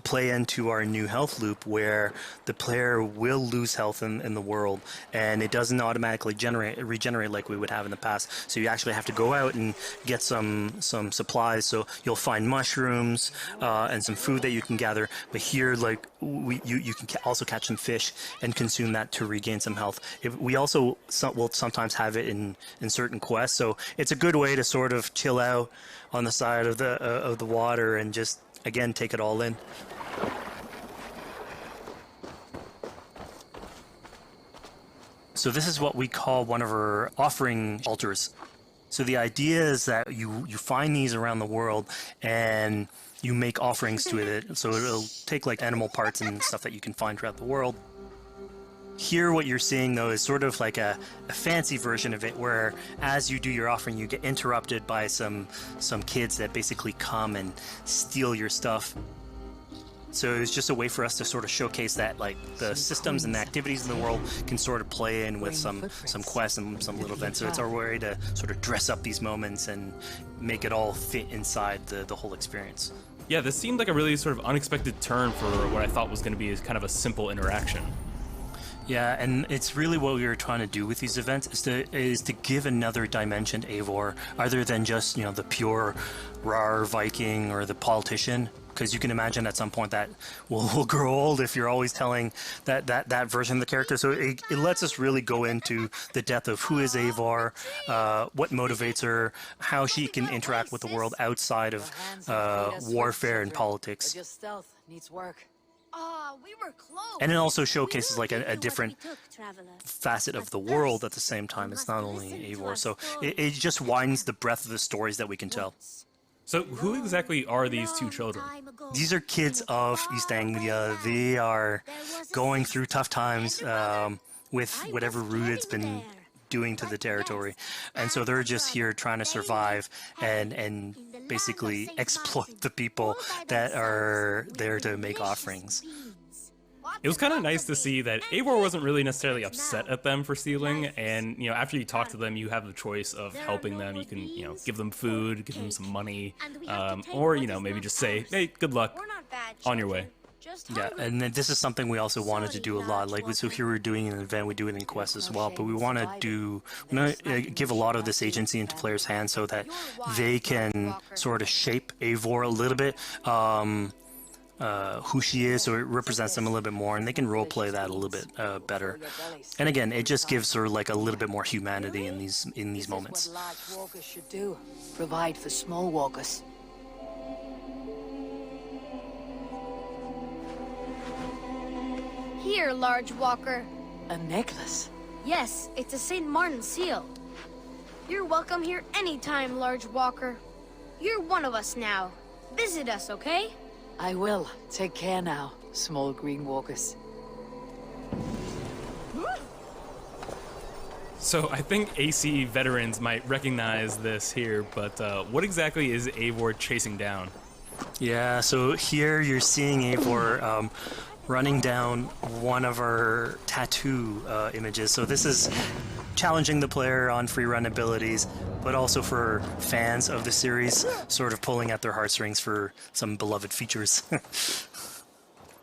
play into our new health loop, where the player will lose health in the world, and it doesn't automatically regenerate like we would have in the past. So you actually have to go out and get some supplies. So you'll find mushrooms and some food that you can gather. But here, like you can also catch some fish and consume that to regain some health. We also will sometimes have it in certain quests. So it's a good way to sort of chill out on the side of the water and just, again, take it all in. So this is what we call one of our offering altars. So the idea is that you find these around the world and you make offerings to it. So it'll take like animal parts and stuff that you can find throughout the world. Here what you're seeing though is sort of like a fancy version of it, where as you do your offering you get interrupted by some kids that basically come and steal your stuff. So it's just a way for us to sort of showcase that like the systems and the activities in the world can sort of play in with some quests and some little events. So it's our way to sort of dress up these moments and make it all fit inside the whole experience. Yeah, this seemed like a really sort of unexpected turn for what I thought was going to be kind of a simple interaction. Yeah, and it's really what we were trying to do with these events is to give another dimension to Eivor, other than just, you know, the pure rar Viking or the politician. Because you can imagine at some point that will grow old if you're always telling that version of the character. So it lets us really go into the depth of who is Eivor, what motivates her, how she can interact with the world outside of warfare and politics. Your stealth needs work. We were close. And it also showcases like a different facet of the world at the same time. It's not only Eivor, so it just widens the breadth of the stories that we can tell. So who exactly are these two children? These are kids of East Anglia. They are going through tough times with whatever Rued's been doing to the territory. And so they're just here trying to survive and basically exploit the people that are there to make offerings. It was kind of nice to see that Eivor wasn't really necessarily upset at them for stealing, and, you know, after you talk to them, you have the choice of helping them. You can, you know, give them food, give them some money, or, you know, maybe just say, hey, good luck, on your way. Yeah, and then this is something we also wanted to do a lot. Like, so here we're doing an event, we do it in quests as well, but we want to give a lot of this agency into players' hands so that they can sort of shape Eivor a little bit. Who she is, so it represents them a little bit more, and they can roleplay that a little bit better. And again, it just gives her like a little bit more humanity in these moments. What large walkers should do. Provide for small walkers. Here, large walker. A necklace? Yes, it's a St. Martin seal. You're welcome here anytime, large walker. You're one of us now. Visit us, okay? I will. Take care now, small green walkers. So I think AC veterans might recognize this here, but what exactly is Eivor chasing down? Yeah, so here you're seeing Eivor running down one of our tattoo images. So this is challenging the player on free run abilities, but also for fans of the series, sort of pulling at their heartstrings for some beloved features.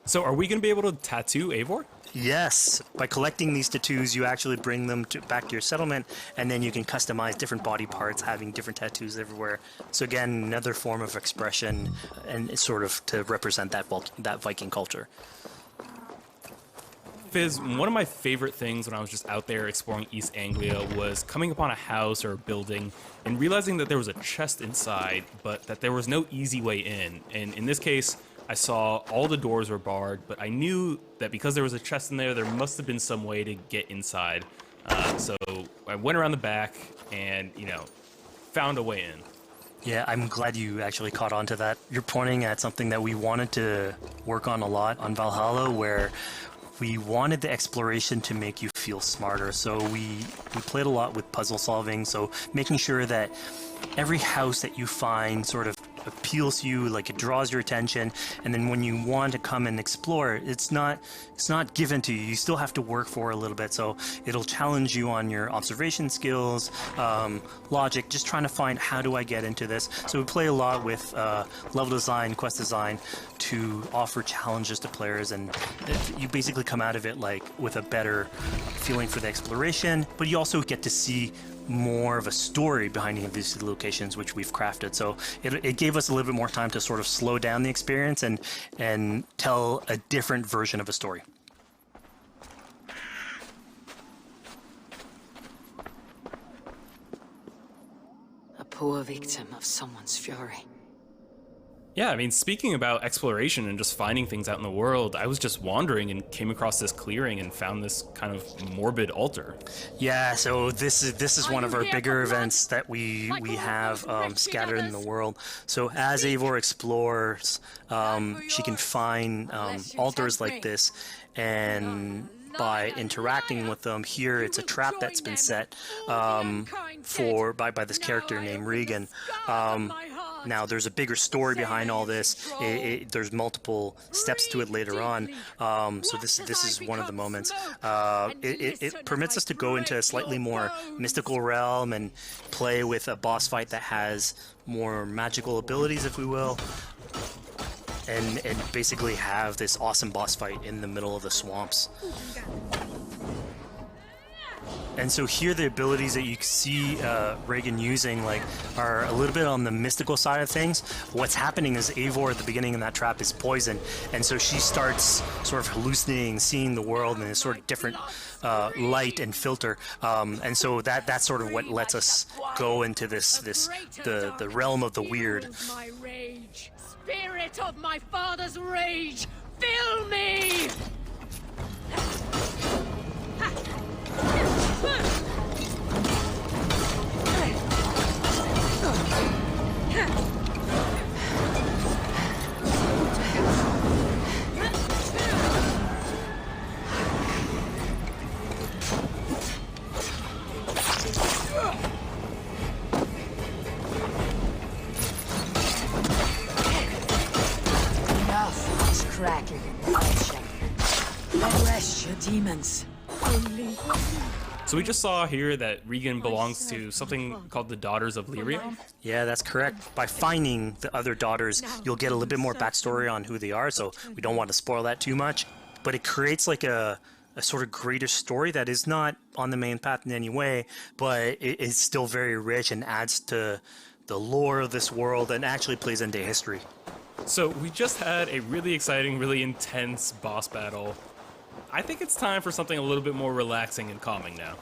So are we going to be able to tattoo Eivor? Yes. By collecting these tattoos, you actually bring them back to your settlement, and then you can customize different body parts, having different tattoos everywhere. So again, another form of expression, and it's sort of to represent that Viking culture. Fizz, one of my favorite things when I was just out there exploring East Anglia was coming upon a house or a building and realizing that there was a chest inside, but that there was no easy way in. And in this case, I saw all the doors were barred, but I knew that because there was a chest in there, there must have been some way to get inside. So I went around the back and, found a way in. Yeah, I'm glad you actually caught on to that. You're pointing at something that we wanted to work on a lot on Valhalla, where we wanted the exploration to make you feel smarter. So we played a lot with puzzle solving, so making sure that every house that you find sort of appeals to you, like it draws your attention, and then when you want to come and explore, it's not given to you. You still have to work for it a little bit, so it'll challenge you on your observation skills, logic, just trying to find how do I get into this. So we play a lot with level design, quest design to offer challenges to players, and you basically come out of it like with a better feeling for the exploration, but you also get to see more of a story behind these locations, which we've crafted. So it gave us a little bit more time to sort of slow down the experience and tell a different version of a story. A poor victim of someone's fury. Yeah, I mean, speaking about exploration and just finding things out in the world, I was just wandering and came across this clearing and found this kind of morbid altar. Yeah, so this is one of our bigger events that we have scattered in the world. So as Eivor explores, she can find altars like this, and by interacting with them, here it's a trap that's been set by this character named Regan. Now, there's a bigger story behind all this. There's multiple steps to it later on. So this is one of the moments. It permits us to go into a slightly more mystical realm and play with a boss fight that has more magical abilities, if we will. And basically have this awesome boss fight in the middle of the swamps. And so here the abilities that you see Regan using are a little bit on the mystical side of things. What's happening is Eivor at the beginning in that trap is poisoned, and so she starts sort of hallucinating, seeing the world in a sort of different light and filter. And so that's sort of what lets us go into the realm of the weird. My rage, spirit of my father's rage, fill me! Enough of this crackling and bloodshed. Let rest your demons. So we just saw here that Regan belongs to something called the Daughters of Lyrium? Yeah, that's correct. By finding the other daughters, you'll get a little bit more backstory on who they are, so we don't want to spoil that too much. But it creates like a sort of greater story that is not on the main path in any way, but it is still very rich and adds to the lore of this world and actually plays into history. So we just had a really exciting, really intense boss battle. I think it's time for something a little bit more relaxing and calming now.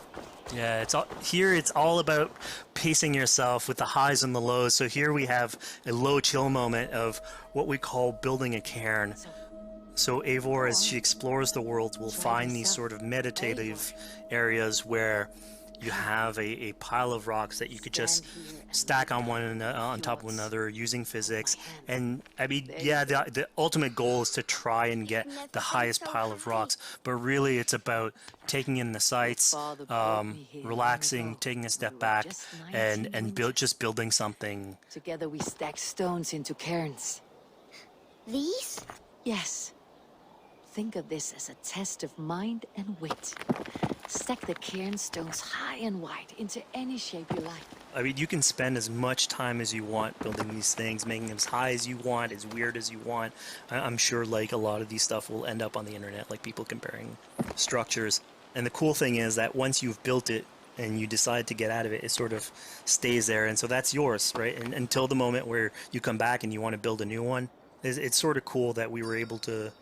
Yeah, it's all about pacing yourself with the highs and the lows. So here we have a low chill moment of what we call building a cairn. So Eivor, as she explores the world, will find these sort of meditative areas where you have a pile of rocks that you could just stack on top of one another using physics. And I mean, yeah, the ultimate goal is to try and get the highest pile of rocks, but really it's about taking in the sights, relaxing, taking a step back, and just building something. Together we stack stones into cairns. These? Yes. Think of this as a test of mind and wit. Stack the cairn stones high and wide into any shape you like. I mean, you can spend as much time as you want building these things, making them as high as you want, as weird as you want. I'm sure like a lot of these stuff will end up on the internet, like people comparing structures. And the cool thing is that once you've built it and you decide to get out of it, it sort of stays there. And so that's yours, right? And until the moment where you come back and you want to build a new one, it's sort of cool that we were able to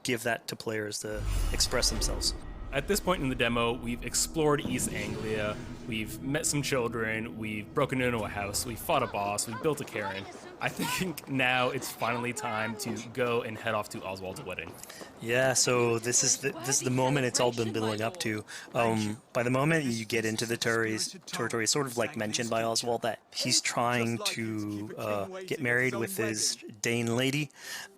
give that to players to express themselves. At this point in the demo, we've explored East Anglia, we've met some children, we've broken into a house, we've fought a boss, we've built a cairn. I think now it's finally time to go and head off to Oswald's wedding. Yeah, so this is the moment it's all been building up to. By the moment you get into the territory, it's sort of like mentioned by Oswald that he's trying to get married with his Dane lady.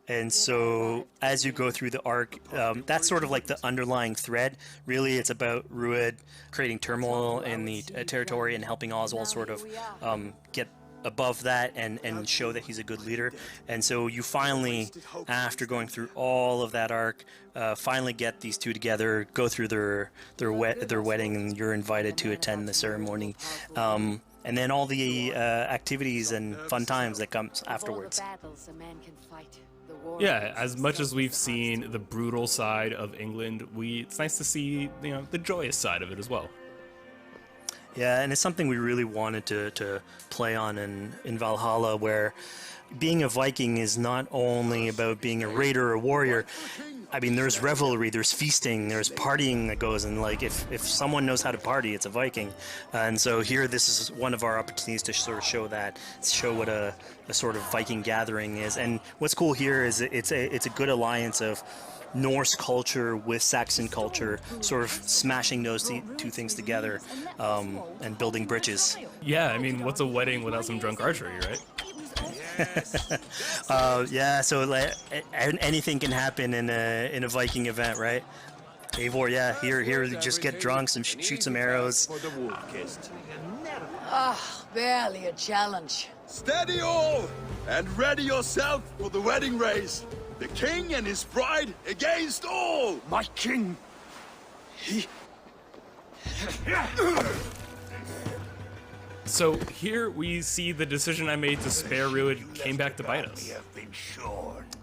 And so as you go through the arc, that's sort of like the underlying thread. Really, it's about Rued creating turmoil in the territory and helping Oswald sort of get above that and show that he's a good leader. And so you finally, after going through all of that arc, finally get these two together, go through their wedding, and you're invited to attend the ceremony. And then all the activities and fun times that comes afterwards. Yeah, as much as we've seen the brutal side of England, it's nice to see, the joyous side of it as well. Yeah, and it's something we really wanted to play on in Valhalla, where being a Viking is not only about being a raider or a warrior. I mean, there's revelry, there's feasting, there's partying that goes, and like if someone knows how to party, it's a Viking. And so here, this is one of our opportunities to sort of show what a sort of Viking gathering is. And what's cool here is it's a good alliance of Norse culture with Saxon culture, sort of smashing those two things together and building bridges. Yeah, I mean, what's a wedding without some drunk archery, right? Yeah, so like, anything can happen in a Viking event, right? Eivor, yeah, here, just get drunk, shoot some arrows. Barely a challenge. Steady all, and ready yourself for the wedding race. The king and his bride against all! My king! So here we see the decision I made to spare Rued came back to bite us.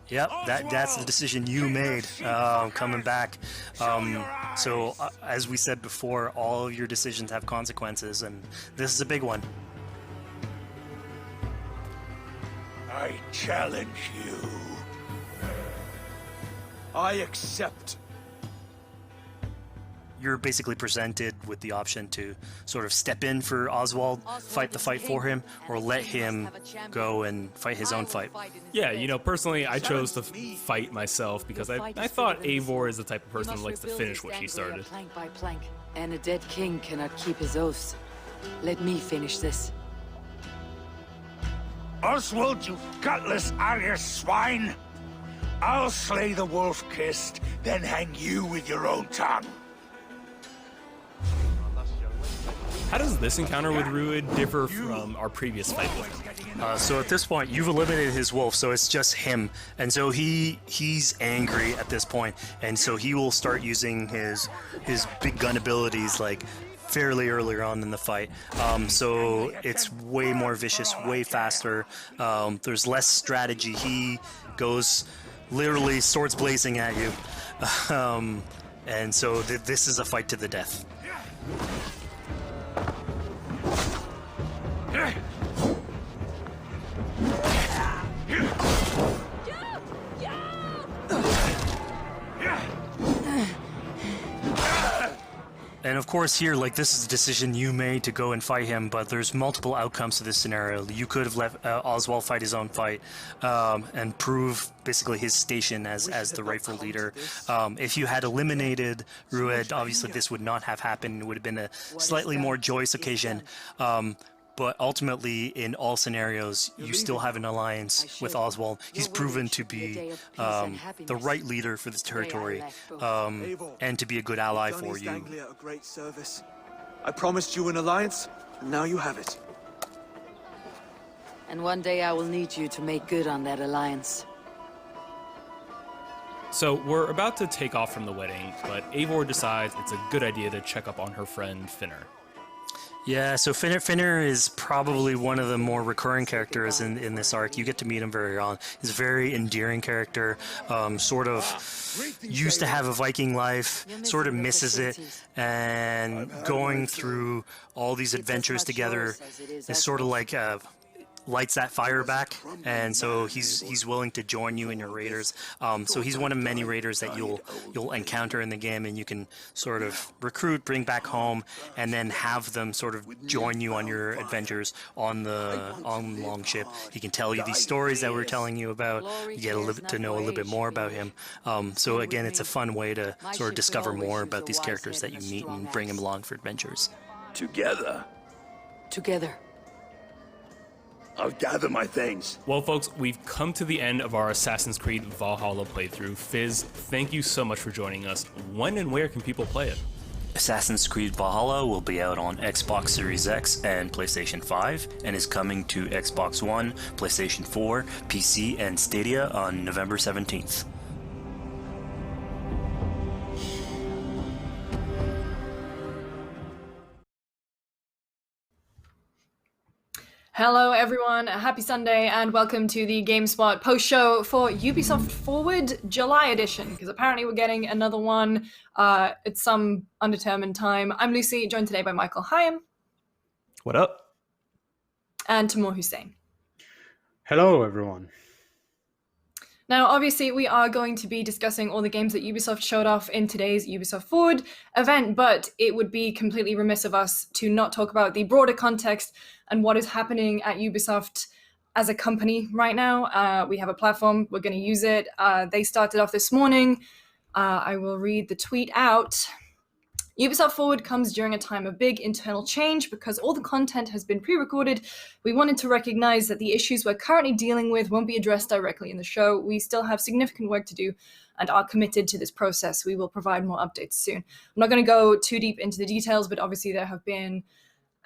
Yep, that's the decision you made, coming back. So as we said before, all of your decisions have consequences, and this is a big one. I challenge you. I accept. You're basically presented with the option to sort of step in for Oswald, fight the fight for him, or let him go and fight his own fight. Yeah, personally, I chose to fight myself because I thought Eivor is the type of person who likes to finish what she started. Plank by plank, and a dead king cannot keep his oaths. Let me finish this. Oswald, you gutless Arya swine! I'll slay the wolf-kissed, then hang you with your own tongue. How does this encounter with Rued differ from our previous fight with him? So at this point, you've eliminated his wolf, so it's just him. And so he's angry at this point, and so he will start using his big gun abilities like fairly earlier on in the fight. So it's way more vicious, way faster. There's less strategy. He goes literally swords blazing at you. And so this is a fight to the death. And of course here, like, this is a decision you made to go and fight him, but there's multiple outcomes to this scenario. You could have let Oswald fight his own fight and prove basically his station as the rightful leader. If you had eliminated Rued, obviously this would not have happened. It would have been a slightly more joyous occasion. But ultimately, in all scenarios, you still have an alliance with Oswald. He's proven to be the right leader for this territory and to be a good ally for you. Anglia a great service. I promised you an alliance, and now you have it. And one day I will need you to make good on that alliance. So we're about to take off from the wedding, but Eivor decides it's a good idea to check up on her friend Finner. Yeah, so Finner is probably one of the more recurring characters in this arc. You get to meet him very early on. He's a very endearing character, sort of used to have a Viking life, sort of misses it, and going through all these adventures together is sort of like lights that fire back, and so he's willing to join you in your raiders. So he's one of many raiders that you'll encounter in the game, and you can sort of recruit, bring back home, and then have them sort of join you on your adventures on the longship. He can tell you these stories that we're telling you about. You get to know a little bit more about him. So again, it's a fun way to sort of discover more about these characters that you meet and bring them along for adventures. Together. I'll gather my things. Well, folks, we've come to the end of our Assassin's Creed Valhalla playthrough. Fizz, thank you so much for joining us. When and where can people play it? Assassin's Creed Valhalla will be out on Xbox Series X and PlayStation 5, and is coming to Xbox One, PlayStation 4, PC, and Stadia on November 17th. Hello everyone, happy Sunday and welcome to the GameSpot post-show for Ubisoft Forward July edition, because apparently we're getting another one at some undetermined time. I'm Lucy, joined today by Michael Hyam. What up? And Timur Hussein. Hello everyone. Now, obviously, we are going to be discussing all the games that Ubisoft showed off in today's Ubisoft Forward event, but it would be completely remiss of us to not talk about the broader context and what is happening at Ubisoft as a company right now. We have a platform, we're going to use it. They started off this morning. I will read the tweet out. Ubisoft Forward comes during a time of big internal change because all the content has been pre-recorded. We wanted to recognize that the issues we're currently dealing with won't be addressed directly in the show. We still have significant work to do and are committed to this process. We will provide more updates soon. I'm not going to go too deep into the details, but obviously there have been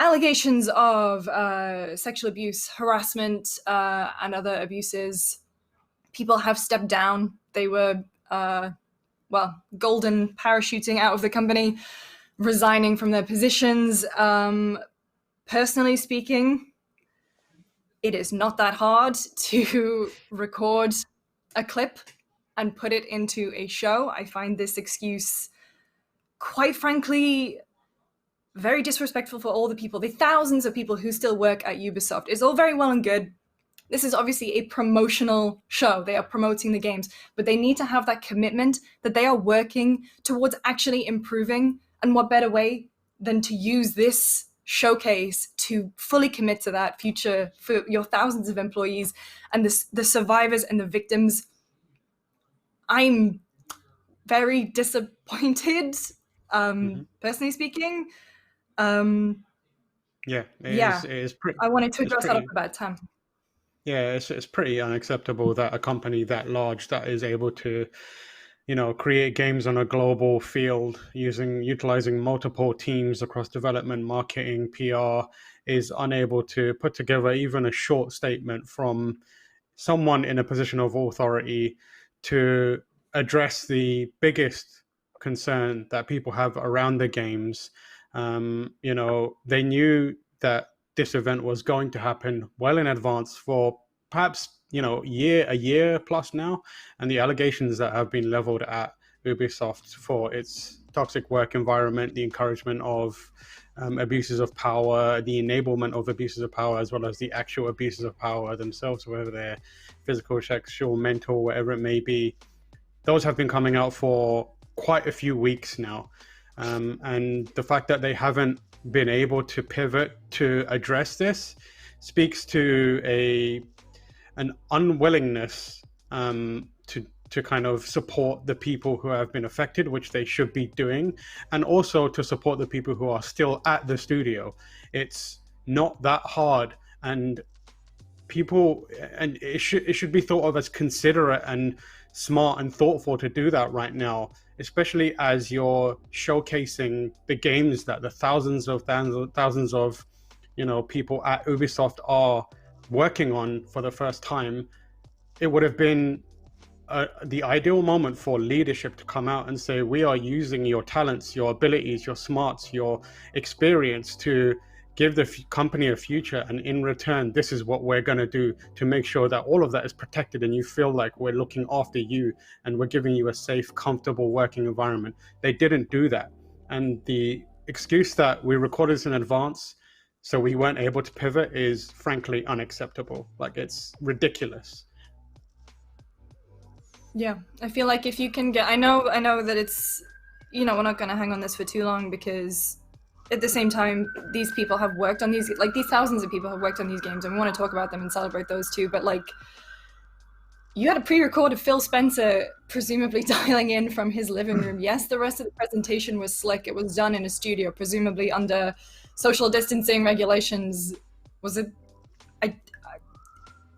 allegations of sexual abuse, harassment, and other abuses. People have stepped down. They were golden parachuting out of the company, resigning from their positions. Personally speaking, it is not that hard to record a clip and put it into a show. I find this excuse, quite frankly, very disrespectful for all the people, the thousands of people who still work at Ubisoft. It's all very well and good. This is obviously a promotional show. They are promoting the games, but they need to have that commitment that they are working towards actually improving. And what better way than to use this showcase to fully commit to that future for your thousands of employees and the survivors and the victims. I'm very disappointed, personally speaking. It is pretty. I wanted to address that off the bat, Tam. Yeah, it's pretty unacceptable that a company that large that is able to, create games on a global field utilizing multiple teams across development, marketing, PR, is unable to put together even a short statement from someone in a position of authority to address the biggest concern that people have around the games. They knew that this event was going to happen well in advance for perhaps, a year plus now. And the allegations that have been leveled at Ubisoft for its toxic work environment, the encouragement of abuses of power, the enablement of abuses of power, as well as the actual abuses of power themselves, whether they're physical, sexual, mental, whatever it may be, those have been coming out for quite a few weeks now. And the fact that they haven't been able to pivot to address this speaks to an unwillingness to kind of support the people who have been affected, which they should be doing, and also to support the people who are still at the studio. It's not that hard, and it should be thought of as considerate and smart and thoughtful to do that right now, especially as you're showcasing the games that the thousands of people at Ubisoft are working on for the first time. It would have been the ideal moment for leadership to come out and say, we are using your talents, your abilities, your smarts, your experience to give the company a future, and in return, this is what we're going to do to make sure that all of that is protected and you feel like we're looking after you and we're giving you a safe, comfortable working environment. They didn't do that. And the excuse that we recorded this in advance so we weren't able to pivot is frankly unacceptable. Like, it's ridiculous. Yeah, I feel like if you can get, I know that it's, we're not going to hang on this for too long, because at the same time, these people have worked on these, like, these thousands of people have worked on these games, and we want to talk about them and celebrate those too. But like, you had a pre-record of Phil Spencer presumably dialing in from his living room. Yes, the rest of the presentation was slick. It was done in a studio, presumably under social distancing regulations. Was it?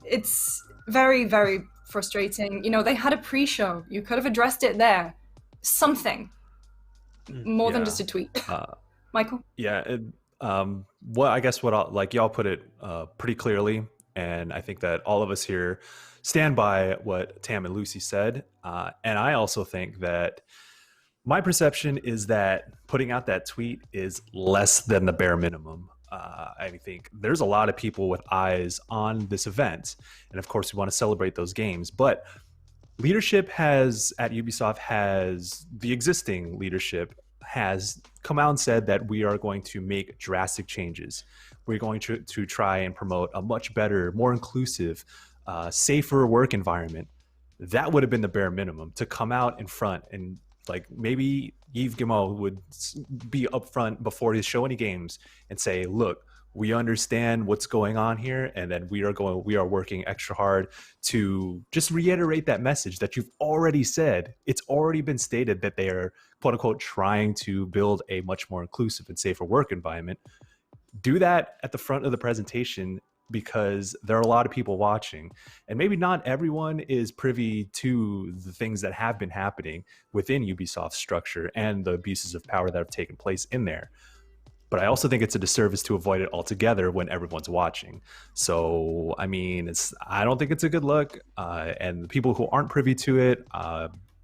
It's very, very frustrating. They had a pre-show. You could have addressed it there. Something more than just a tweet. Michael? Yeah. I guess y'all put it pretty clearly, and I think that all of us here stand by what Tam and Lucy said. And I also think that my perception is that putting out that tweet is less than the bare minimum. I think there's a lot of people with eyes on this event, and of course we want to celebrate those games, but leadership at Ubisoft the existing leadership has come out and said that we are going to make drastic changes. We're going to try and promote a much better, more inclusive, safer work environment. That would have been the bare minimum, to come out in front, and like maybe Yves Guillemot would be upfront before he show any games and say, look, we understand what's going on here, and then we are working extra hard to just reiterate that message that you've already said. It's already been stated that they are, quote unquote, trying to build a much more inclusive and safer work environment. Do that at the front of the presentation, because there are a lot of people watching, and maybe not everyone is privy to the things that have been happening within Ubisoft's structure and the abuses of power that have taken place in there. But I also think it's a disservice to avoid it altogether when everyone's watching. So, I mean, I don't think it's a good look. And the people who aren't privy to it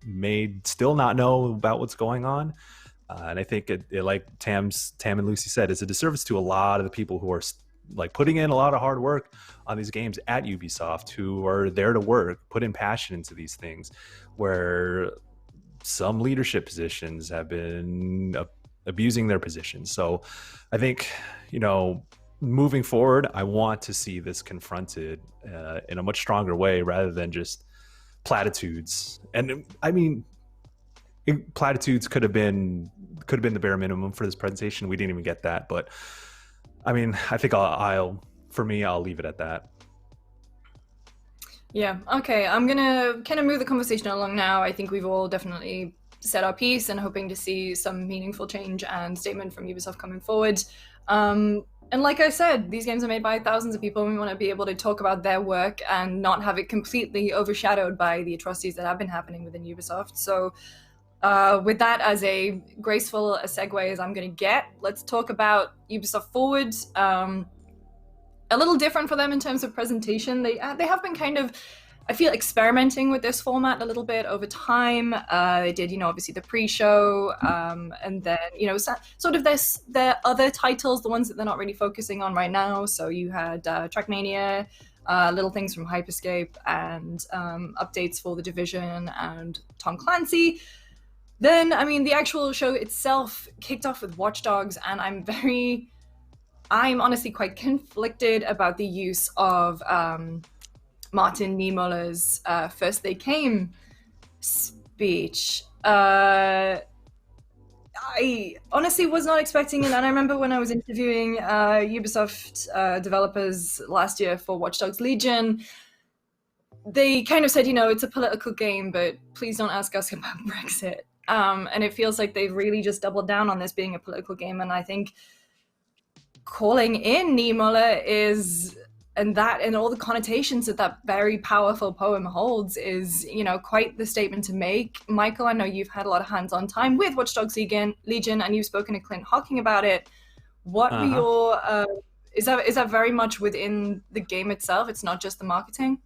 may still not know about what's going on. And I think it like Tam and Lucy said, it's a disservice to a lot of the people who are like putting in a lot of hard work on these games at Ubisoft, who are there to work, put in passion into these things, where some leadership positions have been abusing their positions. So I think, moving forward, I want to see this confronted in a much stronger way, rather than just platitudes. And I mean, platitudes could have been the bare minimum for this presentation. We didn't even get that, but I mean, I think I'll leave it at that. Yeah, okay, I'm gonna kind of move the conversation along now. I think we've all definitely said our piece, and hoping to see some meaningful change and statement from Ubisoft coming forward. And like I said, these games are made by thousands of people, and we want to be able to talk about their work and not have it completely overshadowed by the atrocities that have been happening within Ubisoft. So with that as a graceful a segue as I'm going to get, let's talk about Ubisoft Forward. A little different for them in terms of presentation. They have been kind of, I feel, experimenting with this format a little bit over time. They did, obviously the pre-show, and then, sort of their other titles, the ones that they're not really focusing on right now. So you had Trackmania, little things from Hyperscape, and updates for The Division and Tom Clancy. Then, I mean, the actual show itself kicked off with Watch Dogs, and I'm honestly quite conflicted about the use of Martin Niemöller's First They Came speech. I honestly was not expecting it, and I remember when I was interviewing Ubisoft developers last year for Watch Dogs Legion, they kind of said, it's a political game, but please don't ask us about Brexit. And it feels like they've really just doubled down on this being a political game, and I think calling in Niemöller and all the connotations that very powerful poem holds is, quite the statement to make. Michael, I know you've had a lot of hands-on time with Watch Dogs Legion, and you've spoken to Clint Hocking about it. What were your, is that very much within the game itself? It's not just the marketing?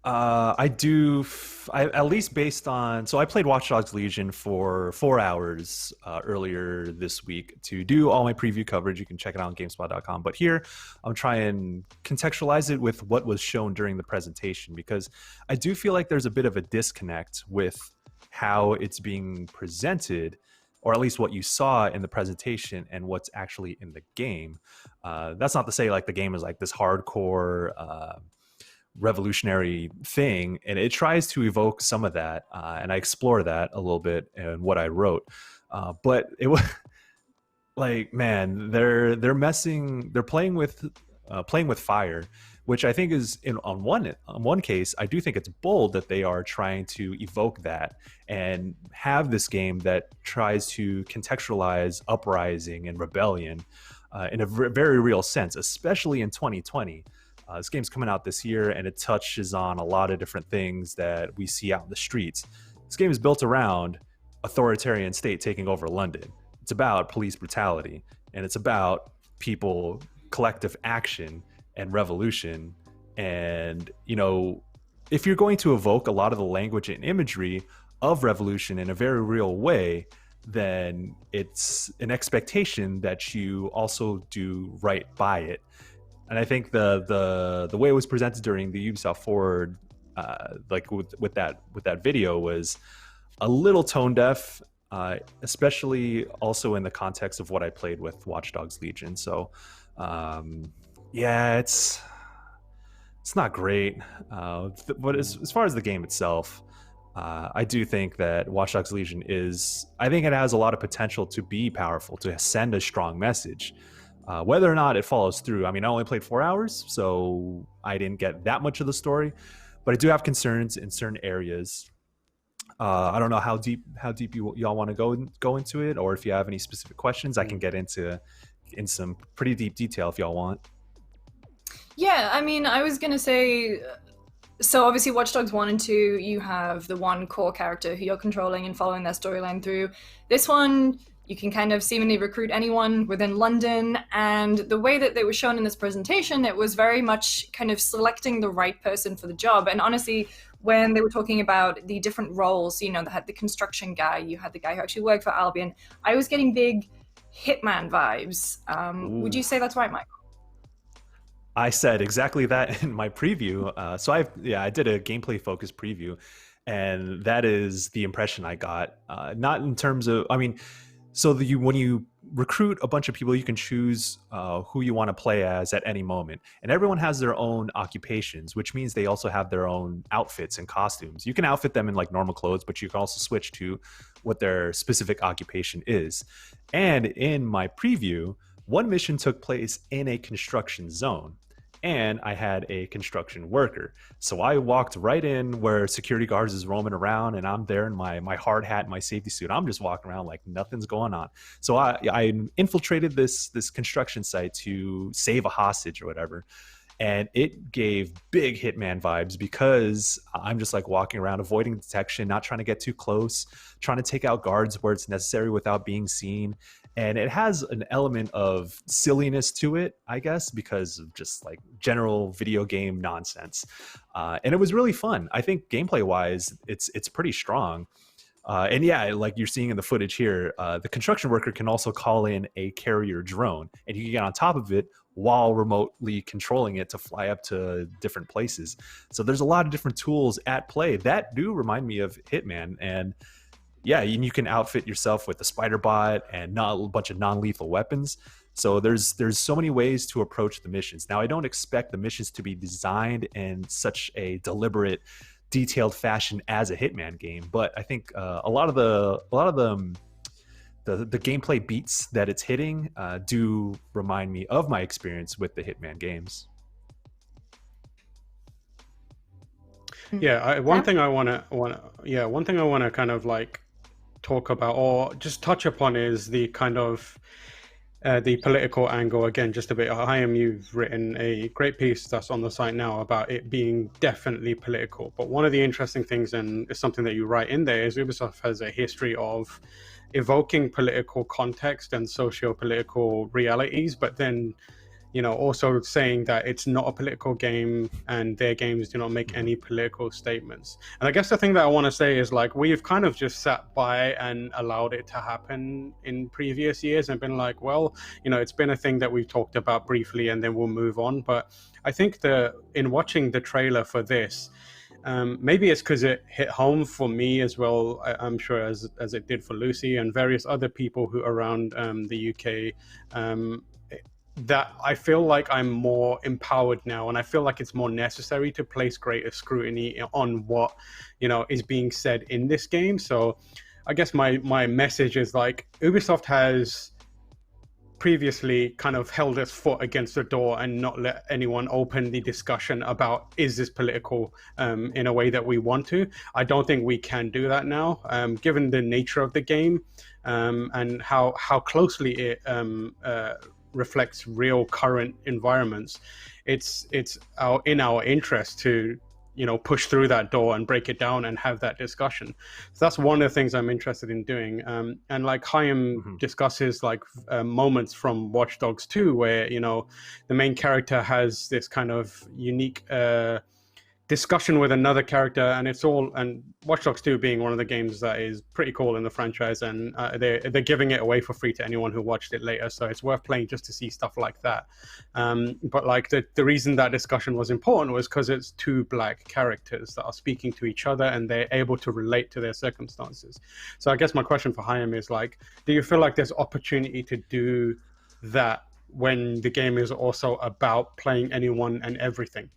I do. At least based on. So I played Watch Dogs Legion for 4 hours earlier this week to do all my preview coverage. You can check it out on GameSpot.com. But here, I'm trying to contextualize it with what was shown during the presentation, because I do feel like there's a bit of a disconnect with how it's being presented, or at least what you saw in the presentation and what's actually in the game. That's not to say like the game is like this hardcore revolutionary thing, and it tries to evoke some of that, and I explore that a little bit in what I wrote. But it was like, man, they're playing with fire, which I think is on one case, I do think it's bold that they are trying to evoke that and have this game that tries to contextualize uprising and rebellion in a very real sense, especially in 2020. This game's coming out this year, and it touches on a lot of different things that we see out in the streets. This game is built around authoritarian state taking over London. It's about police brutality, and it's about people, collective action, and revolution. And, you know, if you're going to evoke a lot of the language and imagery of revolution in a very real way, then it's an expectation that you also do right by it. And I think the way it was presented during the Ubisoft Forward, like with that video, was a little tone deaf, especially also in the context of what I played with Watch Dogs Legion. So, yeah, it's not great. But as far as the game itself, I do think that Watch Dogs Legion I think it has a lot of potential to be powerful, to send a strong message. Whether or not it follows through, I mean, I only played 4 hours, so I didn't get that much of the story, but I do have concerns in certain areas. I don't know how deep y'all want to go into it, or if you have any specific questions, I can get into in some pretty deep detail if y'all want. Yeah, I mean, I was gonna say, so obviously Watch Dogs 1 and 2, you have the one core character who you're controlling and following their storyline through. This one, you can kind of seemingly recruit anyone within London, and the way that they were shown in this presentation, it was very much kind of selecting the right person for the job. And honestly, when they were talking about the different roles, you know, they had the construction guy, you had the guy who actually worked for Albion, I was getting big Hitman vibes. Would you say that's right, Michael? I said exactly that in my preview. So I did a gameplay focused preview, and that is the impression I got. Not in terms of, I mean, so when you recruit a bunch of people, you can choose who you want to play as at any moment. And everyone has their own occupations, which means they also have their own outfits and costumes. You can outfit them in like normal clothes, but you can also switch to what their specific occupation is. And in my preview, one mission took place in a construction zone, and I had a construction worker. So I walked right in where security guards is roaming around, and I'm there in my hard hat, my safety suit. I'm just walking around like nothing's going on. So I infiltrated this construction site to save a hostage or whatever. And it gave big Hitman vibes, because I'm just like walking around, avoiding detection, not trying to get too close, trying to take out guards where it's necessary without being seen. And it has an element of silliness to it, I guess, because of just like general video game nonsense. And it was really fun. I think gameplay wise, it's pretty strong. And yeah, like you're seeing in the footage here, the construction worker can also call in a carrier drone, and you can get on top of it while remotely controlling it to fly up to different places. So there's a lot of different tools at play that do remind me of Hitman. And yeah, you can outfit yourself with a spider bot and a bunch of non-lethal weapons. So there's so many ways to approach the missions. Now, I don't expect the missions to be designed in such a deliberate, detailed fashion as a Hitman game, but I think a lot of the gameplay beats that it's hitting do remind me of my experience with the Hitman games. Yeah, one thing I want to kind of like talk about or just touch upon is the kind of the political angle. Again, just a bit. You've written a great piece that's on the site now about it being definitely political. But one of the interesting things, and it's something that you write in there, is Ubisoft has a history of evoking political context and socio-political realities, but then also saying that it's not a political game and their games do not make any political statements. And I guess the thing that I want to say is, like, we've kind of just sat by and allowed it to happen in previous years and been like, well, it's been a thing that we've talked about briefly and then we'll move on. But I think in watching the trailer for this, maybe it's because it hit home for me as well, I'm sure, as it did for Lucy and various other people who are around the UK, that I feel like I'm more empowered now, and I feel like it's more necessary to place greater scrutiny on what is being said in this game. So I guess my message is, like, Ubisoft has previously kind of held its foot against the door and not let anyone open the discussion about, is this political, in a way that we want to. I don't think we can do that now, given the nature of the game, and how closely it reflects real current environments. It's in our interest to push through that door and break it down and have that discussion. So that's one of the things I'm interested in doing. And like Chaim discusses, like moments from Watch Dogs 2 where the main character has this kind of unique discussion with another character, and Watch Dogs 2 being one of the games that is pretty cool in the franchise, and they're giving it away for free to anyone who watched it later, so it's worth playing just to see stuff like that. But like the reason that discussion was important was because it's two black characters that are speaking to each other and they're able to relate to their circumstances. So I guess my question for Chaim is, like, do you feel like there's opportunity to do that when the game is also about playing anyone and everything?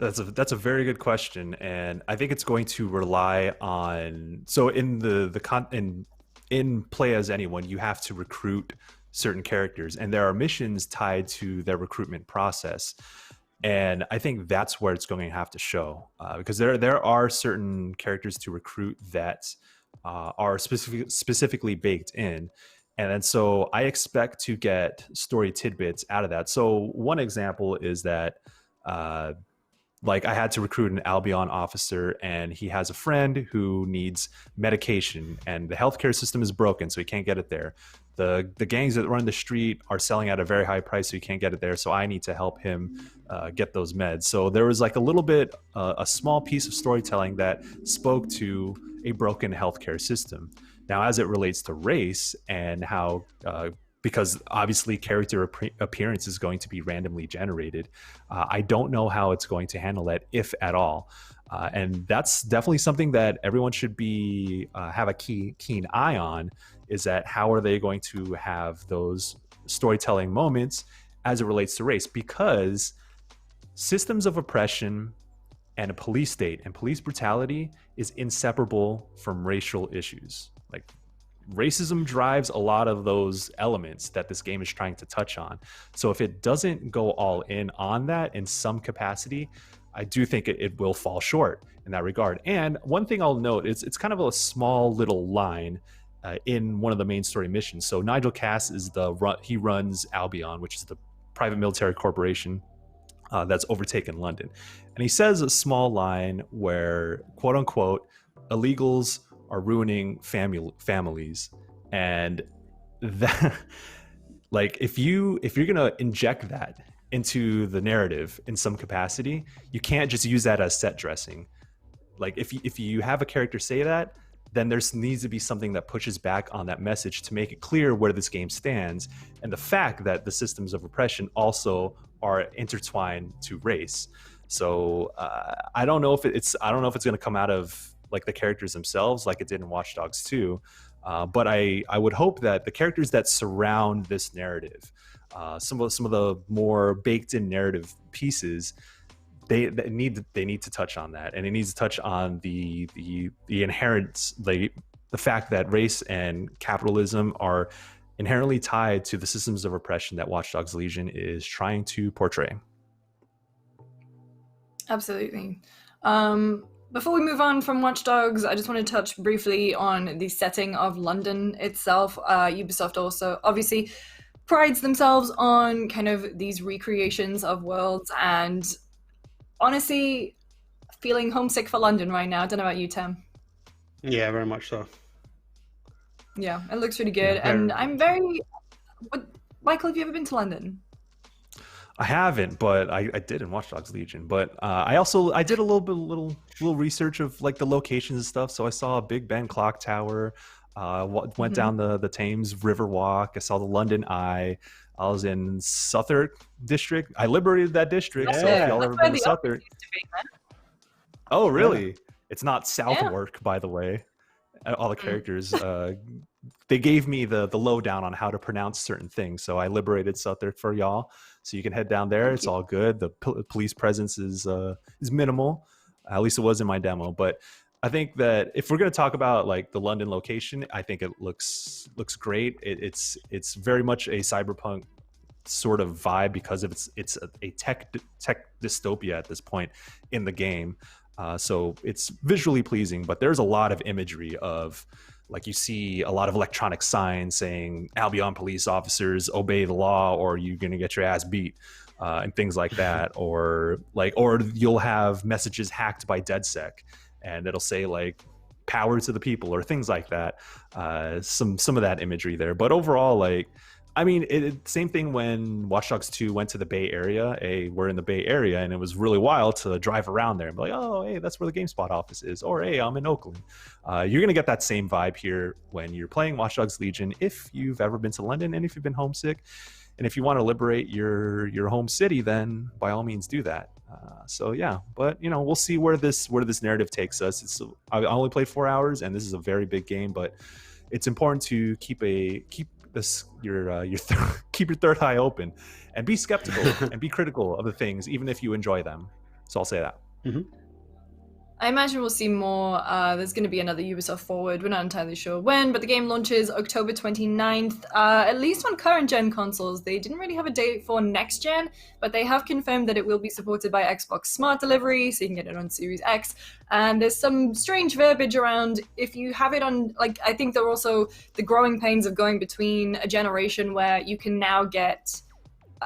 That's a very good question, and I think it's going to rely on. So in in Play As Anyone, you have to recruit certain characters, and there are missions tied to their recruitment process, and I think that's where it's going to have to show, because there are certain characters to recruit that are specifically baked in. And then so I expect to get story tidbits out of that. So one example is that like I had to recruit an Albion officer, and he has a friend who needs medication, and the healthcare system is broken, so he can't get it there. The gangs that run the street are selling at a very high price, so he can't get it there. So I need to help him get those meds. So there was like a little bit, a small piece of storytelling that spoke to a broken healthcare system. Now, as it relates to race and how because obviously character appearance is going to be randomly generated, I don't know how it's going to handle that, if at all. And that's definitely something that everyone should be have a keen eye on, is that how are they going to have those storytelling moments as it relates to race? Because systems of oppression and a police state and police brutality is inseparable from racial issues. Like, racism drives a lot of those elements that this game is trying to touch on. So if it doesn't go all in on that in some capacity, I do think it will fall short in that regard. And one thing I'll note is it's kind of a small little line in one of the main story missions. So Nigel Cass is he runs Albion, which is the private military corporation that's overtaken London. And he says a small line where, quote unquote, illegals are ruining families. And that, like, if you're gonna inject that into the narrative in some capacity, you can't just use that as set dressing. Like, if you have a character say that, then there needs to be something that pushes back on that message to make it clear where this game stands, and the fact that the systems of oppression also are intertwined to race. So I don't know if it's going to come out of like the characters themselves, like it did in Watch Dogs 2. But I would hope that the characters that surround this narrative, some of the more baked in narrative pieces, they need to touch on that, and it needs to touch on the inherent, the fact that race and capitalism are inherently tied to the systems of oppression that Watch Dogs Legion is trying to portray. Absolutely. Before we move on from Watch Dogs, I just want to touch briefly on the setting of London itself. Ubisoft also obviously prides themselves on kind of these recreations of worlds, and honestly, feeling homesick for London right now. I don't know about you, Tim. Yeah, very much so. Yeah, it looks really good. Yeah, and I'm very... Michael, have you ever been to London? I haven't, but I did in Watch Dogs Legion. But I did a little research of like the locations and stuff. So I saw a Big Ben clock tower. Went down the Thames River Walk. I saw the London Eye. I was in Southwark district. I liberated that district. So if y'all ever been to Southwark, oh really? It's not Southwark, by the way. All the characters, they gave me the lowdown on how to pronounce certain things. So I liberated Southwark for y'all. So you can head down there. It's all good. The police presence is minimal. At least it was in my demo. But I think that if we're going to talk about like the London location, I think it looks great. It's very much a cyberpunk sort of vibe because of it's a tech dystopia at this point in the game. So it's visually pleasing, but there's a lot of imagery of, like, you see a lot of electronic signs saying Albion police officers obey the law or you're going to get your ass beat, and things like that. Or you'll have messages hacked by DedSec and it'll say like power to the people or things like that. Some of that imagery there. But overall, like, I mean, same thing when Watch Dogs 2 went to the Bay Area. We're in the Bay Area, and it was really wild to drive around there and be like, oh, hey, that's where the GameSpot office is. Or, hey, I'm in Oakland. You're going to get that same vibe here when you're playing Watch Dogs Legion if you've ever been to London and if you've been homesick. And if you want to liberate your home city, then by all means do that. So, yeah. But, you know, we'll see where this narrative takes us. I only played 4 hours, and this is a very big game, but it's important to keep your third eye open and be skeptical and be critical of the things, even if you enjoy them. So I'll say that. I imagine we'll see more. There's going to be another Ubisoft Forward. We're not entirely sure when, but the game launches October 29th, at least on current gen consoles. They didn't really have a date for next gen, but they have confirmed that it will be supported by Xbox Smart Delivery, so you can get it on Series X. And there's some strange verbiage around if you have it on, like, I think there are also the growing pains of going between a generation where you can now get,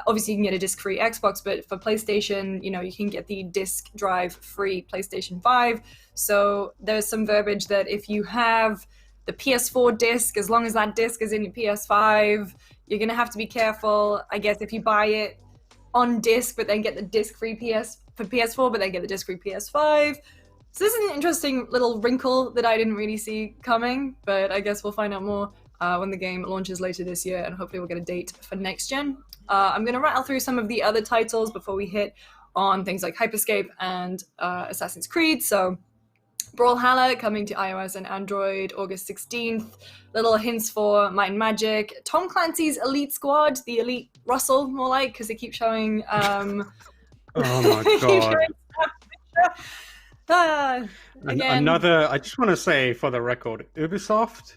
obviously you can get a disc-free Xbox, but for PlayStation, you know, you can get the disc drive-free PlayStation 5. So there's some verbiage that if you have the PS4 disc, as long as that disc is in your PS5, you're going to have to be careful. I guess if you buy it on disc, but then get the disc-free PS4, but then get the disc-free PS5. So this is an interesting little wrinkle that I didn't really see coming, but I guess we'll find out more when the game launches later this year, and hopefully we'll get a date for next gen. I'm going to rattle through some of the other titles before we hit on things like Hyperscape and Assassin's Creed. So Brawlhalla coming to iOS and Android August 16th. Little hints for Might and Magic. Tom Clancy's Elite Squad, the Elite Russell, more like, because they keep showing... oh my god. Again. I just want to say for the record, Ubisoft,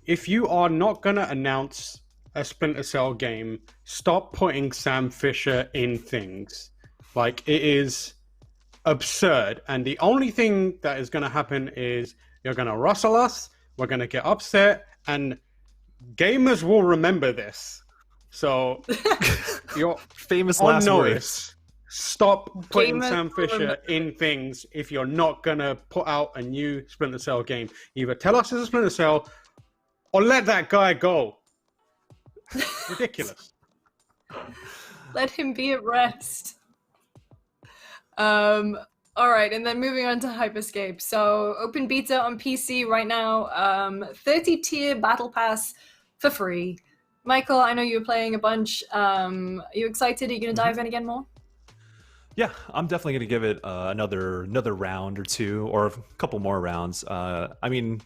if you are not going to announce a Splinter Cell game, stop putting Sam Fisher in things. Like, it is absurd. And the only thing that is going to happen is you're going to rustle us, we're going to get upset, and gamers will remember this. So, you're famous on last notice. words. Stop putting Gamers Sam Fisher in things if you're not going to put out a new Splinter Cell game. Either tell us it's a Splinter Cell, or let that guy go. Ridiculous. Let him be at rest. All right, and then moving on to Hyperscape. So open beta on PC right now. 30-tier battle pass for free. Michael, I know you were playing a bunch. Are you excited? Are you going to dive in again more? Yeah, I'm definitely going to give it another round or two, or a couple more rounds. I mean,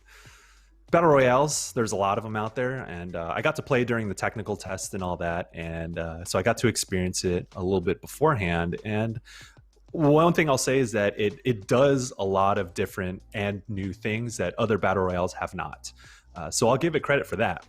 Battle Royales, there's a lot of them out there, and I got to play during the technical test and all that, and so I got to experience it a little bit beforehand. And one thing I'll say is that it does a lot of different and new things that other Battle Royales have not. So I'll give it credit for that.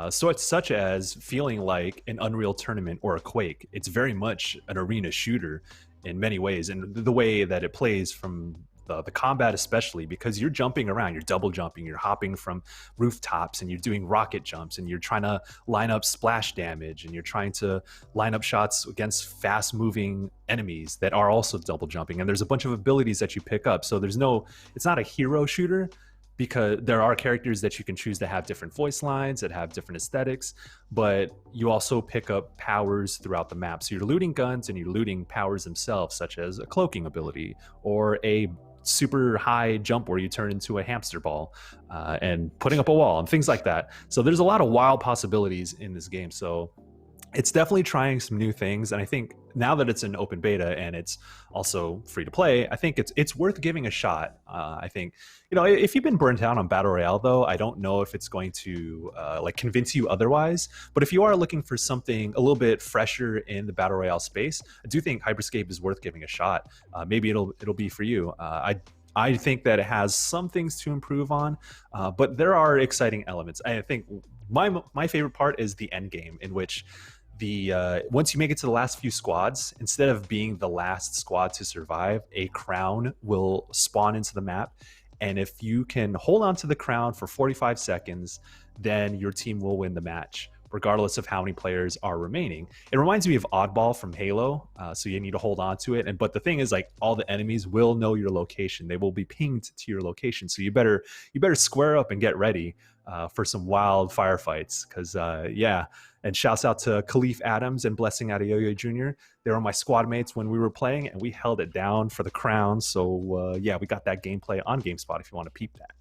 So it's such as feeling like an Unreal Tournament or a Quake. It's very much an arena shooter in many ways, and the way that it plays from the combat especially, because you're jumping around, you're double jumping, you're hopping from rooftops, and you're doing rocket jumps, and you're trying to line up splash damage, and you're trying to line up shots against fast moving enemies that are also double jumping, and there's a bunch of abilities that you pick up. So it's not a hero shooter, because there are characters that you can choose to have different voice lines, that have different aesthetics, but you also pick up powers throughout the map. So you're looting guns and you're looting powers themselves, such as a cloaking ability or a super high jump where you turn into a hamster ball and putting up a wall and things like that. So there's a lot of wild possibilities in this game. So it's definitely trying some new things, and I think now that it's an open beta and it's also free to play, I think it's worth giving a shot. I think, you know, if you've been burnt out on Battle Royale, though, I don't know if it's going to like convince you otherwise. But if you are looking for something a little bit fresher in the Battle Royale space, I do think Hyperscape is worth giving a shot. Maybe it'll be for you. I think that it has some things to improve on, but there are exciting elements. I think my favorite part is the end game, in which once you make it to the last few squads, instead of being the last squad to survive, a crown will spawn into the map. And if you can hold on to the crown for 45 seconds, then your team will win the match, regardless of how many players are remaining. It reminds me of Oddball from Halo, so you need to hold on to it. But the thing is, like, all the enemies will know your location. They will be pinged to your location, so you better square up and get ready for some wild firefights. Because yeah. And shouts out to Khalif Adams and Blessing Adeoye Jr. They were my squad mates when we were playing, and we held it down for the crown. So yeah, we got that gameplay on GameSpot if you want to peep that.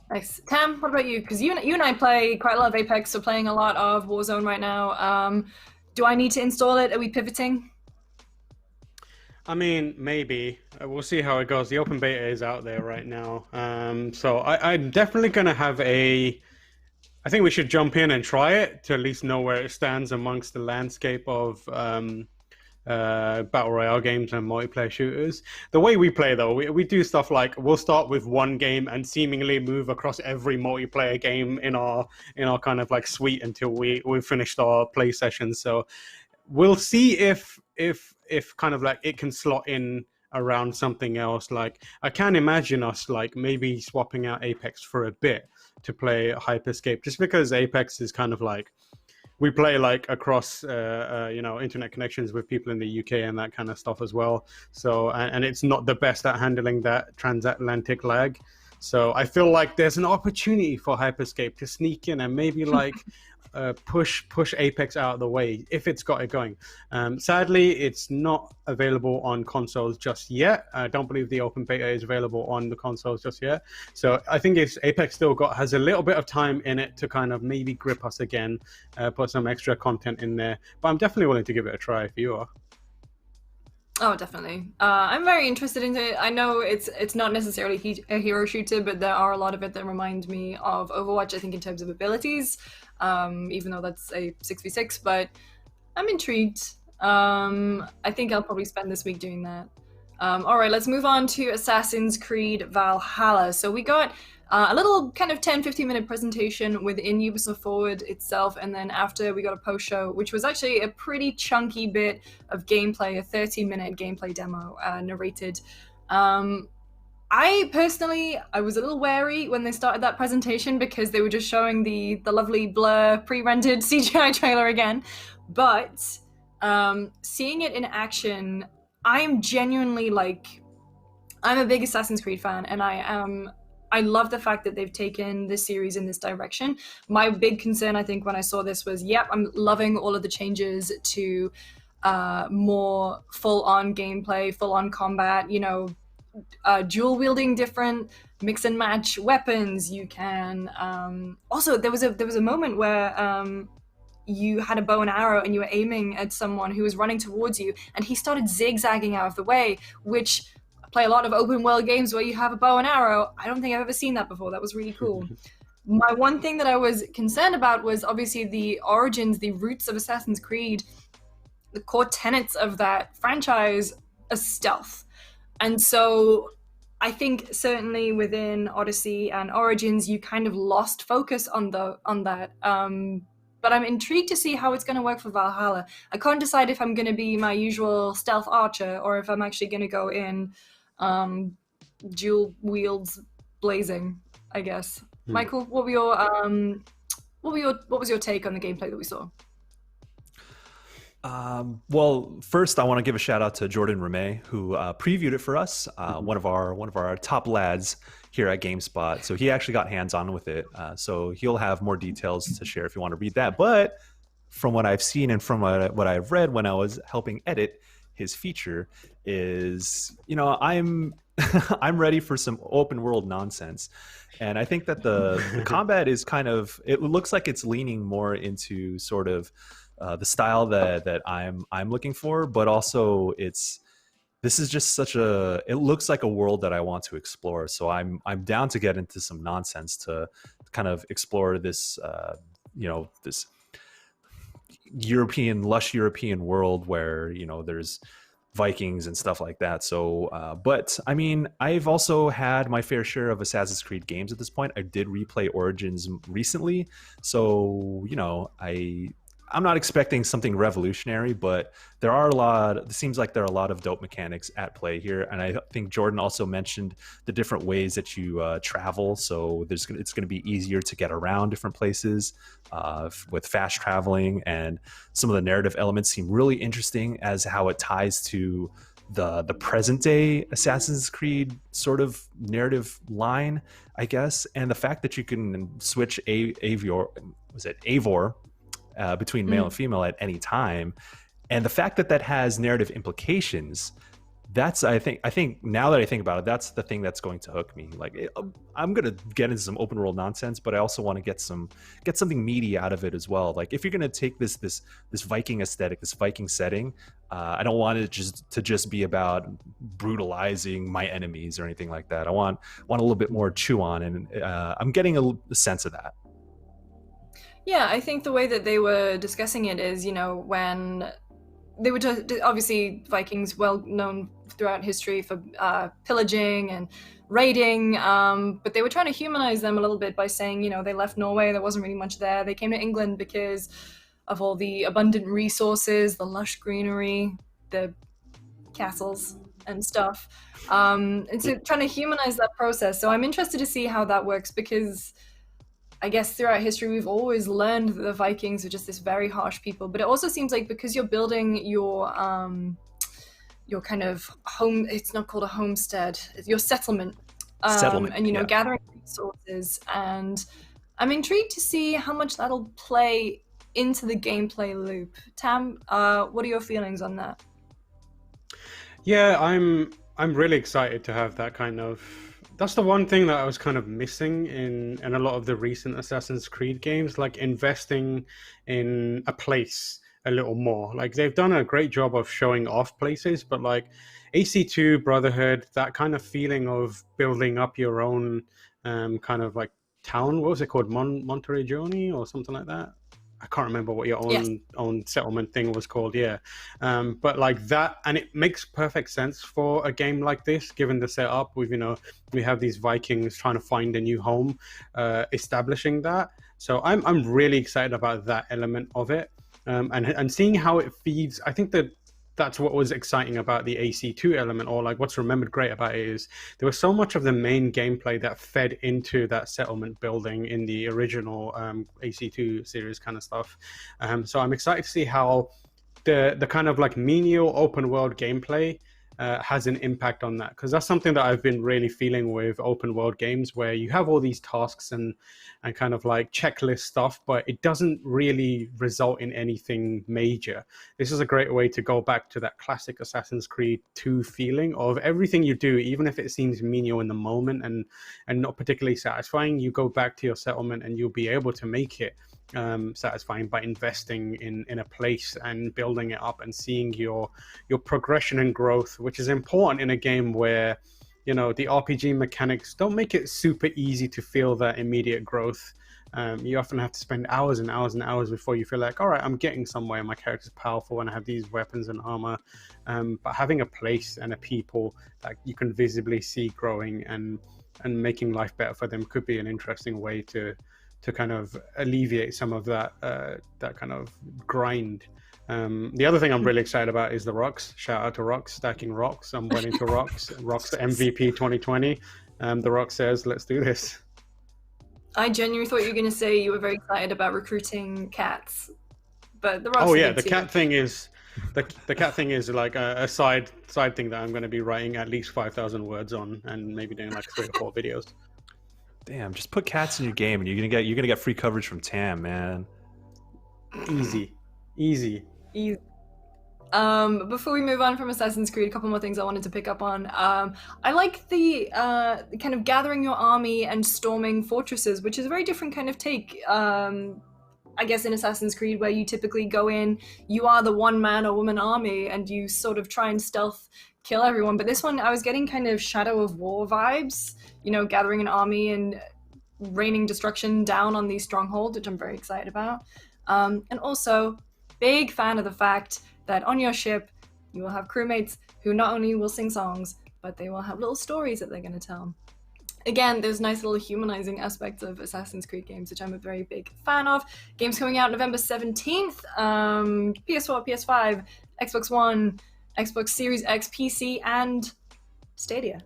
Nice. Tam, what about you? Because you and I play quite a lot of Apex, so playing a lot of Warzone right now. Do I need to install it? Are we pivoting? I mean, maybe. We'll see how it goes. The open beta is out there right now. So I'm definitely going to have I think we should jump in and try it to at least know where it stands amongst the landscape of Battle Royale games and multiplayer shooters. The way we play, though, we do stuff like we'll start with one game and seemingly move across every multiplayer game in our kind of like suite until we've finished our play sessions. So we'll see if kind of like it can slot in around something else. Like, I can imagine us like maybe swapping out Apex for a bit to play Hyperscape, just because Apex is kind of like, we play like across internet connections with people in the UK and that kind of stuff as well. So and it's not the best at handling that transatlantic lag. So I feel like there's an opportunity for Hyperscape to sneak in and maybe like push Apex out of the way if it's got it going. Sadly, it's not available on consoles just yet. I don't believe the open beta is available on the consoles just yet. So I think Apex still has a little bit of time in it to kind of maybe grip us again, put some extra content in there. But I'm definitely willing to give it a try if you are. Oh, definitely. I'm very interested in it. I know it's not necessarily a hero shooter, but there are a lot of it that remind me of Overwatch, I think, in terms of abilities, even though that's a 6v6, but I'm intrigued. I think I'll probably spend this week doing that. All right, let's move on to Assassin's Creed Valhalla. So we got a little kind of 10-15 minute presentation within Ubisoft Forward itself, and then after we got a post show, which was actually a pretty chunky bit of gameplay, a 30-minute gameplay demo narrated. I personally was a little wary when they started that presentation because they were just showing the lovely blur pre-rendered CGI trailer again, but seeing it in action, I'm genuinely like, I'm a big Assassin's Creed fan, and I love the fact that they've taken this series in this direction. My big concern, I think, when I saw this was, yep, I'm loving all of the changes to more full-on gameplay, full-on combat, dual wielding different mix and match weapons. You can also there was a moment where you had a bow and arrow and you were aiming at someone who was running towards you, and he started zigzagging out of the way, which play a lot of open world games where you have a bow and arrow. I don't think I've ever seen that before. That was really cool. My one thing that I was concerned about was obviously the origins, the roots of Assassin's Creed. The core tenets of that franchise are stealth. And so I think certainly within Odyssey and Origins, you kind of lost focus on that. But I'm intrigued to see how it's going to work for Valhalla. I can't decide if I'm going to be my usual stealth archer or if I'm actually going to go in dual wields blazing, I guess. Michael, what was your take on the gameplay that we saw? Well, first I want to give a shout out to Jordan Ramey, who previewed it for us. One of our top lads. here at GameSpot. So he actually got hands-on with it. So he'll have more details to share if you want to read that. But from what I've seen and from what I've read when I was helping edit his feature is, I'm I'm ready for some open world nonsense. And I think that the combat is it looks like it's leaning more into sort of the style that I'm looking for, but also this is just it looks like a world that I want to explore. So I'm down to get into some nonsense to kind of explore this, this lush European world where, there's Vikings and stuff like that. So, but I mean, I've also had my fair share of Assassin's Creed games at this point. I did replay Origins recently. So, I'm not expecting something revolutionary, but it seems like there are a lot of dope mechanics at play here. And I think Jordan also mentioned the different ways that you travel. So it's going to be easier to get around different places with fast traveling. And some of the narrative elements seem really interesting as how it ties to the present day Assassin's Creed sort of narrative line, I guess. And the fact that you can switch Eivor between male and female at any time, and the fact that has narrative implications, that's I think now that I think about it, that's the thing that's going to hook me. Like, I'm gonna get into some open world nonsense, but I also want to get something meaty out of it as well. Like, if you're gonna take this Viking aesthetic, this Viking setting, I don't want it to just be about brutalizing my enemies or anything like that. I want a little bit more chew on, and I'm getting a sense of that. Yeah, I think the way that they were discussing it is, when they were obviously Vikings, well known throughout history for pillaging and raiding, but they were trying to humanize them a little bit by saying, they left Norway, there wasn't really much there. They came to England because of all the abundant resources, the lush greenery, the castles and stuff. And so trying to humanize that process. So I'm interested to see how that works, because I guess throughout history, we've always learned that the Vikings are just this very harsh people. But it also seems like because you're building your kind of home, it's not called a homestead, it's your settlement. And, gathering resources. And I'm intrigued to see how much that'll play into the gameplay loop. Tam, what are your feelings on that? Yeah, I'm really excited to have that kind of... That's the one thing that I was kind of missing in a lot of the recent Assassin's Creed games, like investing in a place a little more. Like, they've done a great job of showing off places, but like AC2, Brotherhood, that kind of feeling of building up your own kind of like town. What was it called? Monteregioni or something like that? I can't remember what your own settlement thing was called. Yeah. But like that, and it makes perfect sense for a game like this, given the setup with, we have these Vikings trying to find a new home, establishing that. So I'm really excited about that element of it. And seeing how it feeds. I think that's what was exciting about the AC2 element, or like what's remembered great about it is there was so much of the main gameplay that fed into that settlement building in the original AC2 series kind of stuff. So I'm excited to see how the kind of like menial open world gameplay has an impact on that, because that's something that I've been really feeling with open world games, where you have all these tasks and kind of like checklist stuff, but it doesn't really result in anything major. This is a great way to go back to that classic Assassin's Creed 2 feeling of everything you do, even if it seems menial in the moment and not particularly satisfying, you go back to your settlement and you'll be able to make it satisfying by investing in a place and building it up and seeing your progression and growth, which is important in a game where the RPG mechanics don't make it super easy to feel that immediate growth. You often have to spend hours and hours and hours before you feel like, all right, I'm getting somewhere, my character's powerful and I have these weapons and armor. But having a place and a people that you can visibly see growing and making life better for them could be an interesting way to kind of alleviate some of that kind of grind. The other thing I'm really excited about is the rocks. Shout out to Rocks, stacking rocks. I'm well into rocks. Rocks MVP 2020. The Rock says, let's do this. I genuinely thought you were going to say you were very excited about recruiting cats, but the Rock's the cat thing is The cat thing is like a side thing that I'm going to be writing at least 5,000 words on, and maybe doing like 3 or 4 videos. Damn, just put cats in your game, and you're gonna get free coverage from Tam, man. Easy. Before we move on from Assassin's Creed, a couple more things I wanted to pick up on. I like the kind of gathering your army and storming fortresses, which is a very different kind of take. I guess in Assassin's Creed, where you typically go in, you are the one man or woman army, and you sort of try and stealth kill everyone. But this one, I was getting kind of Shadow of War vibes, you know, gathering an army and raining destruction down on these strongholds, which I'm very excited about. And also, big fan of the fact that on your ship, you will have crewmates who not only will sing songs, but they will have little stories that they're going to tell. Again, there's nice little humanizing aspects of Assassin's Creed games, which I'm a very big fan of. Game's coming out November 17th, PS4, PS5, Xbox One, Xbox Series X, PC, and Stadia.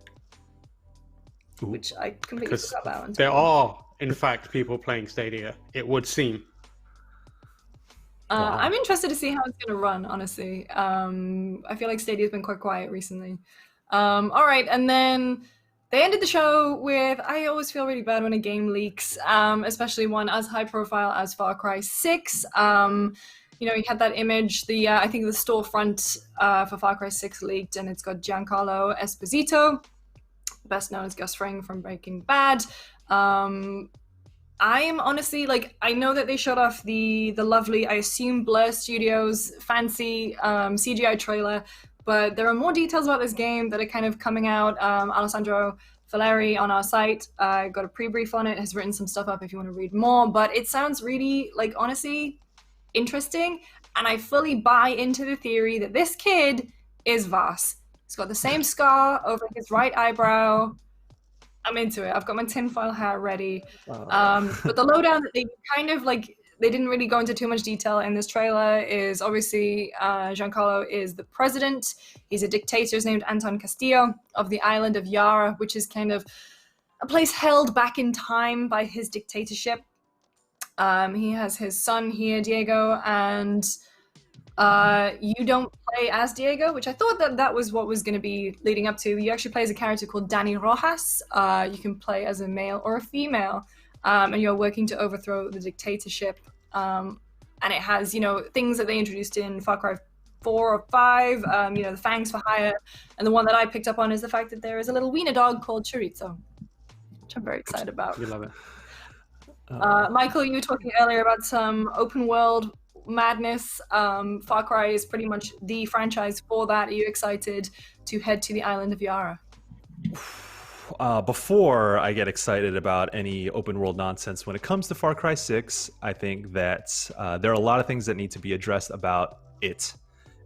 Ooh, which I completely forgot about. There are, in fact, people playing Stadia, it would seem. Wow. I'm interested to see how it's going to run, honestly. I feel like Stadia's been quite quiet recently. All right, and then they ended the show with, I always feel really bad when a game leaks, especially one as high profile as Far Cry 6. You know, you had that image, I think the storefront for Far Cry 6 leaked, and it's got Giancarlo Esposito, best known as Gus Fring from Breaking Bad. I am honestly, like, I know that they showed off the lovely, I assume, Blur Studios fancy CGI trailer, but there are more details about this game that are kind of coming out. Alessandro Valeri on our site got a pre-brief on it, has written some stuff up if you want to read more, but it sounds really, like, honestly interesting, and I fully buy into the theory that this kid is Voss. He's got the same scar over his right eyebrow. I'm into it. I've got my tinfoil hat ready. But the lowdown that they kind of like, they didn't really go into too much detail in this trailer is obviously Giancarlo is the president. He's a dictator named Anton Castillo of the island of Yara, which is kind of a place held back in time by his dictatorship. He has his son here, Diego, and you don't play as Diego, which I thought that was what was going to be leading up to. You actually play as a character called Danny Rojas. You can play as a male or a female, and you're working to overthrow the dictatorship. And it has, you know, things that they introduced in Far Cry 4 or 5, you know, the Fangs for Hire. And the one that I picked up on is the fact that there is a little wiener dog called Chorizo, which I'm very excited about. You love it. Michael, you were talking earlier about some open world madness. Far Cry is pretty much the franchise for that. Are you excited to head to the island of Yara? Before I get excited about any open world nonsense, when it comes to Far Cry 6, I think that there are a lot of things that need to be addressed about it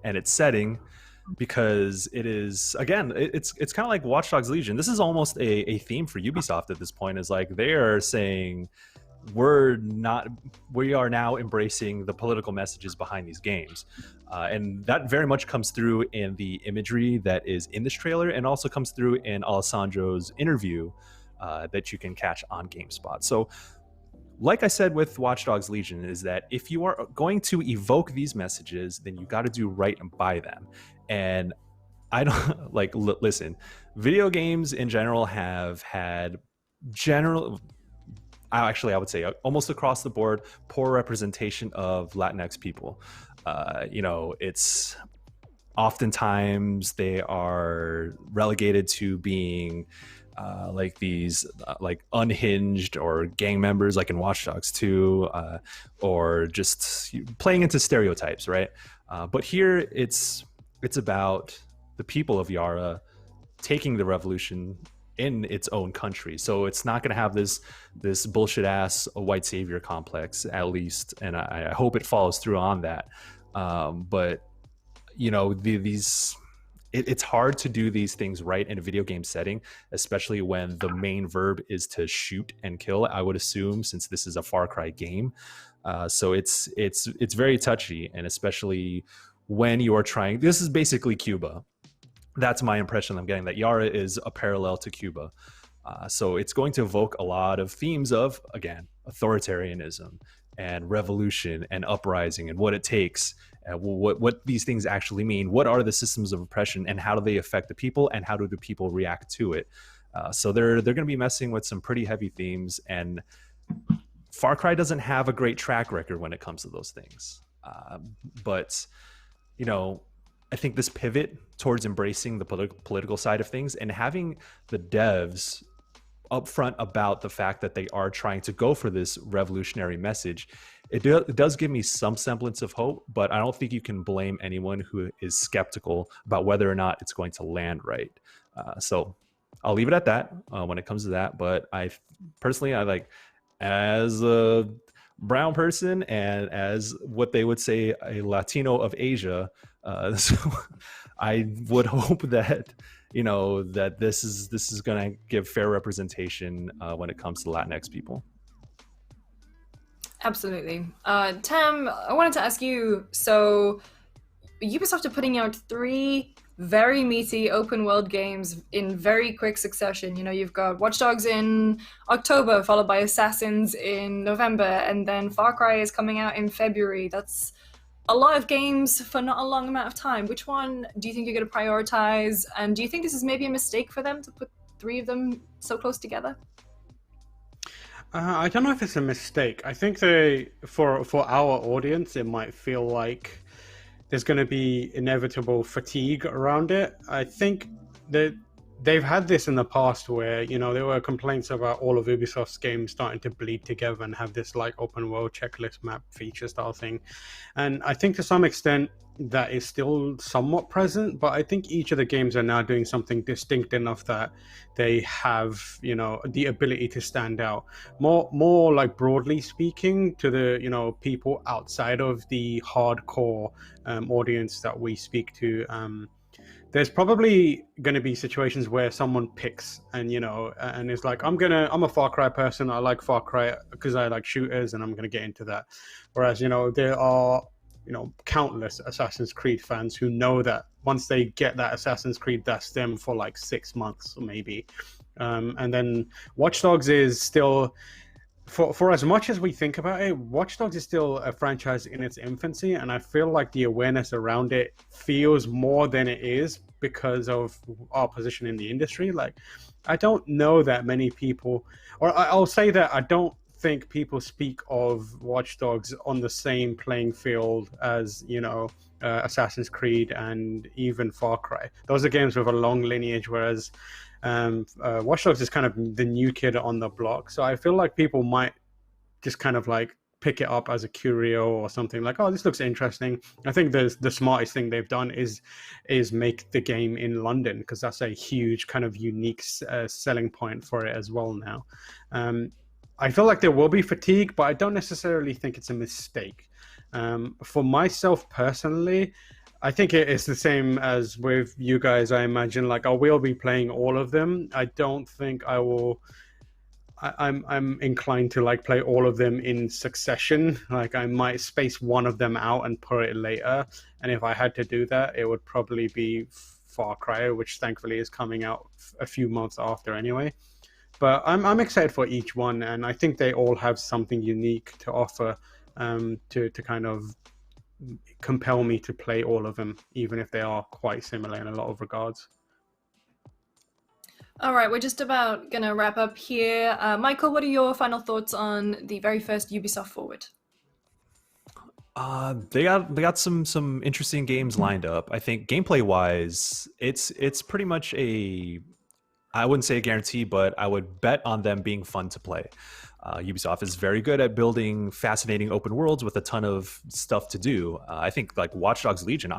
and its setting, because it is, again, it's kind of like Watch Dogs Legion. This is almost a theme for Ubisoft at this point, is like they are saying we are now embracing the political messages behind these games, and that very much comes through in the imagery that is in this trailer, and also comes through in Alessandro's interview that you can catch on GameSpot. So like I said with Watch Dogs Legion, is that if you are going to evoke these messages, then you got to do right by them. And I don't like, listen, video games in general have had I would say almost across the board, poor representation of Latinx people. You know, it's oftentimes they are relegated to being like these like unhinged or gang members, like in Watch Dogs 2, or just playing into stereotypes, right? But here it's about the people of Yara taking the revolution in its own country. So it's not going to have this bullshit ass white savior complex, at least, and I hope it follows through on that. But you know, it's hard to do these things right in a video game setting, especially when the main verb is to shoot and kill, I would assume, since this is a Far Cry game. So it's very touchy, and especially when you are trying, this is basically Cuba. That's my impression I'm getting, that Yara is a parallel to Cuba. So it's going to evoke a lot of themes of, again, authoritarianism and revolution and uprising and what it takes. what these things actually mean. What are the systems of oppression, and how do they affect the people, and how do the people react to it? So they're going to be messing with some pretty heavy themes, and Far Cry doesn't have a great track record when it comes to those things. But you know, I think this pivot towards embracing the political side of things and having the devs upfront about the fact that they are trying to go for this revolutionary message, it does give me some semblance of hope, but I don't think you can blame anyone who is skeptical about whether or not it's going to land right. So I'll leave it at that when it comes to that. But I personally, as a brown person and as what they would say a Latino of Asia, so I would hope that, you know, that this is going to give fair representation when it comes to Latinx people. Absolutely. Tam, I wanted to ask you, so Ubisoft are putting out 3 very meaty open world games in very quick succession. You know, you've got Watch Dogs in October, followed by Assassins in November, and then Far Cry is coming out in February. That's a lot of games for not a long amount of time. Which one do you think you're going to prioritize? And do you think this is maybe a mistake for them to put 3 of them so close together? I don't know if it's a mistake. I think for our audience, it might feel like there's going to be inevitable fatigue around it. I think that they've had this in the past where, you know, there were complaints about all of Ubisoft's games starting to bleed together and have this like open world checklist map feature style thing. And I think to some extent that is still somewhat present, but I think each of the games are now doing something distinct enough that they have, you know, the ability to stand out more like broadly speaking to the, you know, people outside of the hardcore audience that we speak to. There's probably going to be situations where someone picks and, you know, and is like, I'm a Far Cry person. I like Far Cry because I like shooters and I'm going to get into that. Whereas, you know, there are, you know, countless Assassin's Creed fans who know that once they get that Assassin's Creed, that's them for like 6 months maybe. And then Watch Dogs is still, for as much as we think about it, Watch Dogs is still a franchise in its infancy, and I feel like the awareness around it feels more than it is because of our position in the industry. Like, I don't know that many people, or I'll say that I don't think people speak of Watch Dogs on the same playing field as, you know, Assassin's Creed and even Far Cry. Those are games with a long lineage, whereas Watch Dogs is kind of the new kid on the block. So I feel like people might just kind of like pick it up as a curio or something, like, oh, this looks interesting. I think the smartest thing they've done is make the game in London, because that's a huge kind of unique selling point for it as well now. I feel like there will be fatigue, but I don't necessarily think it's a mistake. For myself personally, I think it is the same as with you guys, I imagine. Like, I will be playing all of them. I don't think I will. I'm inclined to like play all of them in succession. Like, I might space one of them out and put it later. And if I had to do that, it would probably be Far Cry, which thankfully is coming out a few months after anyway. But I'm excited for each one, and I think they all have something unique to offer to kind of compel me to play all of them, even if they are quite similar in a lot of regards. All right, we're just about going to wrap up here. Michael, what are your final thoughts on the very first Ubisoft Forward? They got some interesting games lined up. I think gameplay wise, it's pretty much I wouldn't say a guarantee, but I would bet on them being fun to play. Ubisoft is very good at building fascinating open worlds with a ton of stuff to do. I think like Watch Dogs Legion,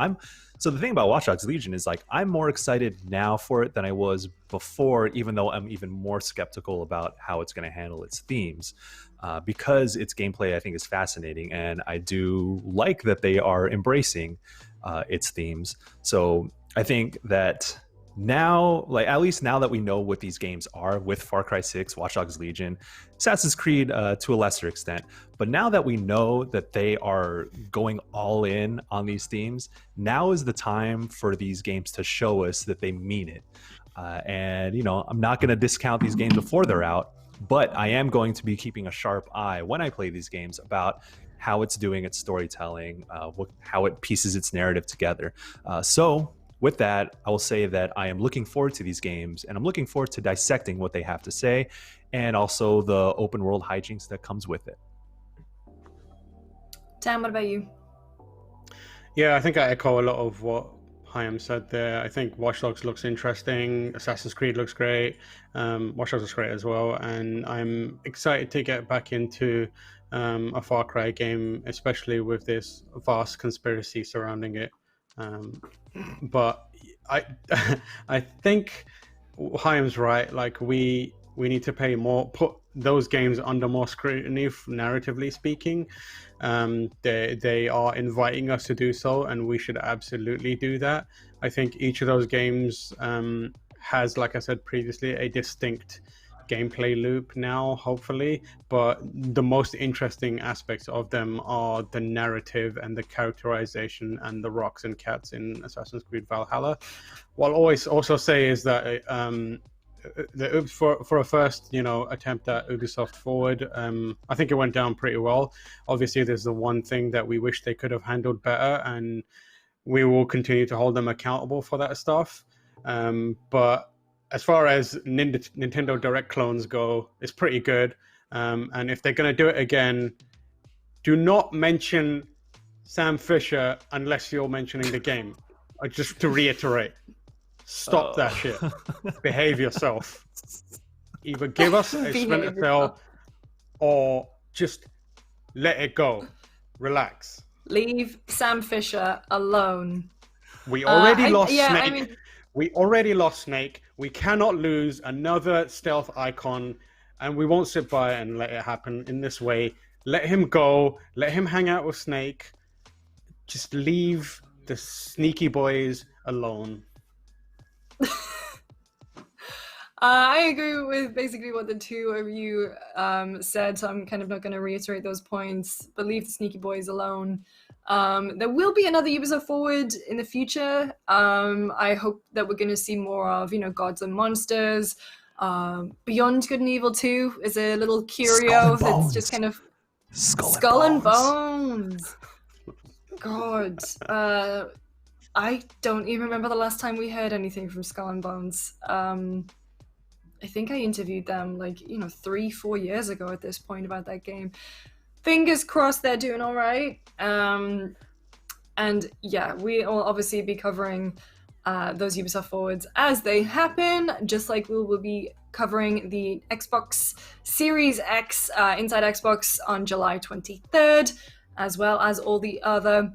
so the thing about Watch Dogs Legion is like I'm more excited now for it than I was before, even though I'm even more skeptical about how it's going to handle its themes, because its gameplay I think is fascinating, and I do like that they are embracing its themes. So I think that now, like at least now that we know what these games are with Far Cry 6, Watch Dogs Legion, Assassin's Creed to a lesser extent, but now that we know that they are going all in on these themes, now is the time for these games to show us that they mean it. And you know, I'm not going to discount these games before they're out, but I am going to be keeping a sharp eye when I play these games about how it's doing its storytelling, how it pieces its narrative together. So with that, I will say that I am looking forward to these games, and I'm looking forward to dissecting what they have to say, and also the open world hijinks that comes with it. Tam, what about you? Yeah, I think I echo a lot of what Hyam said there. I think Watch Dogs looks interesting. Assassin's Creed looks great. Watch Dogs looks great as well. And I'm excited to get back into a Far Cry game, especially with this vast conspiracy surrounding it. But I think Hyam's right. Like we need to put those games under more scrutiny, narratively speaking. They are inviting us to do so, and we should absolutely do that. I think each of those games has, like I said previously, a distinct gameplay loop now, hopefully, but the most interesting aspects of them are the narrative and the characterization and the rocks and cats in Assassin's Creed Valhalla. What I'll always also say is that for a first attempt at Ubisoft Forward, I think it went down pretty well. Obviously there's the one thing that we wish they could have handled better, and we will continue to hold them accountable for that stuff. But as far as Nintendo Direct clones go, it's pretty good. And if they're going to do it again, do not mention Sam Fisher unless you're mentioning the game. Just to reiterate, stop that shit. Behave yourself. Either give us a Splinter Cell or just let it go. Relax. Leave Sam Fisher alone. We already lost Snake. We already lost Snake. We cannot lose another stealth icon, and we won't sit by and let it happen in this way. Let him go. Let him hang out with Snake. Just leave the sneaky boys alone. I agree with basically what the two of you said, so I'm kind of not going to reiterate those points, but leave the sneaky boys alone. There will be another Ubisoft Forward in the future. I hope that we're going to see more of, Gods and Monsters. Beyond Good and Evil 2 is a little curio that's just kind of... Skull and Bones! God. I don't even remember the last time we heard anything from Skull and Bones. I think I interviewed them 3-4 years ago at this point about that game. Fingers crossed they're doing all right. And yeah, we will obviously be covering those Ubisoft Forwards as they happen, just like we will be covering the Xbox Series X Inside Xbox on July 23rd, as well as all the other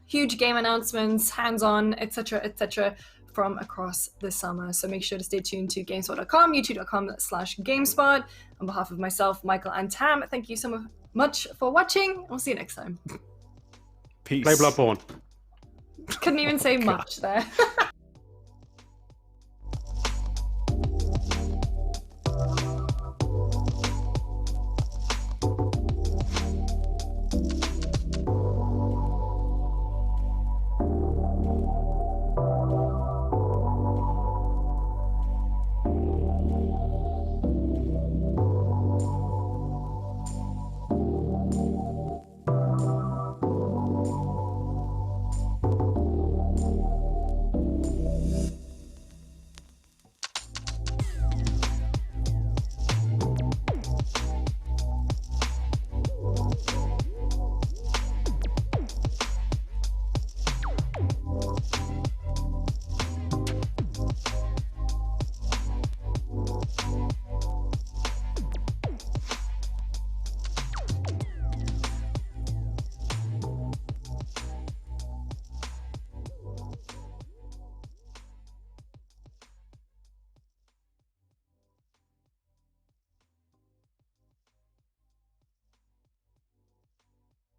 huge game announcements, hands-on, etc., from across the summer. So make sure to stay tuned to GameSpot.com, youtube.com/GameSpot. On behalf of myself, Michael, and Tam, thank you so much for watching. We'll see you next time. Peace. Play Bloodborne. Couldn't even say much there.